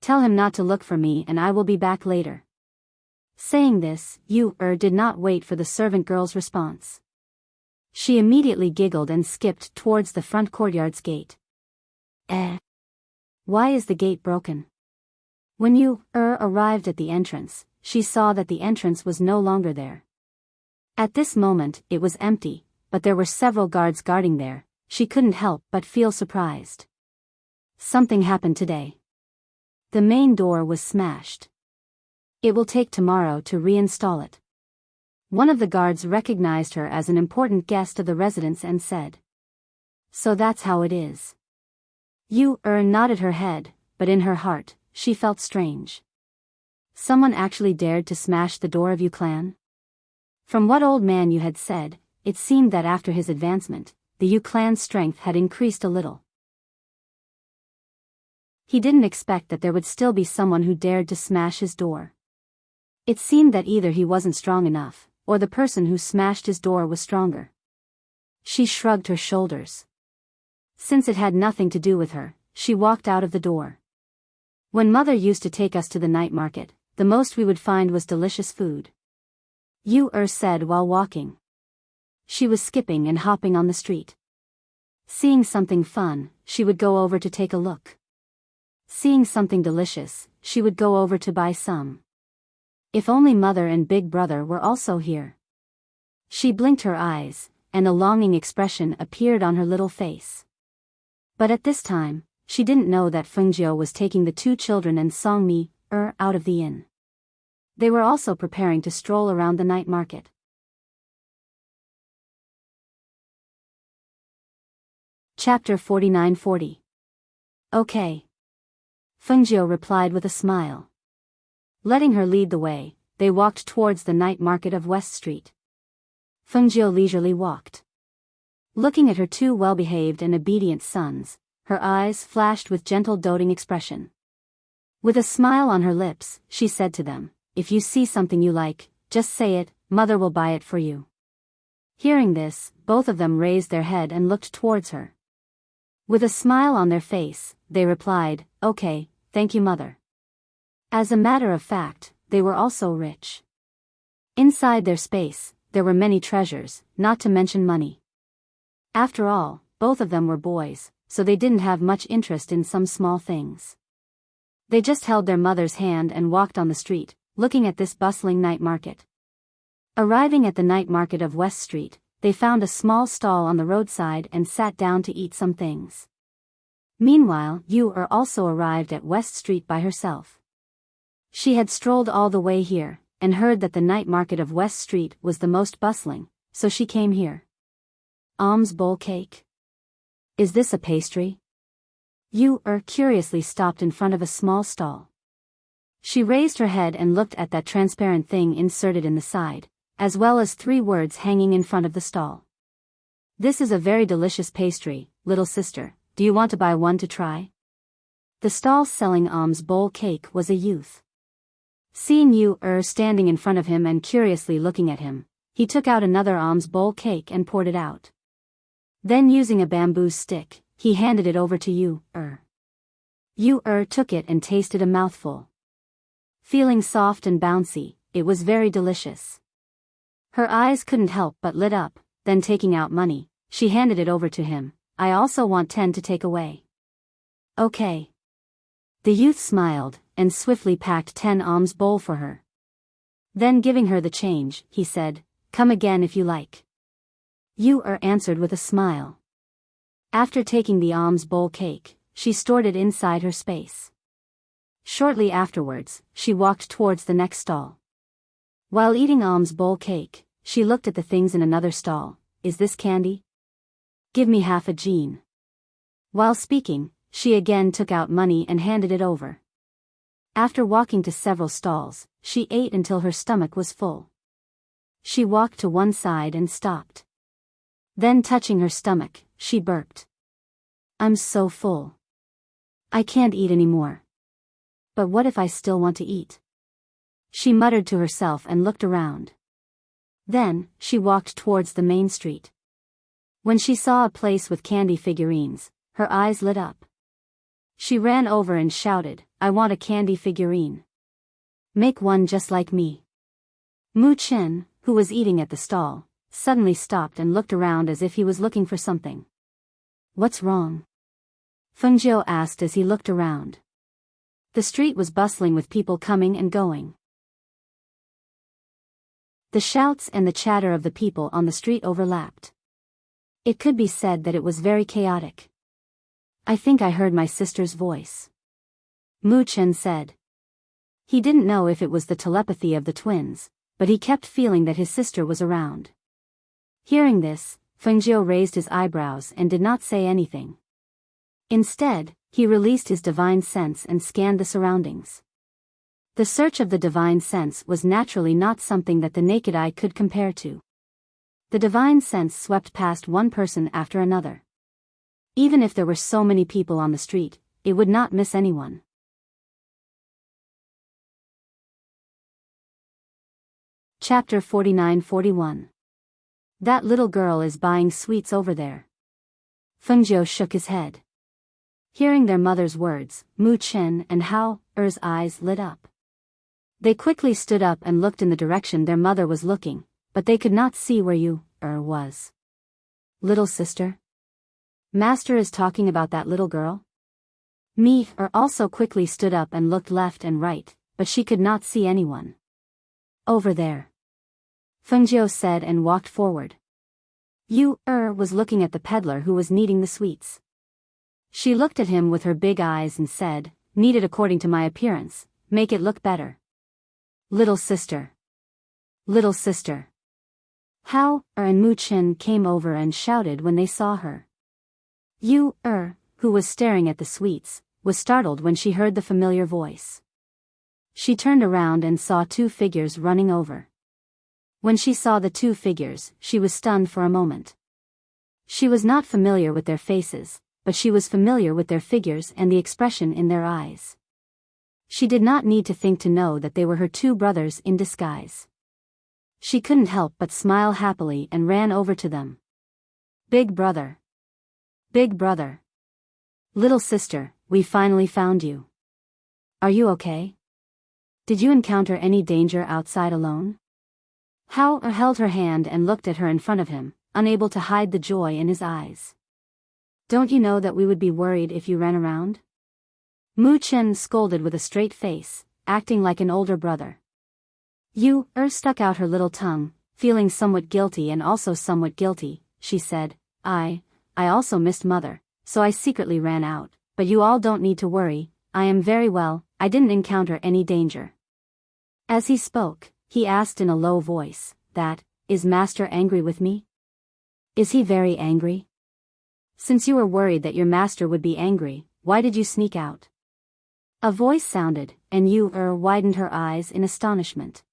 Tell him not to look for me and I will be back later." Saying this, Yu did not wait for the servant girl's response. She immediately giggled and skipped towards the front courtyard's gate. Why is the gate broken? When Yu arrived at the entrance, she saw that the entrance was no longer there. At this moment, it was empty, but there were several guards guarding there. She couldn't help but feel surprised. Something happened today. The main door was smashed. It will take tomorrow to reinstall it. One of the guards recognized her as an important guest of the residence and said. So that's how it is. Yu nodded her head, but in her heart, she felt strange. Someone actually dared to smash the door of Yu clan? From what old man Yu had said, it seemed that after his advancement, the Yu clan's strength had increased a little. He didn't expect that there would still be someone who dared to smash his door. It seemed that either he wasn't strong enough, or the person who smashed his door was stronger. She shrugged her shoulders. Since it had nothing to do with her, she walked out of the door. When mother used to take us to the night market, the most we would find was delicious food. Yu said while walking. She was skipping and hopping on the street. Seeing something fun, she would go over to take a look. Seeing something delicious, she would go over to buy some. If only mother and big brother were also here. She blinked her eyes, and a longing expression appeared on her little face. But at this time, she didn't know that Fengjiu was taking the two children and Songmi out of the inn. They were also preparing to stroll around the night market. Chapter 49-40. Okay. Fengjiu replied with a smile. Letting her lead the way, they walked towards the night market of West Street. Fengjiu leisurely walked. Looking at her two well-behaved and obedient sons, her eyes flashed with gentle doting expression. With a smile on her lips, she said to them, if you see something you like, just say it, mother will buy it for you. Hearing this, both of them raised their head and looked towards her. With a smile on their face, they replied, okay, thank you mother. As a matter of fact, they were also rich. Inside their space, there were many treasures, not to mention money. After all, both of them were boys, so they didn't have much interest in some small things. They just held their mother's hand and walked on the street, looking at this bustling night market. Arriving at the night market of West Street, they found a small stall on the roadside and sat down to eat some things. Meanwhile, Yu also arrived at West Street by herself. She had strolled all the way here, and heard that the night market of West Street was the most bustling, so she came here. Alms bowl cake? Is this a pastry? Yu curiously stopped in front of a small stall. She raised her head and looked at that transparent thing inserted in the side, as well as 3 words hanging in front of the stall. This is a very delicious pastry, little sister, do you want to buy one to try? The stall selling alms bowl cake was a youth. Seeing Yu standing in front of him and curiously looking at him, he took out another alms bowl cake and poured it out. Then using a bamboo stick, he handed it over to Yu. Yu took it and tasted a mouthful. Feeling soft and bouncy, it was very delicious. Her eyes couldn't help but lit up, then taking out money, she handed it over to him. I also want 10 to take away. Okay. The youth smiled, and swiftly packed 10 alms bowl for her. Then giving her the change, he said, come again if you like. Yu answered with a smile. After taking the alms bowl cake, she stored it inside her space. Shortly afterwards, she walked towards the next stall. While eating alms bowl cake, she looked at the things in another stall. Is this candy? Give me half a gene. While speaking, she again took out money and handed it over. After walking to several stalls, she ate until her stomach was full. She walked to one side and stopped. Then touching her stomach, she burped. I'm so full. I can't eat anymore. But what if I still want to eat? She muttered to herself and looked around. Then, she walked towards the main street. When she saw a place with candy figurines, her eyes lit up. She ran over and shouted, I want a candy figurine. Make one just like me. Mu Chen, who was eating at the stall, suddenly stopped and looked around as if he was looking for something. What's wrong? Fengjiu asked as he looked around. The street was bustling with people coming and going. The shouts and the chatter of the people on the street overlapped. It could be said that it was very chaotic. I think I heard my sister's voice, Mu Chen said. He didn't know if it was the telepathy of the twins, but he kept feeling that his sister was around. Hearing this, Fengjiu raised his eyebrows and did not say anything. Instead, he released his divine sense and scanned the surroundings. The search of the divine sense was naturally not something that the naked eye could compare to. The divine sense swept past one person after another. Even if there were so many people on the street, it would not miss anyone. Chapter 49-41. That little girl is buying sweets over there. Fengjiu shook his head. Hearing their mother's words, Mu Chen and Hao Er's eyes lit up. They quickly stood up and looked in the direction their mother was looking, but they could not see where Yu was. Little sister? Master is talking about that little girl? Mi also quickly stood up and looked left and right, but she could not see anyone. Over there, Fengjiu said and walked forward. Yu was looking at the peddler who was kneading the sweets. She looked at him with her big eyes and said, "Knead it according to my appearance, make it look better." Little sister. Little sister. Hao and Mu Chen came over and shouted when they saw her. Yu who was staring at the sweets, was startled when she heard the familiar voice. She turned around and saw two figures running over. When she saw the two figures, she was stunned for a moment. She was not familiar with their faces, but she was familiar with their figures and the expression in their eyes. She did not need to think to know that they were her two brothers in disguise. She couldn't help but smile happily and ran over to them. Big brother. Big brother. Little sister, we finally found you. Are you okay? Did you encounter any danger outside alone? Hao held her hand and looked at her in front of him, unable to hide the joy in his eyes. Don't you know that we would be worried if you ran around? Mu Chen scolded with a straight face, acting like an older brother. Yu stuck out her little tongue, feeling somewhat guilty and also somewhat guilty, she said, I also missed mother, so I secretly ran out, but you all don't need to worry, I am very well, I didn't encounter any danger. As he spoke, he asked in a low voice, is Master angry with me? Is he very angry? Since you were worried that your master would be angry, why did you sneak out? A voice sounded, and Yu widened her eyes in astonishment.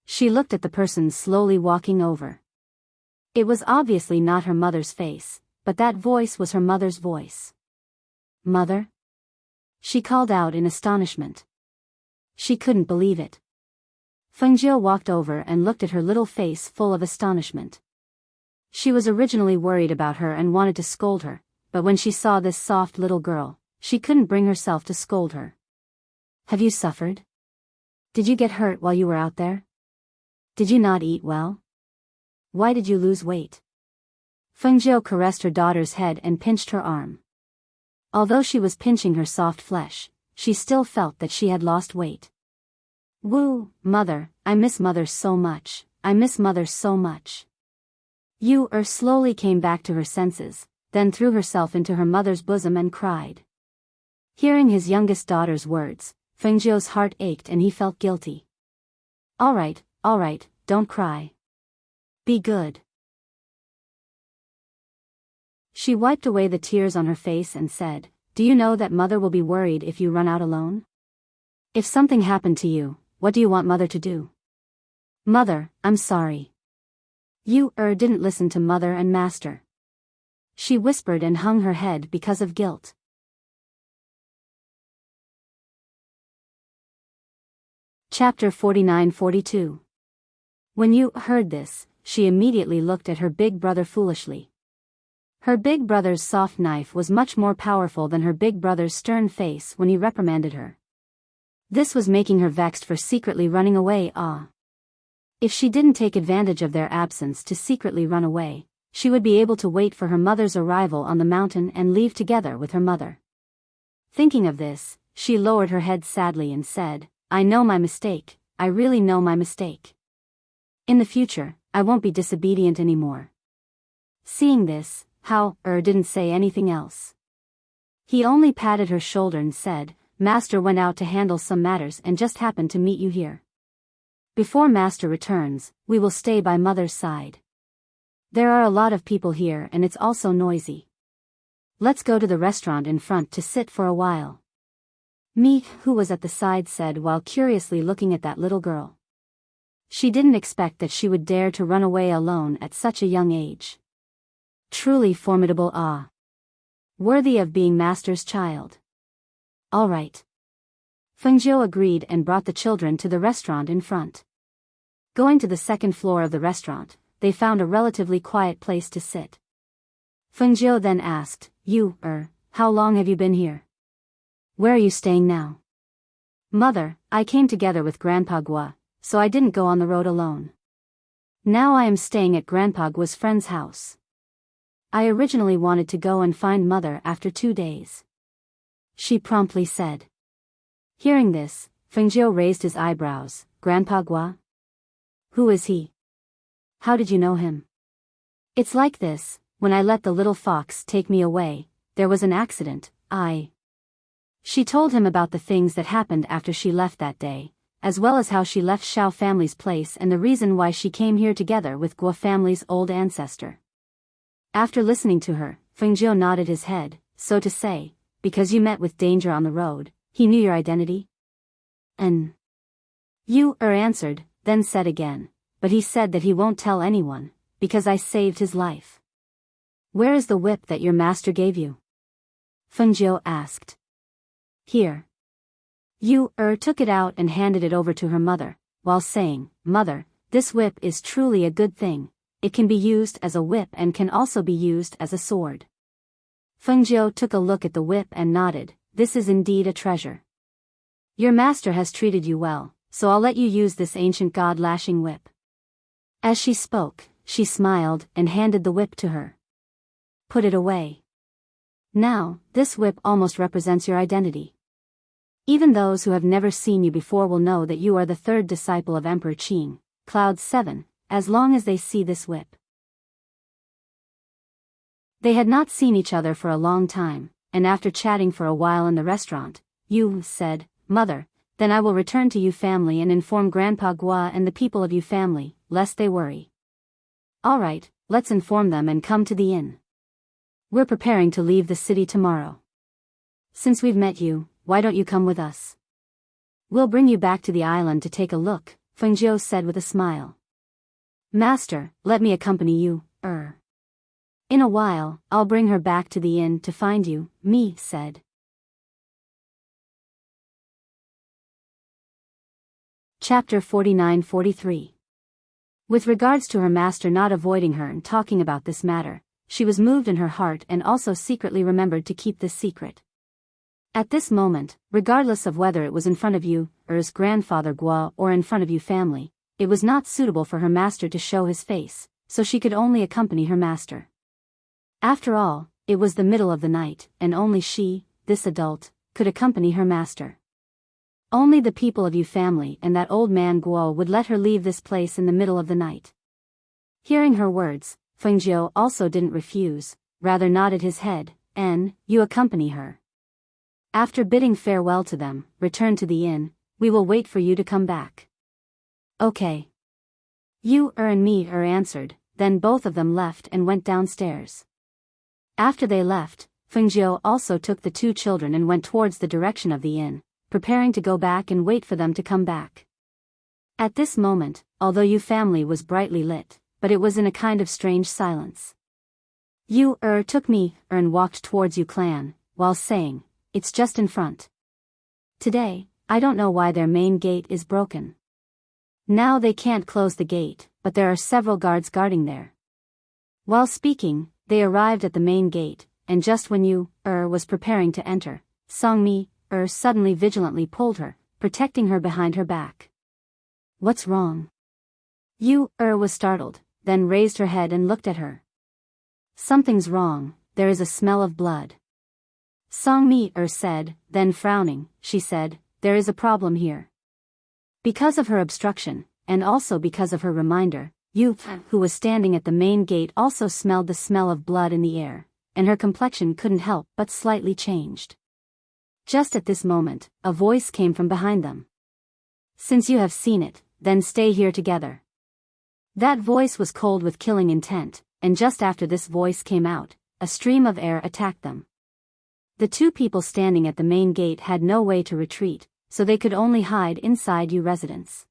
She looked at the person slowly walking over. It was obviously not her mother's face, but that voice was her mother's voice. Mother? She called out in astonishment. She couldn't believe it. Fengjiu walked over and looked at her little face full of astonishment. She was originally worried about her and wanted to scold her, but when she saw this soft little girl, she couldn't bring herself to scold her. Have you suffered? Did you get hurt while you were out there? Did you not eat well? Why did you lose weight? Fengjiu caressed her daughter's head and pinched her arm. Although she was pinching her soft flesh, she still felt that she had lost weight. Woo, mother, I miss mother so much, I miss mother so much. Yu slowly came back to her senses, then threw herself into her mother's bosom and cried. Hearing his youngest daughter's words, Fengjiu's heart ached and he felt guilty. All right, don't cry. Be good. She wiped away the tears on her face and said, Do you know that mother will be worried if you run out alone? If something happened to you, what do you want mother to do? Mother, I'm sorry. Yu didn't listen to mother and master. She whispered and hung her head because of guilt. Chapter 49-42. When Yu heard this, she immediately looked at her big brother foolishly. Her big brother's soft knife was much more powerful than her big brother's stern face when he reprimanded her. This was making her vexed for secretly running away. If she didn't take advantage of their absence to secretly run away, she would be able to wait for her mother's arrival on the mountain and leave together with her mother. Thinking of this, she lowered her head sadly and said, I know my mistake, I really know my mistake. In the future, I won't be disobedient anymore. Seeing this, Hao didn't say anything else. He only patted her shoulder and said, Master went out to handle some matters and just happened to meet you here. Before Master returns, we will stay by Mother's side. There are a lot of people here and it's also noisy. Let's go to the restaurant in front to sit for a while. Mi, who was at the side, said while curiously looking at that little girl. She didn't expect that she would dare to run away alone at such a young age. Truly formidable awe. Worthy of being Master's child. All right. Fengjiu agreed and brought the children to the restaurant in front. Going to the second floor of the restaurant, they found a relatively quiet place to sit. Fengjiu then asked, You, how long have you been here? Where are you staying now? Mother, I came together with Grandpa Gua, so I didn't go on the road alone. Now I am staying at Grandpa Gua's friend's house. I originally wanted to go and find Mother after 2 days. She promptly said. Hearing this, Fengjiu raised his eyebrows. Grandpa Gua? Who is he? How did you know him? It's like this, when I let the little fox take me away, there was an accident, She told him about the things that happened after she left that day, as well as how she left Xiao family's place and the reason why she came here together with Guo family's old ancestor. After listening to her, Fengjiu nodded his head, so to say, because you met with danger on the road, he knew your identity? You, answered, then said again, but he said that he won't tell anyone, because I saved his life. Where is the whip that your master gave you? Fengjiu asked. Here. You, took it out and handed it over to her mother, while saying, Mother, this whip is truly a good thing, it can be used as a whip and can also be used as a sword. Fengjiu took a look at the whip and nodded, this is indeed a treasure. Your master has treated you well, so I'll let you use this ancient god-lashing whip. As she spoke, she smiled and handed the whip to her. Put it away. Now, this whip almost represents your identity. Even those who have never seen you before will know that you are the third disciple of Emperor Qing, Cloud 7, as long as they see this whip. They had not seen each other for a long time, and after chatting for a while in the restaurant, Yu said, Mother, then I will return to Yu family and inform Grandpa Gua and the people of Yu family, lest they worry. All right, let's inform them and come to the inn. We're preparing to leave the city tomorrow. Since we've met you, why don't you come with us? We'll bring you back to the island to take a look, Fengjiu said with a smile. Master, let me accompany you, In a while, I'll bring her back to the inn to find you, Mi said. Chapter 49-43. With regards to her master not avoiding her and talking about this matter, she was moved in her heart and also secretly remembered to keep this secret. At this moment, regardless of whether it was in front of Yu's grandfather Gua or in front of Yu family, it was not suitable for her master to show his face, so she could only accompany her master. After all, it was the middle of the night, and only she, this adult, could accompany her master. Only the people of Yu family and that old man Guo would let her leave this place in the middle of the night. Hearing her words, Fengjiu also didn't refuse, rather nodded his head, and, you accompany her. After bidding farewell to them, return to the inn, we will wait for you to come back. Okay. You and me answered, then both of them left and went downstairs. After they left, Fengjiu also took the two children and went towards the direction of the inn, preparing to go back and wait for them to come back. At this moment, although Yu family was brightly lit, but it was in a kind of strange silence. Yu took me and walked towards Yu clan, while saying, it's just in front. Today, I don't know why their main gate is broken. Now they can't close the gate, but there are several guards guarding there. While speaking, they arrived at the main gate, and just when Yu was preparing to enter, Songmi suddenly vigilantly pulled her, protecting her behind her back. What's wrong? Yu was startled, then raised her head and looked at her. Something's wrong, there is a smell of blood. Song-mi said, then frowning, she said, there is a problem here. Because of her obstruction, and also because of her reminder, Yu, who was standing at the main gate, also smelled the smell of blood in the air, and her complexion couldn't help but slightly changed. Just at this moment, a voice came from behind them. Since you have seen it, then stay here together. That voice was cold with killing intent, and just after this voice came out, a stream of air attacked them. The two people standing at the main gate had no way to retreat, so they could only hide inside Yu residence.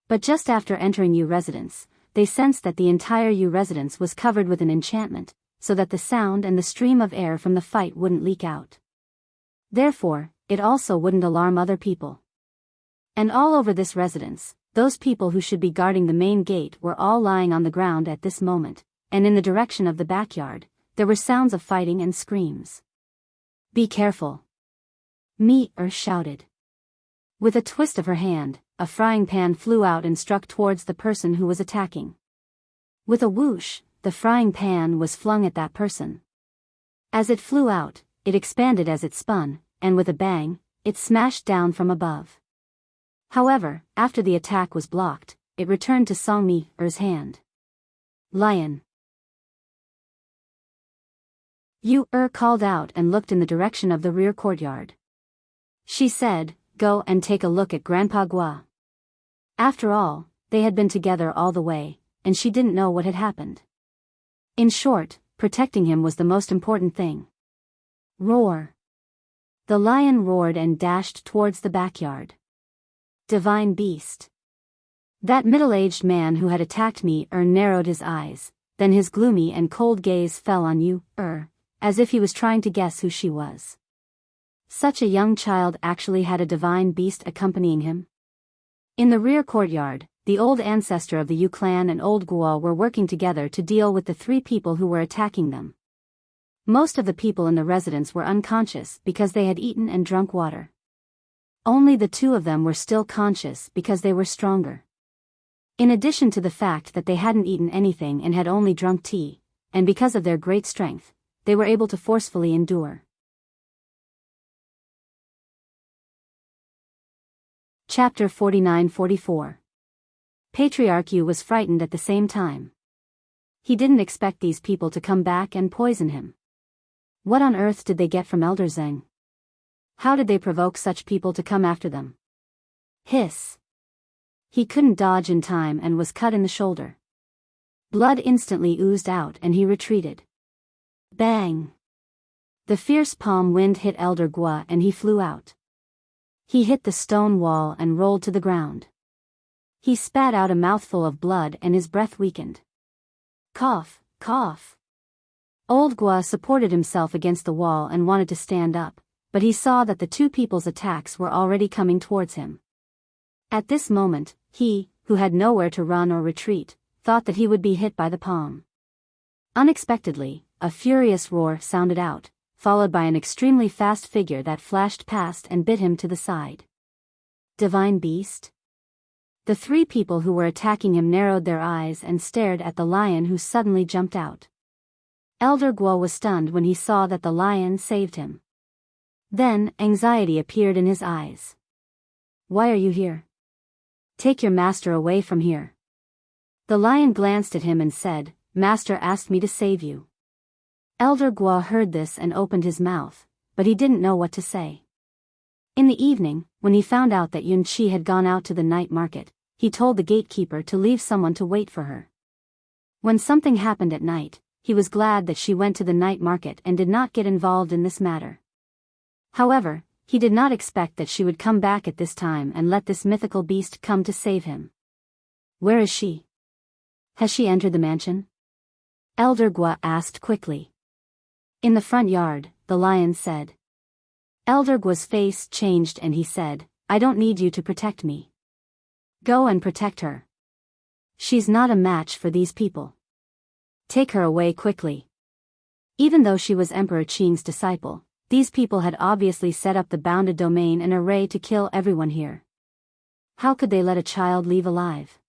But just after entering Yu residence, they sensed that the entire Yu residence was covered with an enchantment, so that the sound and the stream of air from the fight wouldn't leak out. Therefore, it also wouldn't alarm other people. And all over this residence, those people who should be guarding the main gate were all lying on the ground at this moment, and in the direction of the backyard, there were sounds of fighting and screams. Be careful. Mi-er shouted. With a twist of her hand, a frying pan flew out and struck towards the person who was attacking. With a whoosh, the frying pan was flung at that person. As it flew out, it expanded as it spun, and with a bang, it smashed down from above. However, after the attack was blocked, it returned to Song-mi-er's hand. Lion. Yu-er called out and looked in the direction of the rear courtyard. She said, go and take a look at Grandpa Gua. After all, they had been together all the way, and she didn't know what had happened. In short, protecting him was the most important thing. Roar. The lion roared and dashed towards the backyard. Divine beast. That middle-aged man who had attacked me narrowed his eyes, then his gloomy and cold gaze fell on Yu-er, as if he was trying to guess who she was. Such a young child actually had a divine beast accompanying him? In the rear courtyard, the old ancestor of the Yu clan and old Guo were working together to deal with the three people who were attacking them. Most of the people in the residence were unconscious because they had eaten and drunk water. Only the two of them were still conscious because they were stronger. In addition to the fact that they hadn't eaten anything and had only drunk tea, and because of their great strength, they were able to forcefully endure. Chapter 49-44. Patriarch Yu was frightened at the same time. He didn't expect these people to come back and poison him. What on earth did they get from Elder Zheng? How did they provoke such people to come after them? Hiss. He couldn't dodge in time and was cut in the shoulder. Blood instantly oozed out and he retreated. Bang! The fierce palm wind hit Elder Gua and he flew out. He hit the stone wall and rolled to the ground. He spat out a mouthful of blood and his breath weakened. Cough, cough. Old Gua supported himself against the wall and wanted to stand up, but he saw that the two people's attacks were already coming towards him. At this moment, he, who had nowhere to run or retreat, thought that he would be hit by the palm. Unexpectedly, a furious roar sounded out, followed by an extremely fast figure that flashed past and bit him to the side. Divine beast? The three people who were attacking him narrowed their eyes and stared at the lion who suddenly jumped out. Elder Guo was stunned when he saw that the lion saved him. Then, anxiety appeared in his eyes. Why are you here? Take your master away from here. The lion glanced at him and said, Master asked me to save you. Elder Guo heard this and opened his mouth, but he didn't know what to say. In the evening, when he found out that Yun Qi had gone out to the night market, he told the gatekeeper to leave someone to wait for her. When something happened at night, he was glad that she went to the night market and did not get involved in this matter. However, he did not expect that she would come back at this time and let this mythical beast come to save him. Where is she? Has she entered the mansion? Elder Guo asked quickly. In the front yard, the lion said. Elder Guo's face changed and he said, I don't need you to protect me. Go and protect her. She's not a match for these people. Take her away quickly. Even though she was Emperor Qing's disciple, these people had obviously set up the bounded domain and array to kill everyone here. How could they let a child leave alive?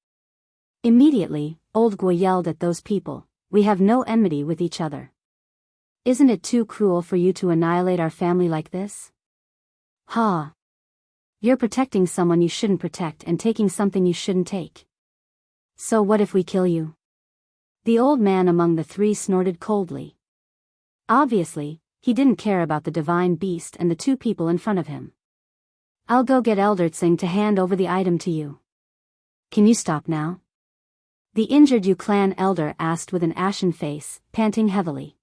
Immediately, Old Guo yelled at those people, We have no enmity with each other. Isn't it too cruel for you to annihilate our family like this? Ha! You're protecting someone you shouldn't protect and taking something you shouldn't take. So what if we kill you? The old man among the three snorted coldly. Obviously, he didn't care about the divine beast and the two people in front of him. I'll go get Eldritching to hand over the item to you. Can you stop now? The injured Yu clan elder asked with an ashen face, panting heavily.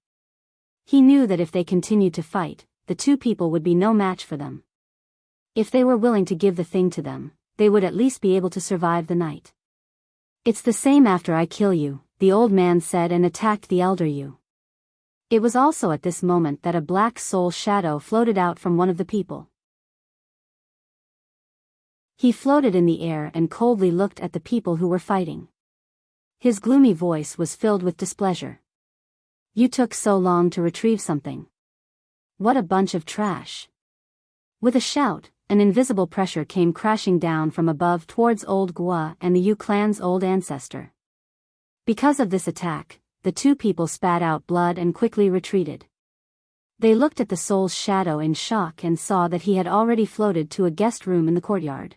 He knew that if they continued to fight, the two people would be no match for them. If they were willing to give the thing to them, they would at least be able to survive the night. It's the same after I kill you, the old man said and attacked the elder Yu. It was also at this moment that a black soul shadow floated out from one of the people. He floated in the air and coldly looked at the people who were fighting. His gloomy voice was filled with displeasure. You took so long to retrieve something. What a bunch of trash. With a shout, an invisible pressure came crashing down from above towards Old Gua and the Yu clan's old ancestor. Because of this attack, the two people spat out blood and quickly retreated. They looked at the soul's shadow in shock and saw that he had already floated to a guest room in the courtyard.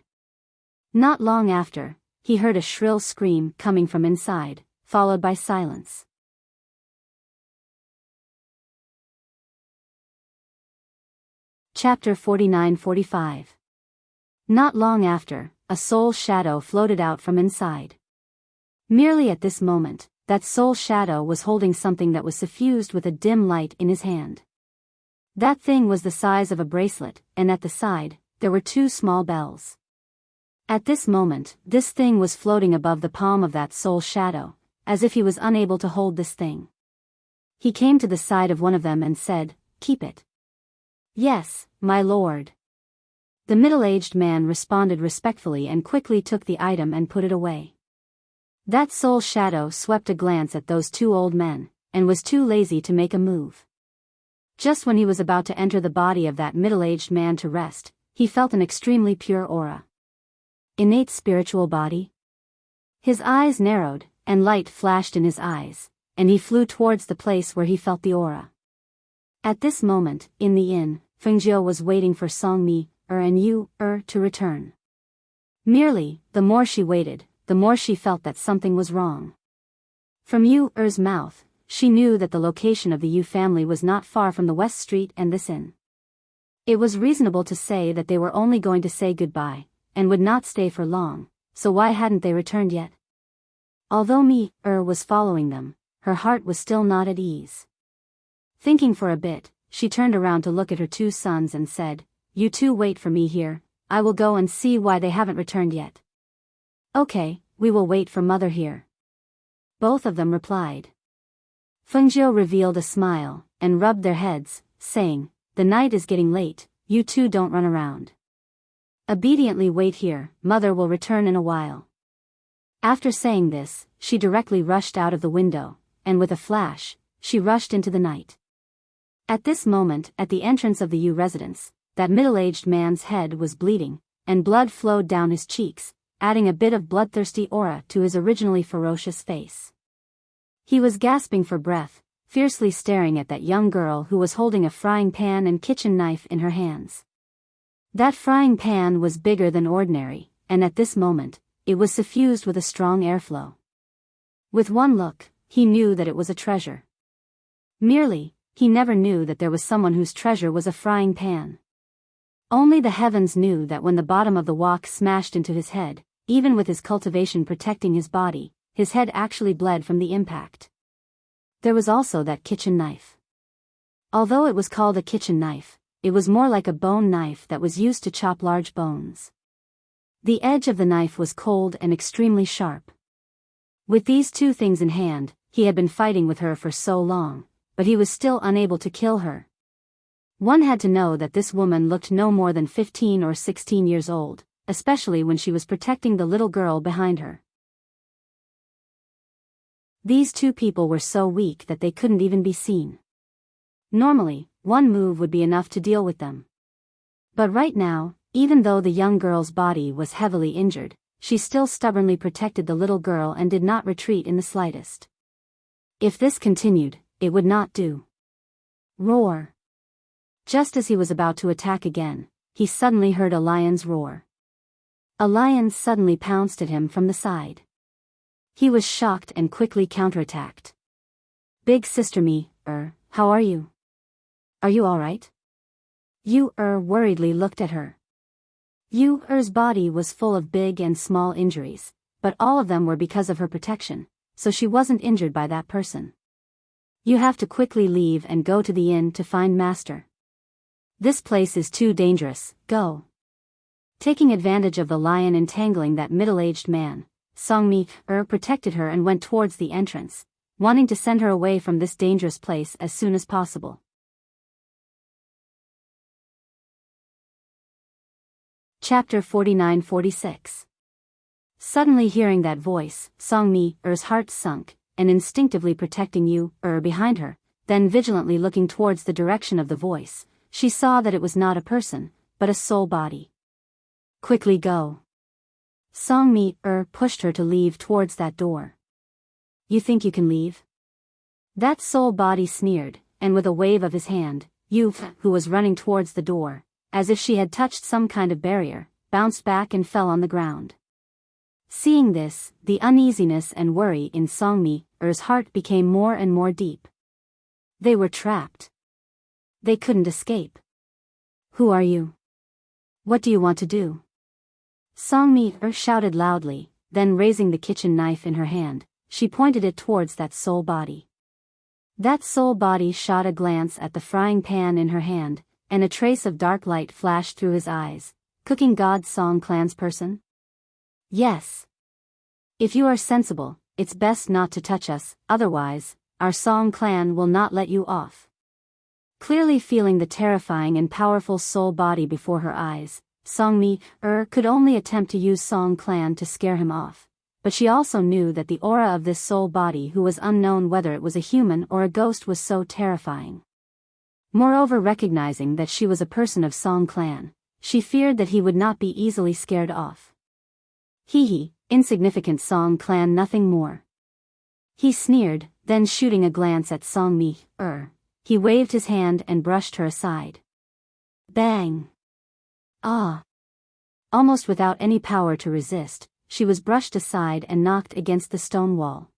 Not long after, he heard a shrill scream coming from inside, followed by silence. Chapter 49-45. Not long after, a soul shadow floated out from inside. Merely at this moment, that soul shadow was holding something that was suffused with a dim light in his hand. That thing was the size of a bracelet, and at the side, there were two small bells. At this moment, this thing was floating above the palm of that soul shadow, as if he was unable to hold this thing. He came to the side of one of them and said, "Keep it." "Yes, my lord." The middle-aged man responded respectfully and quickly took the item and put it away. That soul shadow swept a glance at those two old men, and was too lazy to make a move. Just when he was about to enter the body of that middle-aged man to rest, he felt an extremely pure aura. Innate spiritual body? His eyes narrowed, and light flashed in his eyes, and he flew towards the place where he felt the aura. At this moment, in the inn, Fengjiu was waiting for Songmi, and Yu, to return. Merely, the more she waited, the more she felt that something was wrong. From Yu's mouth, she knew that the location of the Yu family was not far from the West Street and this inn. It was reasonable to say that they were only going to say goodbye, and would not stay for long, so why hadn't they returned yet? Although was following them, her heart was still not at ease. Thinking for a bit, she turned around to look at her two sons and said, "You two wait for me here, I will go and see why they haven't returned yet." "Okay, we will wait for mother here." Both of them replied. Fengjiu revealed a smile, and rubbed their heads, saying, "The night is getting late, you two don't run around. Obediently wait here, mother will return in a while." After saying this, she directly rushed out of the window, and with a flash, she rushed into the night. At this moment, at the entrance of the Yu residence, that middle-aged man's head was bleeding, and blood flowed down his cheeks, adding a bit of bloodthirsty aura to his originally ferocious face. He was gasping for breath, fiercely staring at that young girl who was holding a frying pan and kitchen knife in her hands. That frying pan was bigger than ordinary, and at this moment, it was suffused with a strong airflow. With one look, he knew that it was a treasure. Merely, he never knew that there was someone whose treasure was a frying pan. Only the heavens knew that when the bottom of the wok smashed into his head, even with his cultivation protecting his body, his head actually bled from the impact. There was also that kitchen knife. Although it was called a kitchen knife, it was more like a bone knife that was used to chop large bones. The edge of the knife was cold and extremely sharp. With these two things in hand, he had been fighting with her for so long, but he was still unable to kill her. One had to know that this woman looked no more than 15 or 16 years old, especially when she was protecting the little girl behind her. These two people were so weak that they couldn't even be seen. Normally, one move would be enough to deal with them. But right now, even though the young girl's body was heavily injured, she still stubbornly protected the little girl and did not retreat in the slightest. If this continued, it would not do. Roar. Just as he was about to attack again, he suddenly heard a lion's roar. A lion suddenly pounced at him from the side. He was shocked and quickly counterattacked. Big sister me, how are you? Are you alright? You, worriedly looked at her. Yu's body was full of big and small injuries, but all of them were because of her protection, so she wasn't injured by that person. You have to quickly leave and go to the inn to find master. This place is too dangerous, go. Taking advantage of the lion entangling that middle-aged man, Songmi protected her and went towards the entrance, wanting to send her away from this dangerous place as soon as possible. Chapter 49-46. Suddenly hearing that voice, Songmi's heart sunk, and instinctively protecting Yu behind her, then vigilantly looking towards the direction of the voice, she saw that it was not a person, but a soul body. Quickly go. Songmi pushed her to leave towards that door. You think you can leave? That soul body sneered, and with a wave of his hand, Yu, who was running towards the door, as if she had touched some kind of barrier, bounced back and fell on the ground. Seeing this, the uneasiness and worry in Songmi's heart became more and more deep. They were trapped. They couldn't escape. Who are you? What do you want to do? Songmi shouted loudly, then raising the kitchen knife in her hand, she pointed it towards that soul body. That soul body shot a glance at the frying pan in her hand, and a trace of dark light flashed through his eyes. Cooking God Song Clan's person? Yes. If you are sensible, it's best not to touch us, otherwise, our Song Clan will not let you off. Clearly feeling the terrifying and powerful soul body before her eyes, Songmi could only attempt to use Song Clan to scare him off, but she also knew that the aura of this soul body, who was unknown whether it was a human or a ghost, was so terrifying. Moreover, recognizing that she was a person of Song Clan, she feared that he would not be easily scared off. Hee, insignificant Song Clan, nothing more. He sneered, then shooting a glance at Songmi, he waved his hand and brushed her aside. Bang! Ah! Almost without any power to resist, she was brushed aside and knocked against the stone wall.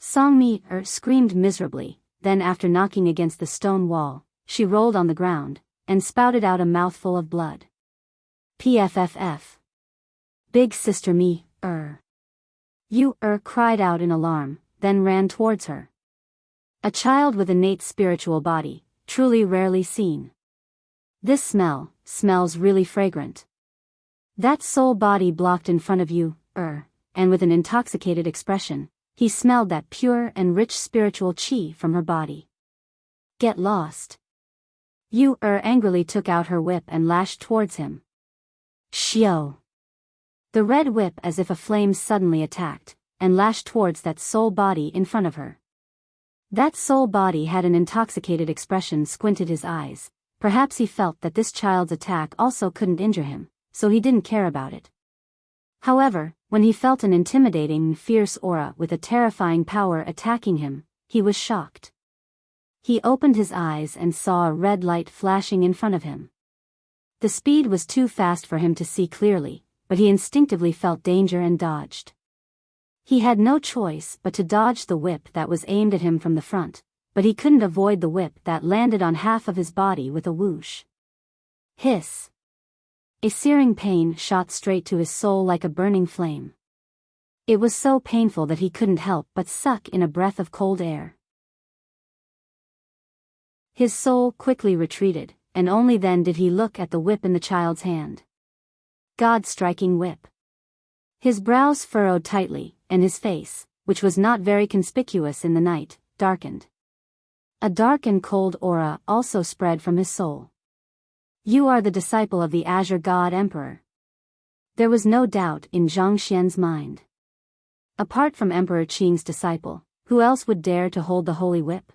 Songmi screamed miserably, then after knocking against the stone wall, she rolled on the ground, and spouted out a mouthful of blood. Pfff. Big sister me, You cried out in alarm, then ran towards her. A child with innate spiritual body, truly rarely seen. This smells really fragrant. That soul body blocked in front of you, and with an intoxicated expression, he smelled that pure and rich spiritual chi from her body. Get lost. Yu angrily took out her whip and lashed towards him. Shio. The red whip, as if a flame, suddenly attacked, and lashed towards that soul body in front of her. That soul body had an intoxicated expression, squinted his eyes. Perhaps he felt that this child's attack also couldn't injure him, so he didn't care about it. However, when he felt an intimidating, fierce aura with a terrifying power attacking him, he was shocked. He opened his eyes and saw a red light flashing in front of him. The speed was too fast for him to see clearly, but he instinctively felt danger and dodged. He had no choice but to dodge the whip that was aimed at him from the front, but he couldn't avoid the whip that landed on half of his body with a whoosh. Hiss. A searing pain shot straight to his soul like a burning flame. It was so painful that he couldn't help but suck in a breath of cold air. His soul quickly retreated, and only then did he look at the whip in the child's hand. God-striking whip. His brows furrowed tightly, and his face, which was not very conspicuous in the night, darkened. A dark and cold aura also spread from his soul. You are the disciple of the Azure God Emperor. There was no doubt in Zhang Xian's mind. Apart from Emperor Qing's disciple, who else would dare to hold the holy whip?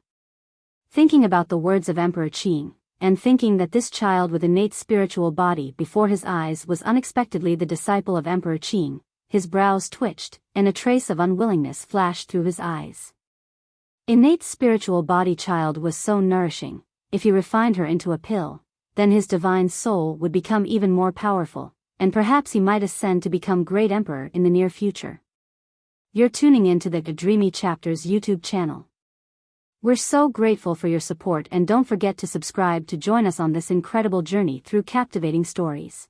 Thinking about the words of Emperor Qing, and thinking that this child with innate spiritual body before his eyes was unexpectedly the disciple of Emperor Qing, his brows twitched, and a trace of unwillingness flashed through his eyes. Innate's spiritual body child was so nourishing. If he refined her into a pill, then his divine soul would become even more powerful, and perhaps he might ascend to become great emperor in the near future. You're tuning in to the Dreamy Chapters YouTube channel. We're so grateful for your support, and don't forget to subscribe to join us on this incredible journey through captivating stories.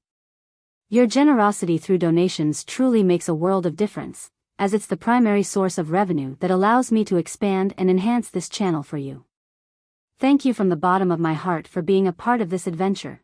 Your generosity through donations truly makes a world of difference, as it's the primary source of revenue that allows me to expand and enhance this channel for you. Thank you from the bottom of my heart for being a part of this adventure.